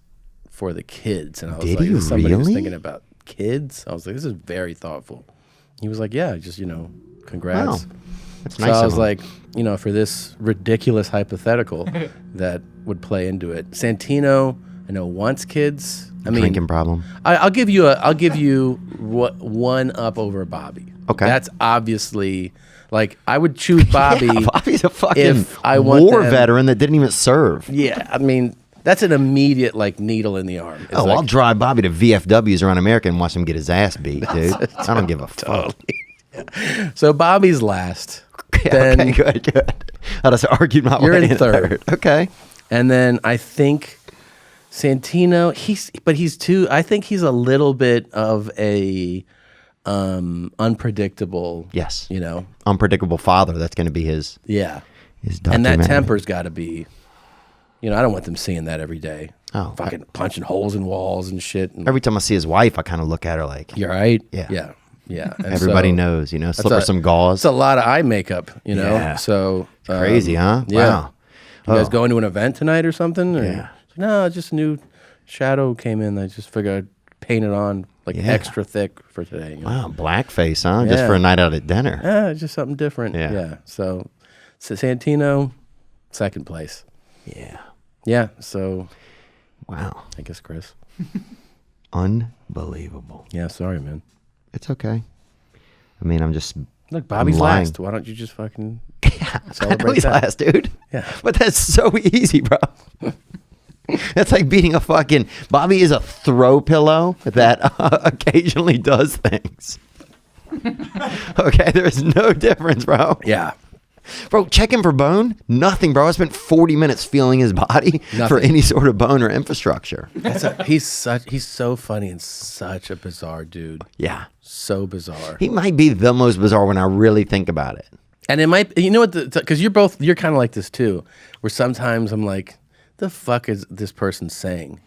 for the kids, and I was Did like, he this is somebody who's really? thinking about kids. I was like, this is very thoughtful. He was like, yeah, just congrats. Wow. That's So nice I of was him. like, for this ridiculous hypothetical that would play into it. Santino, I know wants kids. I mean, Drinking problem. I'll give you one up over Bobby. Okay. That's obviously like I would choose Bobby. Yeah, Bobby's a fucking if I want war them- veteran that didn't even serve. Yeah, I mean that's an immediate like needle in the arm. It's I'll like, drive Bobby to VFWs around America and watch him get his ass beat, dude. I don't give a fuck. so Bobby's last. Okay, Then- good. I just argued my You're way in third. Okay. And then I think Santino, I think he's a little bit of a unpredictable. Yes. You know. Unpredictable father. That's going to be his. Yeah. His And that documentary. temper's got to be, I don't want them seeing that every day. Oh, fucking punching holes in walls and shit. And, Every time I see his wife, I kind of look at her like, you're right. Yeah. Yeah. Yeah. And everybody so knows, slip that's her a- some gauze. It's a lot of eye makeup, Yeah. So Crazy, huh? Yeah. Wow. You guys Oh. going to an event tonight or something? Or, Yeah. No, just a new shadow came in. I just figured I'd paint it on like Yeah. extra thick for today. Wow, blackface, huh? Just Yeah. for a night out at dinner. Yeah, just something different. Yeah. Yeah. So Santino, second place. Yeah. Yeah. So Wow. I guess Chris. Unbelievable. Yeah. Sorry, man. It's okay. I mean, I'm just. Look, Bobby's lying. last. Why don't you just fucking I know celebrate he's that? last, dude. Yeah. But that's so easy, bro. That's like beating a fucking. Bobby is a throw pillow that occasionally does things. Okay, there's no difference, bro. Yeah. Bro, checking for bone? Nothing, bro. I spent 40 minutes feeling his body for Nothing. any sort of bone or infrastructure. He's so funny and such a bizarre dude. Yeah. So bizarre. He might be the most bizarre when I really think about it. And it might, you know what, because you're kind of like this too, where sometimes I'm like, the fuck is this person saying,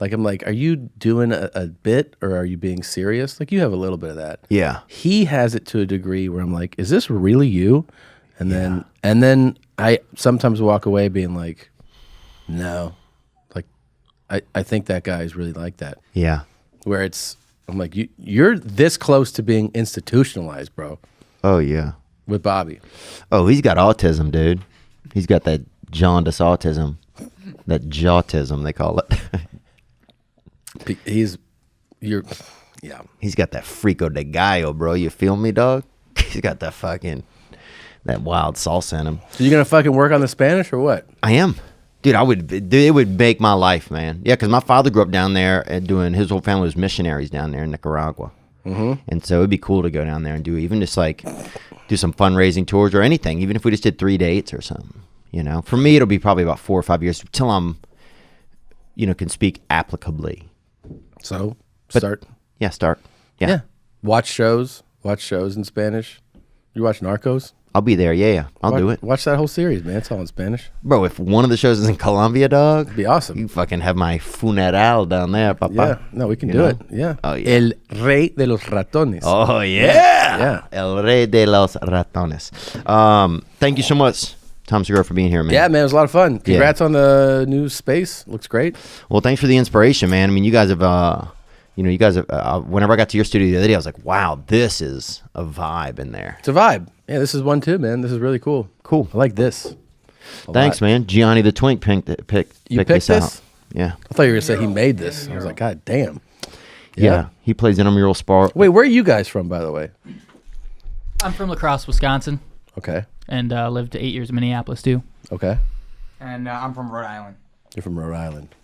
Like, I'm like, are you doing a bit or are you being serious? Like, you have a little bit of that. Yeah. He has it to a degree where I'm like, is this really you? And then I sometimes walk away being like, no. Like, I think that guy is really like that. Yeah. Where I'm like, you're this close to being institutionalized, bro, Oh, yeah. with Bobby. Oh, he's got autism, dude. He's got that jaundice autism. That jawtism, they call it. Yeah. He's got that frico de gallo, bro. You feel me, dog? He's got that wild salsa in him. So you gonna fucking work on the Spanish or what? I am. Dude, it would make my life, man. Yeah, because my father grew up down there and his whole family was missionaries down there in Nicaragua. Mm-hmm. And so it'd be cool to go down there and do some fundraising tours or anything, even if we just did 3 dates or something. For me, it'll be probably about 4 or 5 years till I'm, can speak applicably. So But- start. Yeah, start. Yeah. Watch shows in Spanish. You watch Narcos? I'll be there. Yeah. I'll do it. Watch that whole series, man. It's all in Spanish. Bro, if one of the shows is in Colombia, dog, It'd be awesome. you fucking have my funeral down there, papa. Yeah. No, we can You do know? it. Yeah. Oh, yeah. El Rey de los Ratones. Oh, yeah. Yeah. El Rey de los Ratones. Thank you so much, Tom Segura, for being here, man. Yeah, man. It was a lot of fun. Congrats on the new space. Looks great. Well, thanks for the inspiration, man. I mean, you guys have, whenever I got to your studio the other day, I was like, wow, this is a vibe in there. It's a vibe. Yeah, this is one too, man. This is really cool. Cool. I like this. Thanks, man. Gianni the Twink picked You this picked this? out. Yeah. I thought you were gonna say he made this. I was like, God damn. Yeah. He plays intramural sport. Wait, where are you guys from, by the way? I'm from La Crosse, Wisconsin, Okay. and lived 8 years in Minneapolis too. Okay. And I'm from Rhode Island. You're from Rhode Island.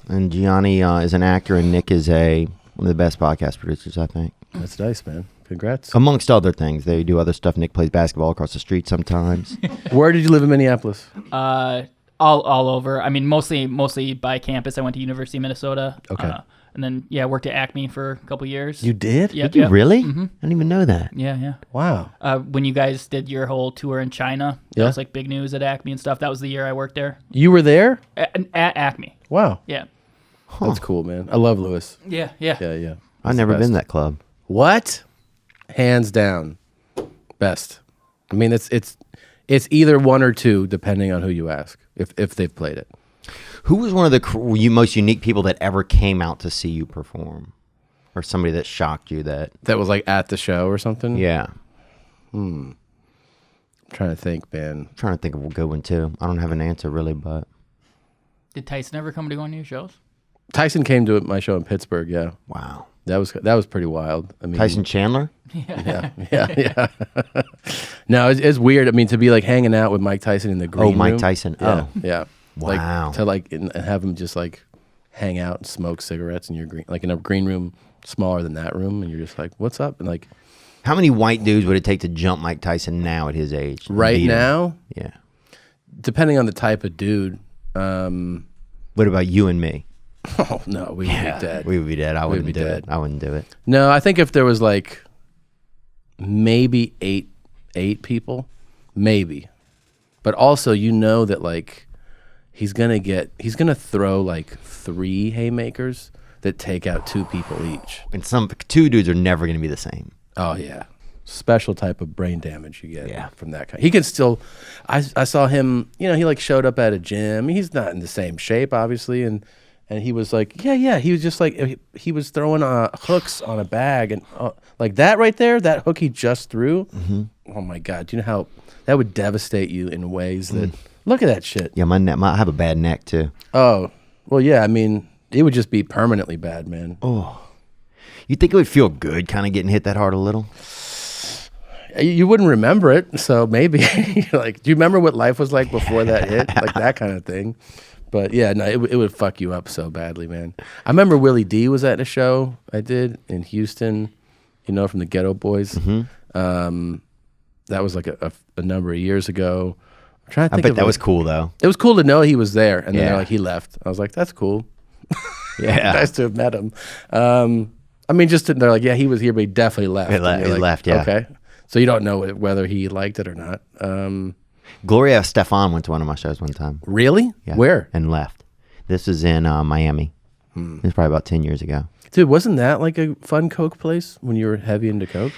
And Gianni is an actor, and Nick is one of the best podcast producers, I think. That's nice, man. Congrats. Amongst other things. They do other stuff. Nick plays basketball across the street sometimes. Where did you live in Minneapolis? All over. I mean, mostly by campus. I went to University of Minnesota. Okay. And then worked at Acme for a couple years. You did? Yep, You yep. really? Mm-hmm. I didn't even know that. Yeah. Wow. When you guys did your whole tour in China, that Yeah. was like big news at Acme and stuff. That was the year I worked there. You were there? At Acme. Wow. Yeah. That's cool, man. I love Lewis. Yeah. Yeah. I've never been to that club. What? Hands down. Best. I mean, it's either one or two, depending on who you ask, if they've played it. Who was one of the most unique people that ever came out to see you perform? Or somebody that shocked you that... That was like at the show or something? Yeah. I'm trying to think, man. I'm trying to think of a good one, too. I don't have an answer, really, but... Did Tyson ever come to one of your shows? Tyson came to my show in Pittsburgh. Yeah, Wow. that was pretty wild. I mean, Tyson Chandler? yeah. No, it's weird. I mean, to be like hanging out with Mike Tyson in the green room. Mike Tyson. Yeah, Oh. yeah. Wow. Like, to like and have him just like hang out and smoke cigarettes in your in a green room smaller than that room, and you're just like, what's up? And like, How many white dudes would it take to jump Mike Tyson now at his age? right Beat him? now, Yeah. depending on the type of dude. What about you and me? Oh no, we would be dead. We would be dead. I wouldn't be do dead. it. I wouldn't do it. No, I think if there was like maybe eight people, maybe. But also, you know that like he's gonna throw like 3 haymakers that take out 2 people each. And some two dudes are never going to be the same. Oh yeah, special type of brain damage you get Yeah. from that kind. He can still. I saw him. You know, he like showed up at a gym. He's not in the same shape, obviously, and he was like, yeah. He was just like he was throwing hooks on a bag and like that right there. That hook he just threw. Mm-hmm. Oh my God! Do you know how that would devastate you in ways that? Look at that shit. Yeah, my neck. I have a bad neck too. Oh well, yeah. I mean, it would just be permanently bad, man. Oh, you think it would feel good, kind of getting hit that hard a little? You wouldn't remember it, so maybe like, do you remember what life was like before that hit, like that kind of thing? But yeah, no, it would fuck you up so badly, man. I remember Willie D was at a show I did in Houston, you know, from the Ghetto Boys. Mm-hmm. That was like a number of years ago. I'm trying to think. I bet that was cool though. It was cool to know he was there, and then Yeah. they're like, he left. I was like, that's cool. Yeah. Nice to have met him. I mean, they're like, yeah, he was here, but he definitely left. He And you're like, left, yeah. Okay. So you don't know whether he liked it or not. Gloria Estefan went to one of my shows one time. Really? Yeah. Where? And left. This was in Miami. It was probably about 10 years ago. Dude, wasn't that like a fun Coke place when you were heavy into Coke?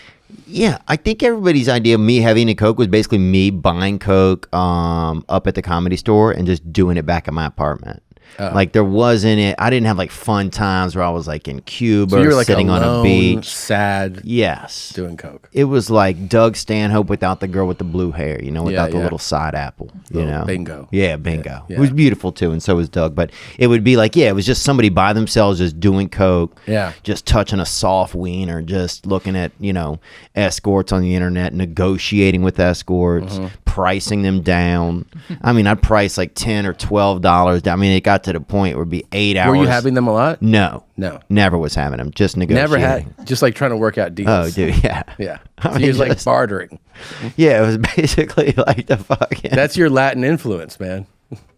Yeah, I think everybody's idea of me having a Coke was basically me buying Coke up at the Comedy Store and just doing it back at my apartment. Like there wasn't it. I didn't have like fun times where I was like in Cuba So you were like sitting alone, on a beach. sad, Yes. doing Coke. It was like Doug Stanhope without the girl with the blue hair, you know, without the yeah. little side apple, you Little know. bingo. Yeah, bingo. Yeah. It was beautiful too, and so was Doug. But it would be like, yeah, it was just somebody by themselves just doing Coke, Yeah. just touching a soft wiener, just looking at, you know, escorts on the internet, negotiating with escorts, pricing them down. I mean, I'd price like $10 or $12. I mean, it got to the point where it'd be 8 hours. Were you having them a lot? No. No. Never was having them. Just negotiating. Never had. Just like trying to work out deals. Oh, dude, yeah. Yeah. I So mean, he was like just- bartering. Yeah, it was basically like the fucking. That's your Latin influence, man.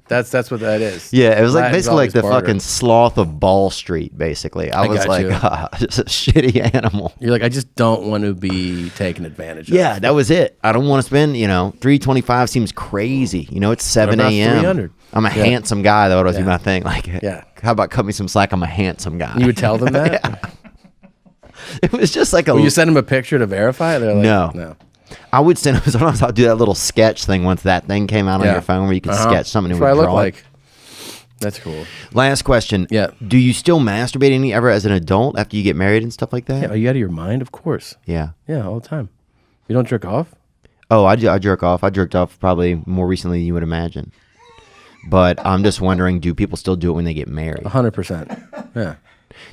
That's what that is. Yeah, it was like Latin's basically like always the bartering. fucking sloth of Ball Street. Basically, I was got like, you. just a shitty animal. You're like, I just don't want to be taken advantage of. Yeah, that was it. I don't want to spend, you know, $325 seems crazy. You know, it's 7 about a.m. 300? I'm a Yeah. handsome guy. That would always be Yeah. my thing. Like, Yeah. how about cut me some slack? I'm a handsome guy. You would tell them that? Yeah. It was just like a. Will you send them a picture to verify? They're like, No. No. I would send. Sometimes I'll do that little sketch thing once that thing came out on Yeah. your phone where you could Uh-huh. sketch something and That's what I would look draw it. like. That's cool. Last question. Yeah. Do you still masturbate any ever as an adult after you get married and stuff like that? Yeah, are you out of your mind? Of course. Yeah. Yeah, all the time. You don't jerk off? Oh, I jerk off. I jerked off probably more recently than you would imagine. But I'm just wondering, do people still do it when they get married? 100%. Yeah.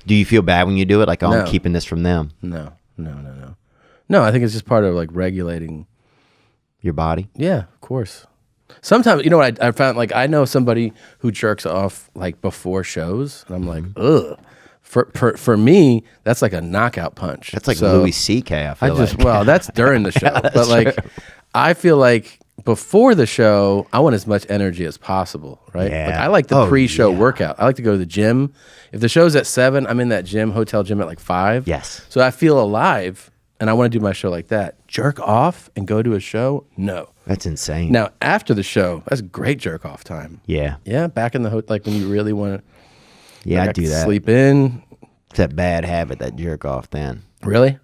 Do you feel bad when you do it? Like, oh, No. I'm keeping this from them, No. No, I think it's just part of like regulating. your body? Yeah, of course. Sometimes, you know what I found? Like, I know somebody who jerks off like before shows, and I'm like, ugh. For me, that's like a knockout punch. That's like So Louis C.K., I feel like. well, that's during the show. But like, I feel like before the show, I want as much energy as possible, right? Yeah. Like, I like the Oh, pre-show yeah. workout. I like to go to the gym. If the show's at 7, I'm in that hotel gym at like 5. Yes. So I feel alive, and I want to do my show like that. Jerk off and go to a show? No. That's insane. Now, after the show, that's great jerk off time. Yeah. Yeah, back in the hotel, like when you really want to. Yeah, like, I do can that. Sleep in. It's that bad habit, that jerk off then. Really?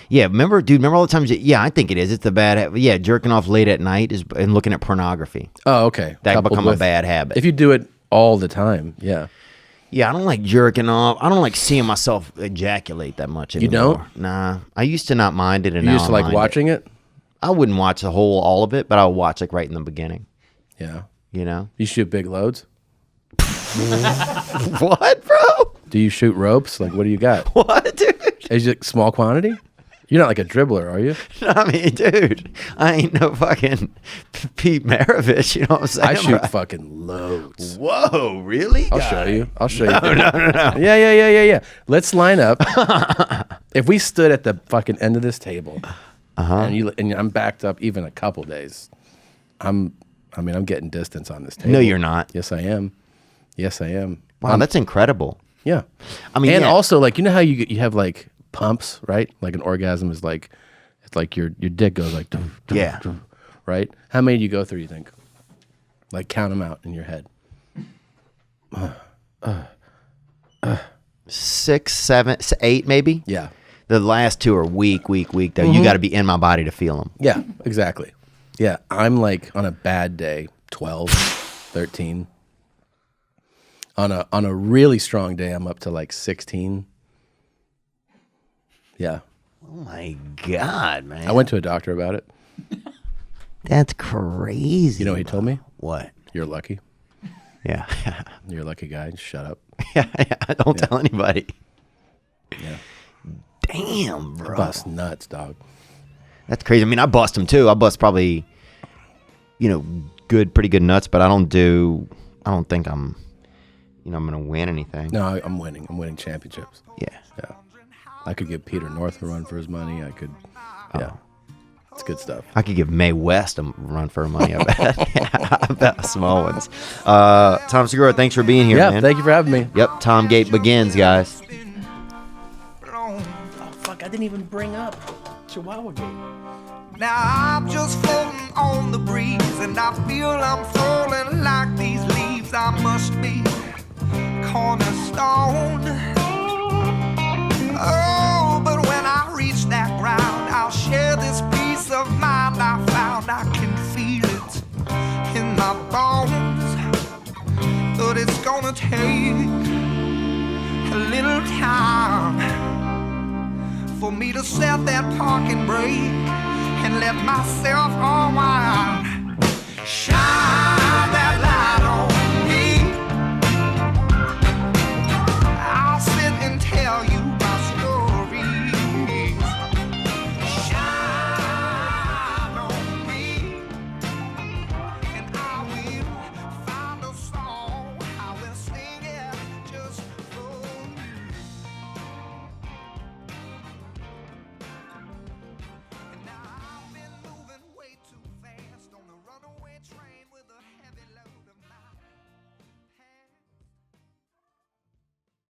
Yeah, remember all the times? I think it is. It's the bad habit. Yeah, jerking off late at night and looking at pornography. Oh, okay. That Coupled become a with- bad habit. If you do it all the time, yeah. Yeah, I don't like jerking off. I don't like seeing myself ejaculate that much anymore. You don't? Nah. I used to not mind it, and You now used to I like mind watching it? I wouldn't watch all of it, but I would watch like right in the beginning. Yeah. You know? You shoot big loads? What, bro? Do you shoot ropes? Like, what do you got? What, dude? Is it small quantity? You're not like a dribbler, are you? I mean, dude, I ain't no fucking Pete Maravich. You know what I'm saying? I shoot bro? fucking loads. Whoa, really? I'll show you. No. Yeah. Let's line up. If we stood at the fucking end of this table, and I'm backed up even a couple days, I'm getting distance on this table. No, you're not. Yes, I am. Wow, that's incredible. Yeah. I mean, and yeah. also, like, you know how you have like pumps, right? Like an orgasm is like, it's like your dick goes like, dum, dum, Yeah. dum, right? How many do you go through, you think? Like, count them out in your head. 6, 7, 8, maybe. Yeah. The last 2 are weak, though. You got to be in my body to feel them. Yeah, exactly. Yeah, I'm like on a bad day, 12, 13. On a really strong day, I'm up to like 16. Yeah. Oh my God, man. I went to a doctor about it. That's crazy. You know what he told me? What? You're lucky. Yeah. You're a lucky guy. Just shut up. Yeah. Don't tell anybody. Yeah. Damn, bro. Bust nuts, dog. That's crazy. I mean, I bust them too. I bust probably, pretty good nuts, but I don't think I'm going to win anything. No, I'm winning. I'm winning championships. Yeah. Yeah. I could give Peter North a run for his money. I could, yeah. It's good stuff. I could give Mae West a run for her money, I bet. I bet small ones. Tom Segura, thanks for being here, Yeah, man. thank you for having me. Yep, Tom Gate begins, guys. Oh, fuck, I didn't even bring up Chihuahua Gate. Now I'm just floating on the breeze, and I feel I'm falling like these leaves. I must be cornerstone. Oh, but when I reach that ground, I'll share this peace of mind I found. I can feel it in my bones, but it's gonna take a little time for me to set that parking brake and let myself unwind. Shine.